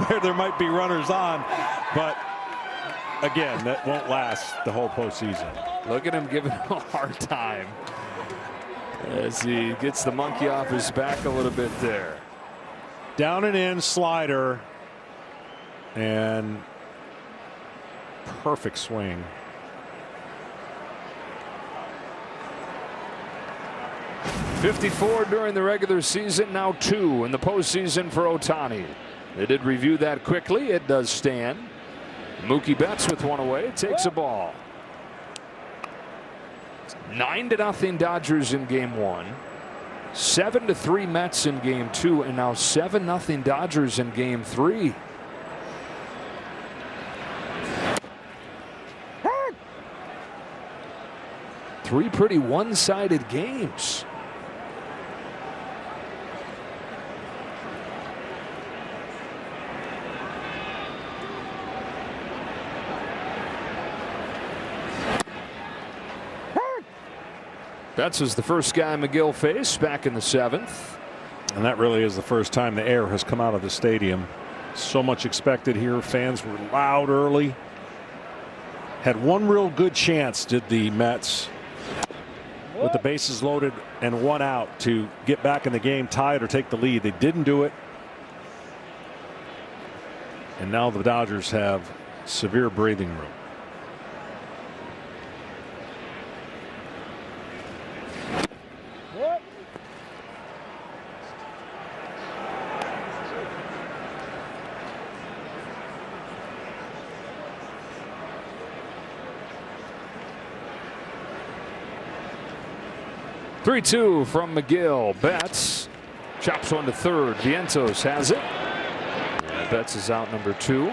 where there might be runners on. But again, that won't last the whole postseason. Look at him giving him a hard time as he gets the monkey off his back a little bit there. Down and in slider. And perfect swing. .54 during the regular season, now 2 in the postseason for Ohtani. They did review that quickly. It does stand. Mookie Betts with one away takes a ball. 9-0 Dodgers in game 1. 7-3 Mets in game 2, and now 7-0 Dodgers in game 3. Three pretty one-sided games. Betts was the first guy McGill faced back in the 7th. And that really is the first time the air has come out of the stadium. So much expected here. Fans were loud early. Had one real good chance, did the Mets, with the bases loaded and 1 out, to get back in the game, tie it or take the lead. They didn't do it. And now the Dodgers have severe breathing room. Three-2 from McGill. Betts chops one to third. Vientos has it. And Betts is out number 2.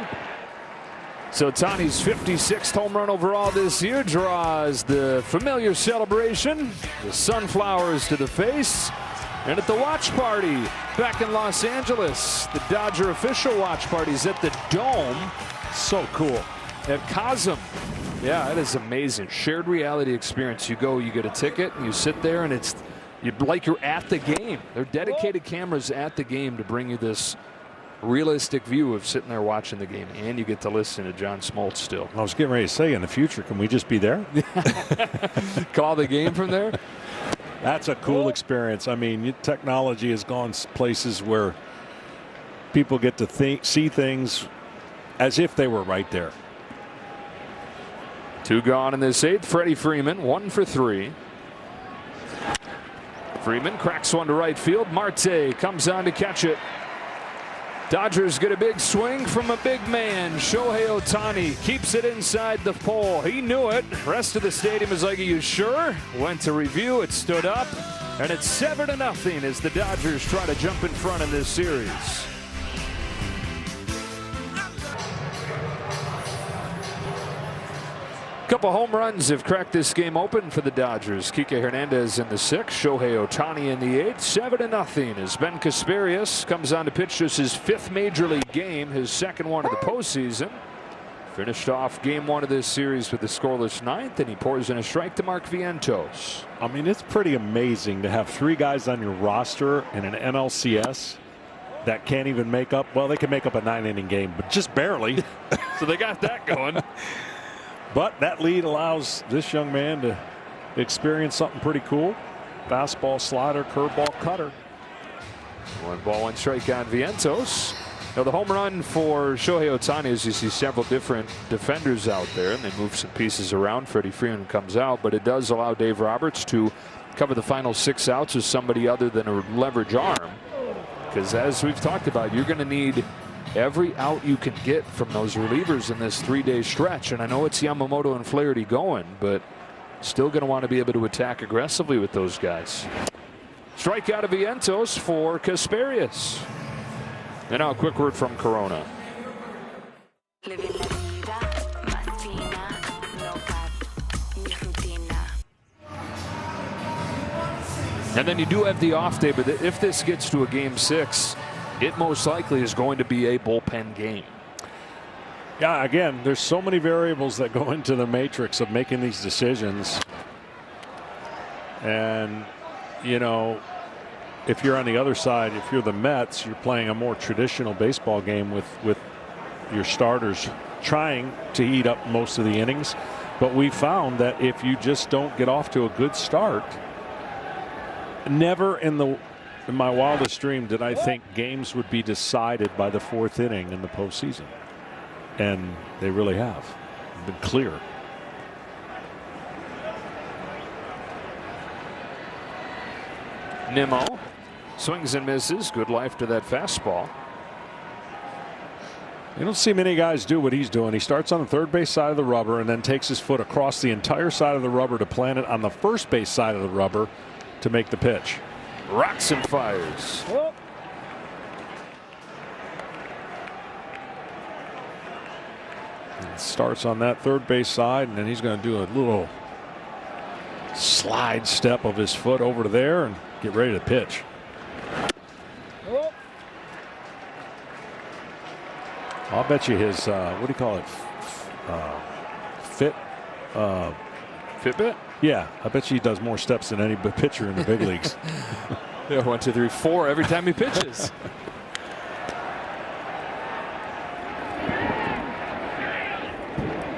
So Ohtani's 56th home run overall this year draws the familiar celebration. The sunflowers to the face. And at the watch party back in Los Angeles, the Dodger official watch parties at the Dome. So cool. At Cosm. Yeah, it is amazing. Shared reality experience. You go, you get a ticket, and you sit there, and it's like you're at the game. They're dedicated cameras at the game to bring you this realistic view of sitting there watching the game, and you get to listen to John Smoltz still. I was getting ready to say, in the future, can we just be there? Call the game from there? That's a cool experience. I mean, technology has gone places where people get to see things as if they were right there. 2 gone in this 8th. Freddie Freeman 1 for 3. Freeman cracks one to right field. Marte comes on to catch it. Dodgers get a big swing from a big man. Shohei Ohtani keeps it inside the pole. He knew it. Rest of the stadium is like, are you sure? Went to review. It stood up. And it's 7-0 as the Dodgers try to jump in front in this series. Couple home runs have cracked this game open for the Dodgers. Kike Hernandez in the 6th, Shohei Ohtani in the 8th. 7-0 as Ben Kasperius comes on to pitch just his 5th major league game, his 2nd one of the postseason. Finished off game 1 of this series with the scoreless 9th, and he pours in a strike to Mark Vientos. I mean, it's pretty amazing to have 3 guys on your roster in an NLCS that can't even make up. Well, they can make up a 9-inning game, but just barely. So they got that going. But that lead allows this young man to experience something pretty cool. Fastball, slider, curveball, cutter. 1 ball, 1 strike on Vientos. Now the home run for Shohei Ohtani is you see several different defenders out there, and they move some pieces around. Freddie Freeman comes out, but it does allow Dave Roberts to cover the final 6 outs with somebody other than a leverage arm. because as we've talked about, you're going to need every out you can get from those relievers in this 3-day stretch. And I know it's Yamamoto and Flaherty going, but still going to want to be able to attack aggressively with those guys. Strikeout of Vientos for Kasperius. And now a quick word from Corona. And then you do have the off day, but if this gets to a game 6, it most likely is going to be a bullpen game. Yeah, again, there's so many variables that go into the matrix of making these decisions. And, you know, if you're on the other side, if you're the Mets, you're playing a more traditional baseball game with your starters trying to eat up most of the innings. But we found that if you just don't get off to a good start, never in my wildest dream did I think games would be decided by the 4th inning in the postseason. And they really have been clear. Nimmo swings and misses. Good life to that fastball. You don't see many guys do what he's doing. He starts on the third base side of the rubber and then takes his foot across the entire side of the rubber to plant it on the first base side of the rubber to make the pitch. Rocks and fires. It starts on that third base side, and then he's going to do a little slide step of his foot over to there and get ready to pitch. I'll bet you his what do you call it? Fitbit? Yeah, I bet you he does more steps than any pitcher in the big leagues. Yeah, 1, 2, 3, 4 every time he pitches.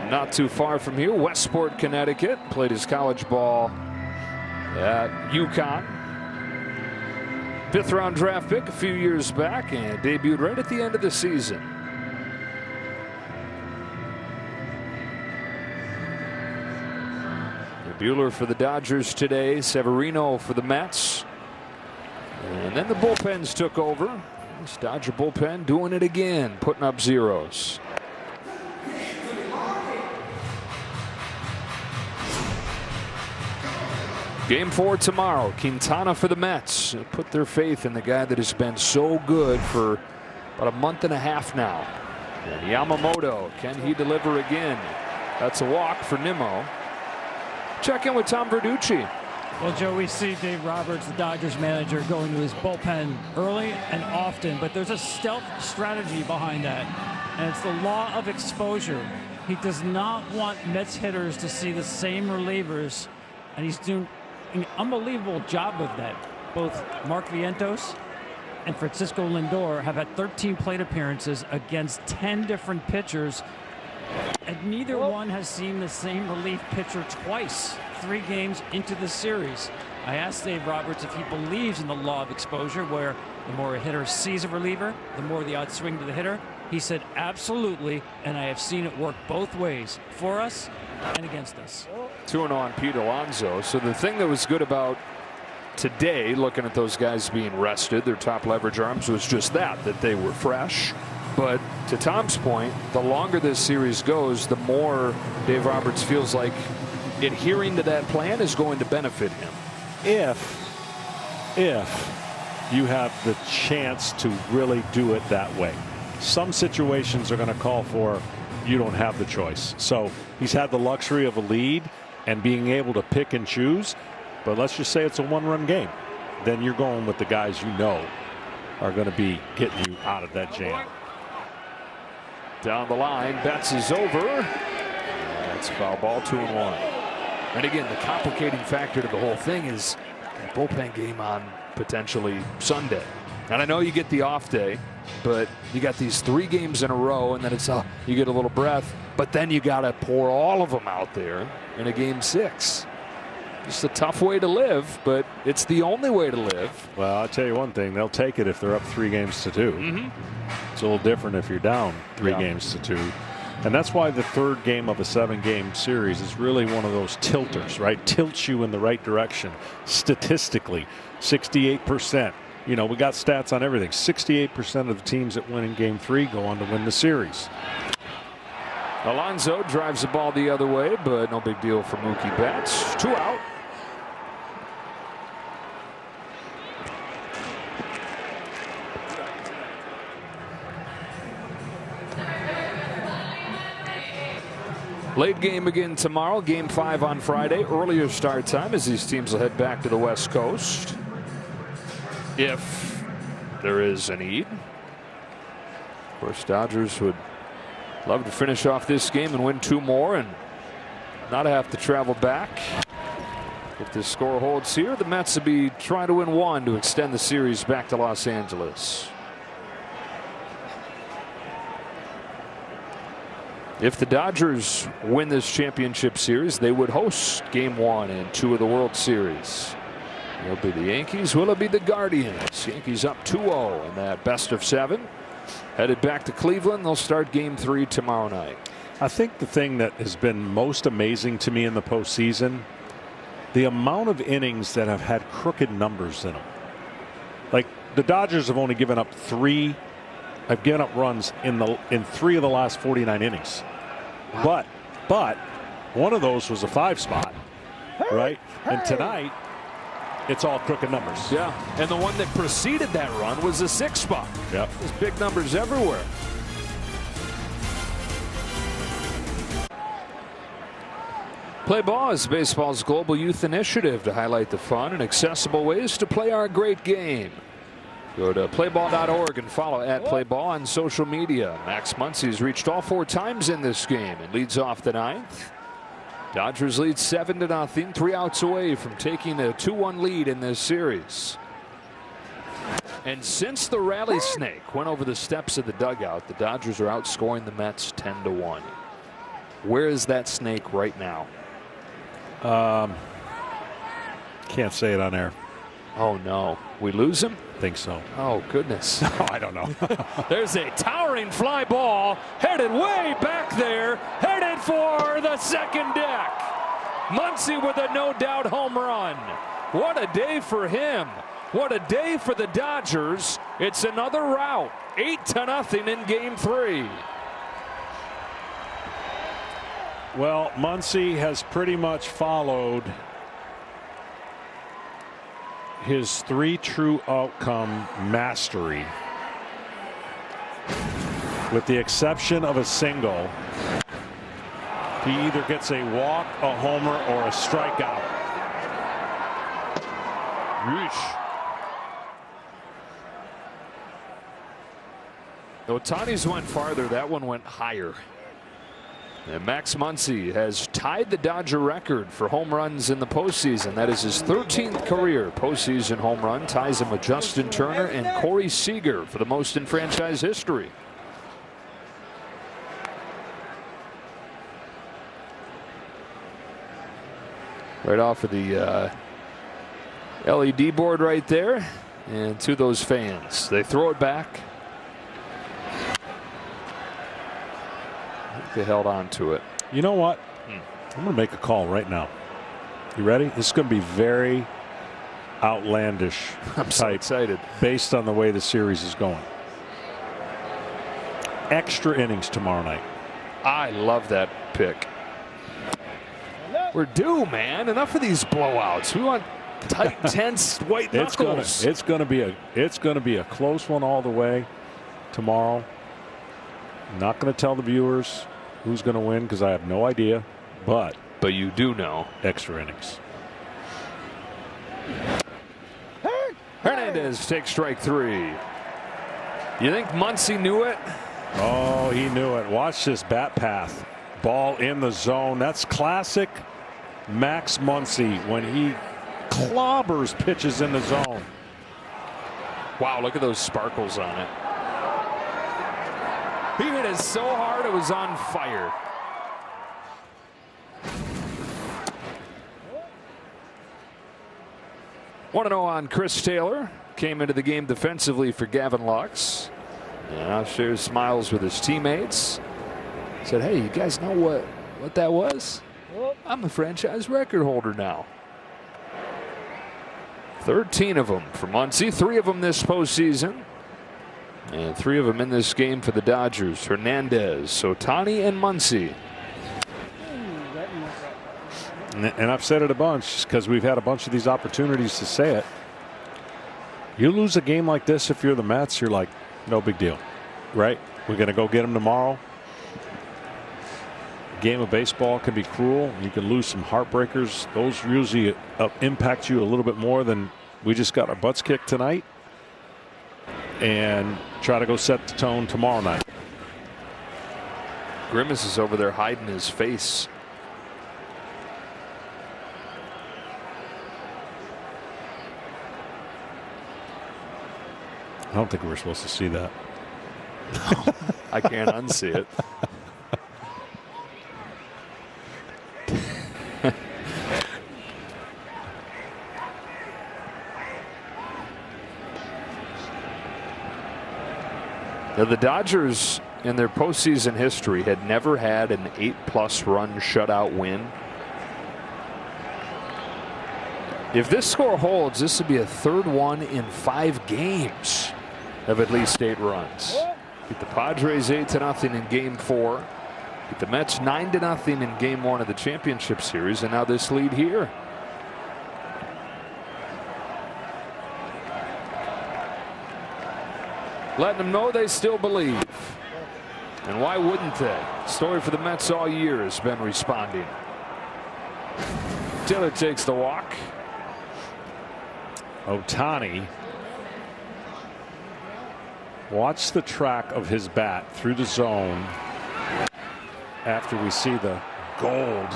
Not too far from here, Westport, Connecticut. Played his college ball at UConn. 5th round draft pick a few years back and debuted right at the end of the season. Buehler for the Dodgers today, Severino for the Mets. And then the bullpens took over. This Dodger bullpen doing it again, putting up zeros. Game 4 tomorrow. Quintana for the Mets. They put their faith in the guy that has been so good for about a month and a half now. And Yamamoto, can he deliver again? That's a walk for Nimmo. Check in with Tom Verducci. Well, Joe, we see Dave Roberts, the Dodgers manager, going to his bullpen early and often, but there's a stealth strategy behind that, and it's the law of exposure. He does not want Mets hitters to see the same relievers, and he's doing an unbelievable job of that. Both Mark Vientos and Francisco Lindor have had 13 plate appearances against 10 different pitchers, and neither one has seen the same relief pitcher twice, 3 games into the series. I asked Dave Roberts if he believes in the law of exposure, where the more a hitter sees a reliever, the more the odds swing to the hitter. He said absolutely, and I have seen it work both ways, for us and against us. 2-0 on Pete Alonso. So the thing that was good about today, looking at those guys being rested, their top leverage arms, was just that they were fresh. But to Tom's point, the longer this series goes, the more Dave Roberts feels like adhering to that plan is going to benefit him. If you have the chance to really do it that way. Some situations are going to call for you don't have the choice. So he's had the luxury of a lead and being able to pick and choose. But let's just say it's a 1-run game. Then you're going with the guys you know are going to be getting you out of that jam. Down the line, Betts is over. That's foul ball, 2-1. And again, the complicating factor to the whole thing is that bullpen game on potentially Sunday. And I know you get the off day, but you got these 3 games in a row, and then it's you get a little breath, but then you got to pour all of them out there in a game 6. Just a tough way to live, but it's the only way to live. Well, I'll tell you one thing, they'll take it if they're up 3-2. It's a little different if you're down 3-2. And that's why the 3rd game of a 7-game series is really one of those tilters, right? Tilts you in the right direction. Statistically, 68% we got stats on everything. 68% of the teams that win in Game 3 go on to win the series. Alonso drives the ball the other way, but no big deal for Mookie Betts. 2 out. Late game again tomorrow. Game 5 on Friday. Earlier start time as these teams will head back to the West Coast, if there is a need. Of course, Dodgers would love to finish off this game and win 2 more and not have to travel back. If the score holds here, the Mets will be trying to win 1 to extend the series back to Los Angeles. If the Dodgers win this championship series, they would host Game 1 and 2 of the World Series. It'll be the Yankees. Will it be the Guardians? Yankees up 2-0 in that best of 7. Headed back to Cleveland. They'll start Game 3 tomorrow night. I think the thing that has been most amazing to me in the postseason, the amount of innings that have had crooked numbers in them. Like the Dodgers have only given up 3. I've given up runs in 3 of the last 49 innings. Wow. But one of those was a 5 spot, right? And tonight, it's all crooked numbers. Yeah, and the one that preceded that run was a 6 spot. Yep. There's big numbers everywhere. Play Ball is baseball's global youth initiative to highlight the fun and accessible ways to play our great game. Go to playball.org and follow @playball on social media. Max Muncy's reached all 4 times in this game and leads off the 9th. Dodgers lead 7-0, 3 outs away from taking a 2-1 lead in this series. And since the rally snake went over the steps of the dugout, the Dodgers are outscoring the Mets 10-1. Where is that snake right now? Can't say it on air. Oh no, we lose him? Think so. Oh goodness. Oh, I don't know. There's a towering fly ball headed way back there, headed for the second deck. Muncy with a no doubt home run. What a day for him. What a day for the Dodgers. It's another rout, 8-0 in Game 3. Well, Muncy has pretty much followed his 3 true outcome mastery, with the exception of a single. He either gets a walk, a homer, or a strikeout. Yeesh. Ohtani's went farther. That one went higher. And Max Muncy has tied the Dodger record for home runs in the postseason. That is his 13th career postseason home run. Ties him with Justin Turner and Corey Seager for the most in franchise history. Right off of the LED board right there. And to those fans. They throw it back. They held on to it. You know what? I'm going to make a call right now. You ready? This is going to be very outlandish. I'm so excited. Based on the way the series is going. Extra innings tomorrow night. I love that pick. We're due, man. Enough of these blowouts. We want tight, tense, white knuckles. It's going to be a close one all the way tomorrow. I'm not going to tell the viewers who's going to win because I have no idea, but you do know. Extra innings. Hernandez takes strike 3. You think Muncy knew it? Oh, he knew it. Watch this bat path. Ball in the zone. That's classic Max Muncy when he clobbers pitches in the zone. Wow, look at those sparkles on it. He hit it so hard it was on fire. Want to know on Chris Taylor. Came into the game defensively for Gavin Lux. And now shares smiles with his teammates. Said, hey, you guys know what that was? I'm the franchise record holder now. 13 of them for Muncy, 3 of them this postseason, and 3 of them in this game for the Dodgers. Hernandez, Ohtani, and Muncy. And I've said it a bunch because we've had a bunch of these opportunities to say it. You lose a game like this if you're the Mets, you're like, no big deal, right? We're going to go get them tomorrow. A game of baseball can be cruel. You can lose some heartbreakers. Those usually impact you a little bit more than we just got our butts kicked tonight. And try to go set the tone tomorrow night. Grimace is over there hiding his face. I don't think we were supposed to see that. I can't unsee it. Now, the Dodgers in their postseason history had never had an 8+ run shutout win. If this score holds, this would be a 3rd one in 5 games of at least 8 runs. Beat the Padres 8-0 in Game 4. Beat the Mets 9-0 in Game 1 of the championship series, and now this lead here. Letting them know they still believe. And why wouldn't they? Story for the Mets all year has been responding. Taylor takes the walk. Ohtani, watch the track of his bat through the zone after we see the gold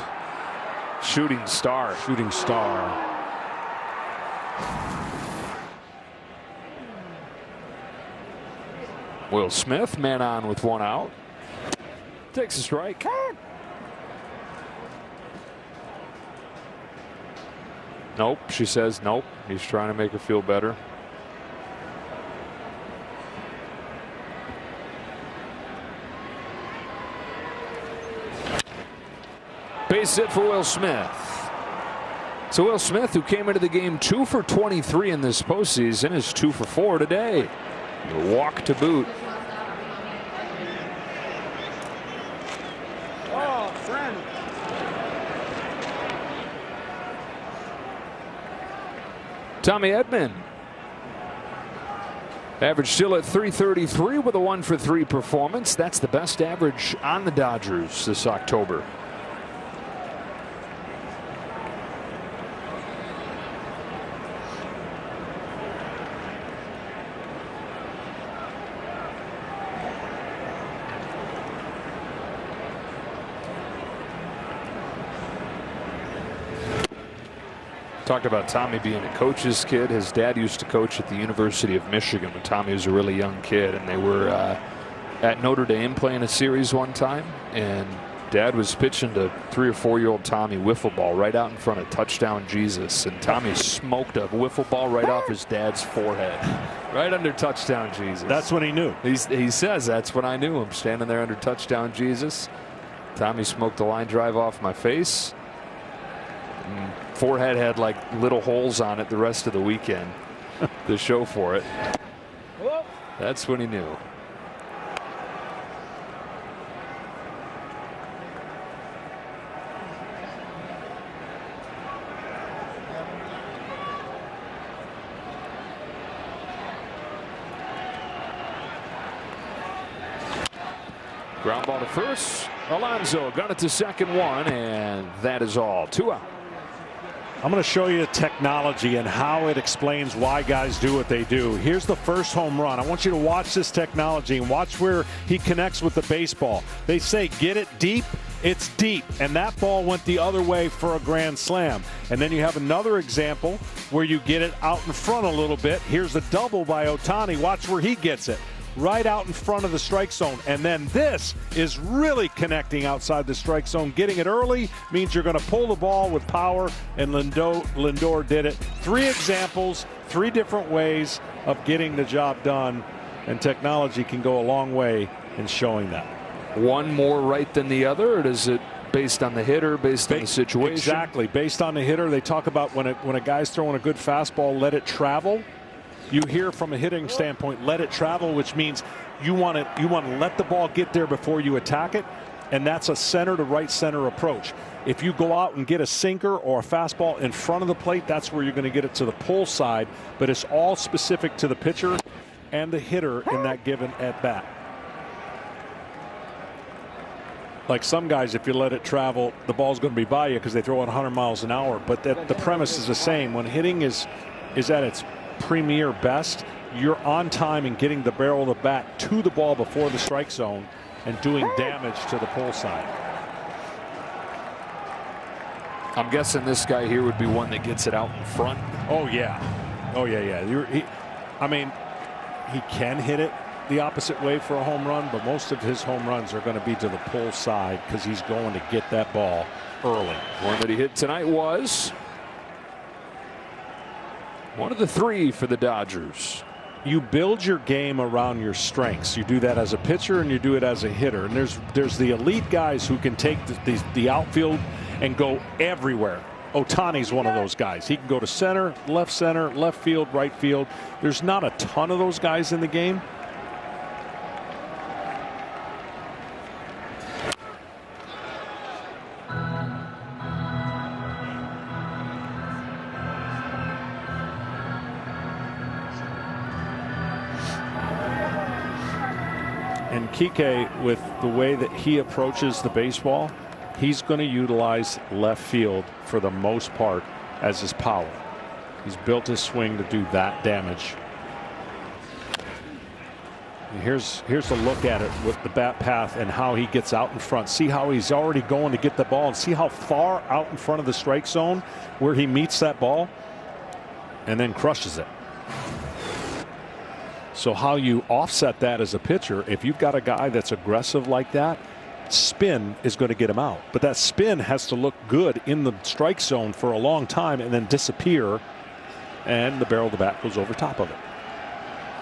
shooting star. Will Smith, man on with 1 out. Takes a strike. Nope, she says nope. He's trying to make her feel better. Base hit for Will Smith. So Will Smith, who came into the game 2 for 23 in this postseason, is 2 for 4 today. A walk to boot. Tommy Edman. Average still at .333 with a 1 for 3 performance. That's the best average on the Dodgers this October. Talked about Tommy being a coach's kid. His dad used to coach at the University of Michigan when Tommy was a really young kid, and they were at Notre Dame playing a series one time, and Dad was pitching to 3 or 4-year-old Tommy wiffle ball right out in front of Touchdown Jesus, and Tommy smoked a wiffle ball right off his dad's forehead, right under Touchdown Jesus. That's when he knew. He says that's when I knew him, standing there under Touchdown Jesus. Tommy smoked the line drive off my face. Forehead had like little holes on it the rest of the weekend to show for it. That's when he knew. Ground ball to first. Alonso got it to second one, and that is all. 2 out. I'm going to show you technology and how it explains why guys do what they do. Here's the first home run. I want you to watch this technology and watch where he connects with the baseball. They say get it deep. It's deep, and that ball went the other way for a grand slam. And then you have another example where you get it out in front a little bit. Here's a double by Ohtani. Watch where he gets it. Right out in front of the strike zone. And then this is really connecting outside the strike zone. Getting it early means you're going to pull the ball with power, and Lindor did it. 3 examples, 3 different ways of getting the job done, and technology can go a long way in showing that. One more right than the other, or does it based on the hitter, based on the situation? Exactly. Based on the hitter, they talk about when a guy's throwing a good fastball, let it travel. You hear from a hitting standpoint, let it travel, which means you want to let the ball get there before you attack it, and that's a center to right center approach. If you go out and get a sinker or a fastball in front of the plate, that's where you're going to get it to the pull side, but it's all specific to the pitcher and the hitter in that given at bat. Like some guys, if you let it travel, the ball's going to be by you because they throw it 100 miles an hour. But the premise is the same. When hitting is at its premier best, you're on time and getting the barrel of the bat to the ball before the strike zone and doing damage to the pull side. I'm guessing this guy here would be one that gets it out in front. Oh, yeah. Oh, yeah. He can hit it the opposite way for a home run, but most of his home runs are going to be to the pull side because he's going to get that ball early. One that he hit tonight was one of the 3 for the Dodgers. You build your game around your strengths. You do that as a pitcher and you do it as a hitter. And there's the elite guys who can take the outfield and go everywhere. Ohtani's one of those guys. He can go to center, left field, right field. There's not a ton of those guys in the game. And Kike, with the way that he approaches the baseball, he's going to utilize left field for the most part as his power. He's built his swing to do that damage. And here's a look at it with the bat path and how he gets out in front. See how he's already going to get the ball, and see how far out in front of the strike zone where he meets that ball and then crushes it. So how you offset that as a pitcher, if you've got a guy that's aggressive like that, spin is going to get him out. But that spin has to look good in the strike zone for a long time and then disappear, and the barrel of the bat goes over top of it.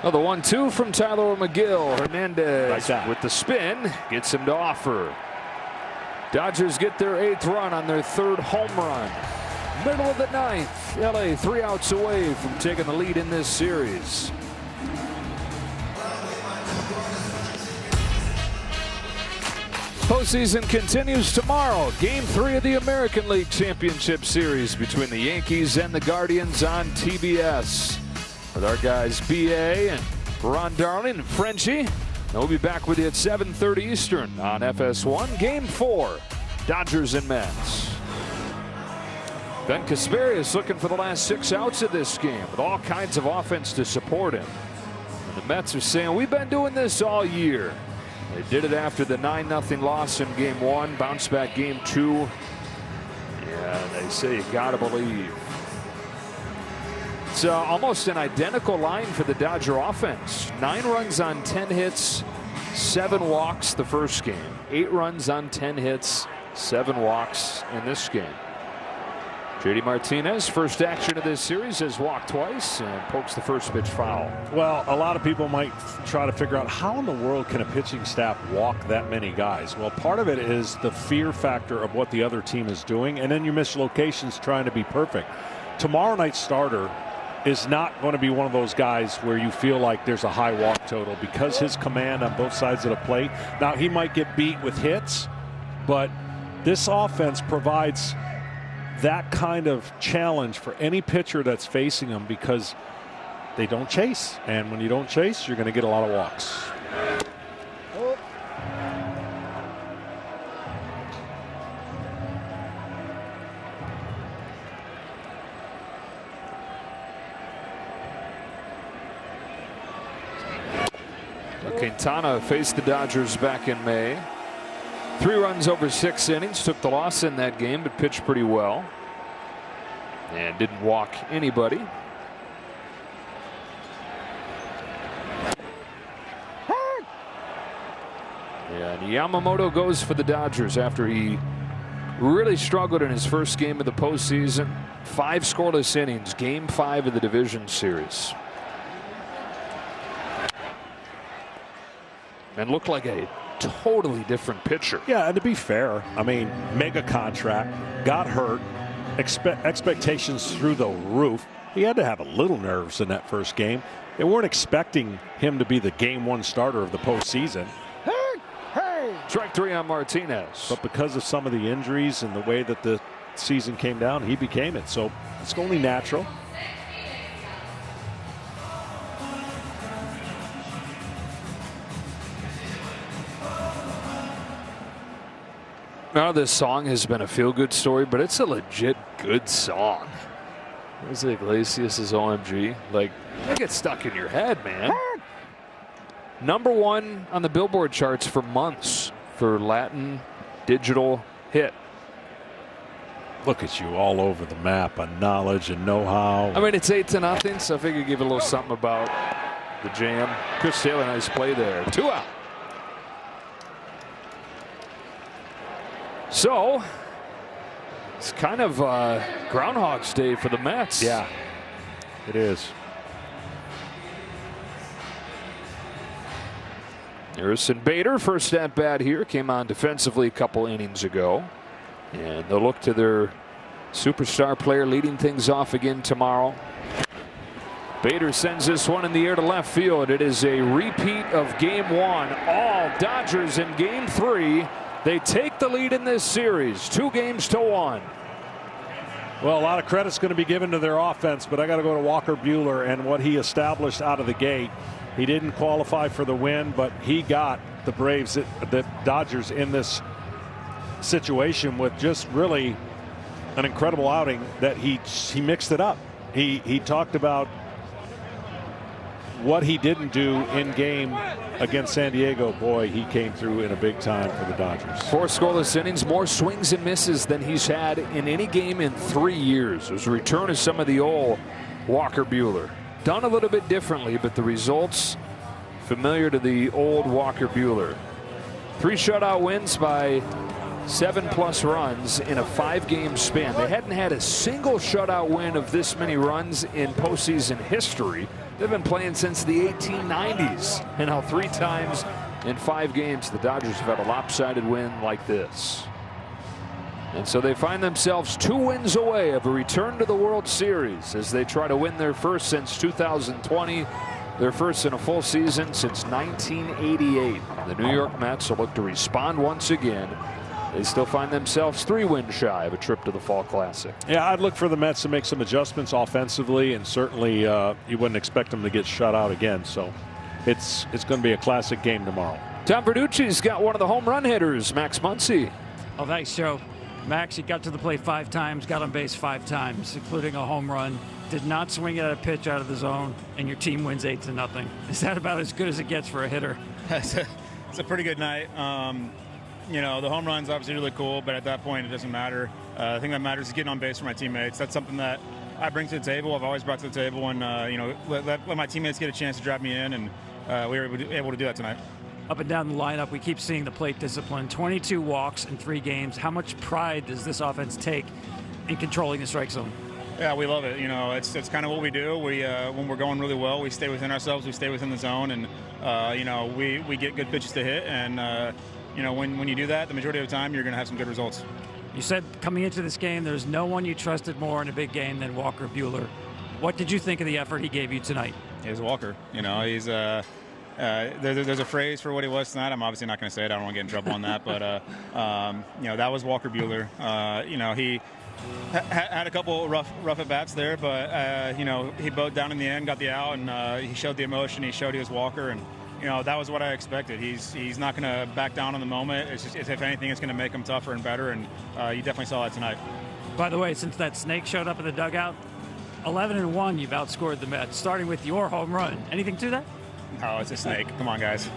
Well, the 1-2 from Tyler McGill. Hernandez with the spin gets him to offer. Dodgers get their 8th run on their 3rd home run. Middle of the 9th. LA 3 outs away from taking the lead in this series. Postseason continues tomorrow. Game 3 of the American League Championship Series between the Yankees and the Guardians on TBS. With our guys B.A. and Ron Darling and Frenchie. And we'll be back with you at 7:30 Eastern on FS1. Game 4, Dodgers and Mets. Ben Casparius looking for the last 6 outs of this game with all kinds of offense to support him. And the Mets are saying, we've been doing this all year. They did it after the 9-0 loss in Game 1, bounce back Game 2. Yeah, they say you gotta believe. It's almost an identical line for the Dodger offense. 9 runs on 10 hits, 7 walks the first game. 8 runs on 10 hits, 7 walks in this game. JD Martinez, first action of this series, has walked twice and pokes the first pitch foul. Well, a lot of people might try to figure out how in the world can a pitching staff walk that many guys. Well, part of it is the fear factor of what the other team is doing, and then you miss locations trying to be perfect. Tomorrow night's starter is not going to be one of those guys where you feel like there's a high walk total because his command on both sides of the plate. Now, he might get beat with hits, but this offense provides that kind of challenge for any pitcher that's facing them because they don't chase. And when you don't chase, you're going to get a lot of walks. Quintana faced the Dodgers back in May. 3 runs over 6 innings, took the loss in that game, but pitched pretty well. And didn't walk anybody. And Yamamoto goes for the Dodgers after he really struggled in his first game of the postseason. 5 scoreless innings, Game 5 of the division series. And looked like a totally different pitcher. Yeah, and to be fair, I mean, mega contract, got hurt, expectations through the roof. He had to have a little nerves in that first game. They weren't expecting him to be the game 1 starter of the postseason. Strike 3 on Martinez. But because of some of the injuries and the way that the season came down, he became it. So it's only natural. Now this song has been a feel-good story, but it's a legit good song. There's Iglesias' OMG. Like, that gets stuck in your head, man. #1 on the Billboard charts for months for Latin digital hit. Look at you all over the map on knowledge and know-how. I mean, it's 8-0, so I figured give a little something about the jam. Chris Taylor, nice play there. 2 out. So, it's kind of Groundhog's Day for the Mets. Yeah, it is. Harrison Bader, first at bat here, came on defensively a couple innings ago. And they'll look to their superstar player leading things off again tomorrow. Bader sends this one in the air to left field. It is a repeat of game 1. All Dodgers in game 3. They take the lead in this series, 2-1. Well, a lot of credit's going to be given to their offense, but I got to go to Walker Buehler and what he established out of the gate. He didn't qualify for the win, but he got the Braves, the Dodgers, in this situation with just really an incredible outing that he mixed it up. He talked about what he didn't do in game against San Diego. Boy, he came through in a big time for the Dodgers. 4 scoreless innings, more swings and misses than he's had in any game in 3 years. It was a return of some of the old Walker Buehler. Done a little bit differently, but the results familiar to the old Walker Buehler. 3 shutout wins by 7+ runs in a 5-game span. They hadn't had a single shutout win of this many runs in postseason history. They've been playing since the 1890s. And now 3 times in 5 games, the Dodgers have had a lopsided win like this. And so they find themselves 2 wins away of a return to the World Series as they try to win their first since 2020, their first in a full season since 1988. The New York Mets will look to respond once again. They still find themselves 3 wins shy of a trip to the Fall Classic. Yeah, I'd look for the Mets to make some adjustments offensively, and certainly you wouldn't expect them to get shut out again. So it's going to be a classic game tomorrow. Tom Verducci's got one of the home run hitters, Max Muncy. Oh, thanks, Joe. Max, he got to the plate 5 times, got on base 5 times, including a home run. Did not swing at a pitch out of the zone, and your team wins 8-0. Is that about as good as it gets for a hitter? It's a pretty good night. You know, the home run's obviously really cool, but at that point, it doesn't matter. The thing that matters is getting on base for my teammates. That's something that I bring to the table. I've always brought to the table, and you know, let my teammates get a chance to drive me in, and we were able to do that tonight. Up and down the lineup, we keep seeing the plate discipline. 22 walks in 3 games. How much pride does this offense take in controlling the strike zone? Yeah, we love it. You know, it's kind of what we do. We when we're going really well, we stay within ourselves. We stay within the zone, and you know, we get good pitches to hit, and you know, when you do that, the majority of the time, you're going to have some good results. You said coming into this game, there's no one you trusted more in a big game than Walker Buehler. What did you think of the effort he gave you tonight? He's Walker. You know, he's there's a phrase for what he was tonight. I'm obviously not going to say it. I don't want to get in trouble on that. But you know, that was Walker Buehler. You know, he had a couple rough at bats there, but you know, he bowed down in the end, got the out, and he showed the emotion. He showed he was Walker, and you know, that was what I expected. He's not going to back down on the moment. It's just, if anything, it's going to make him tougher and better, and you definitely saw that tonight. By the way, since that snake showed up in the dugout, 11-1, you've outscored the Mets, starting with your home run. Anything to that? Oh, it's a snake. Come on, guys.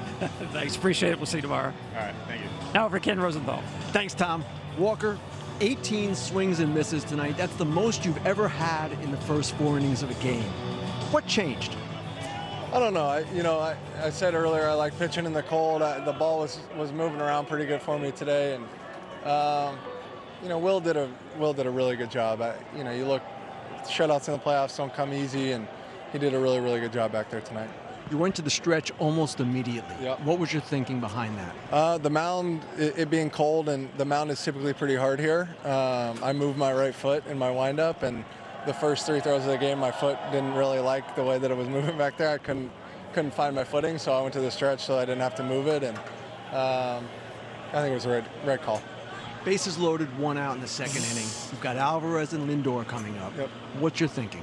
Thanks. Appreciate it. We'll see you tomorrow. All right. Thank you. Now for Ken Rosenthal. Thanks, Tom. Walker, 18 swings and misses tonight. That's the most you've ever had in the first 4 innings of a game. What changed? I don't know. I said earlier I like pitching in the cold. The ball was moving around pretty good for me today, and you know, Will did a really good job. You look, shutouts in the playoffs don't come easy, and he did a really good job back there tonight. You went to the stretch almost immediately. Yep. What was your thinking behind that? The mound, it being cold, and the mound is typically pretty hard here. I moved my right foot in my windup, and the first 3 throws of the game, my foot didn't really like the way that it was moving back there. I couldn't find my footing, so I went to the stretch so I didn't have to move it, and I think it was a right call. Bases loaded, 1 out in the second inning. You've got Alvarez and Lindor coming up. Yep. What's your thinking?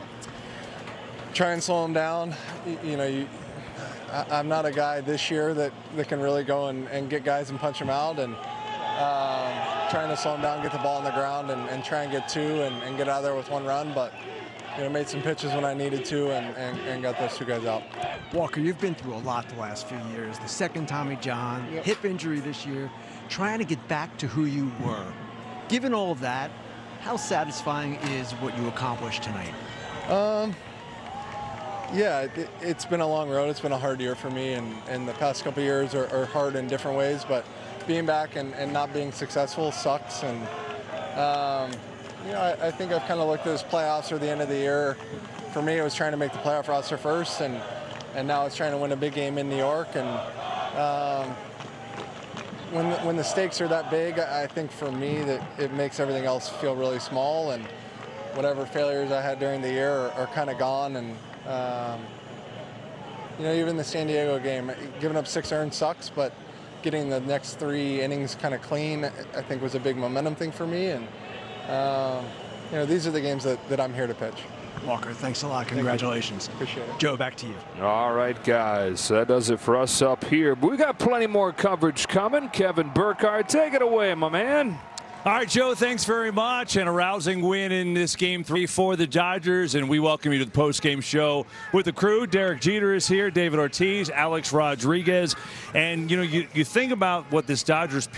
Try and slow him down. I'm not a guy this year that can really go and get guys and punch them out, and trying to slow him down, get the ball on the ground, and try and get 2 and get out of there with 1 run. But made some pitches when I needed to and got those 2 guys out. Walker, you've been through a lot the last few years. The second Tommy John, hip injury this year, trying to get back to who you were. Given all of that, how satisfying is what you accomplished tonight? Yeah, it's been a long road. It's been a hard year for me, and the past couple of years are hard in different ways, but being back and not being successful sucks. And I think I've kind of looked at this playoffs or the end of the year. For me, it was trying to make the playoff roster first, and now it's trying to win a big game in New York. And when the stakes are that big, I think for me that it makes everything else feel really small, and whatever failures I had during the year are kind of gone. And even the San Diego game, giving up 6 earned sucks, but getting the next 3 innings kind of clean, I think was a big momentum thing for me. And these are the games that I'm here to pitch. Walker, thanks a lot. Congratulations. Appreciate it. Joe, back to you. All right, guys, that does it for us up here. But we got plenty more coverage coming. Kevin Burkhardt, take it away, my man. All right, Joe, thanks very much. And a rousing win in this Game 3 for the Dodgers. And we welcome you to the post-game show with the crew. Derek Jeter is here, David Ortiz, Alex Rodriguez. And, you think about what this Dodgers pitch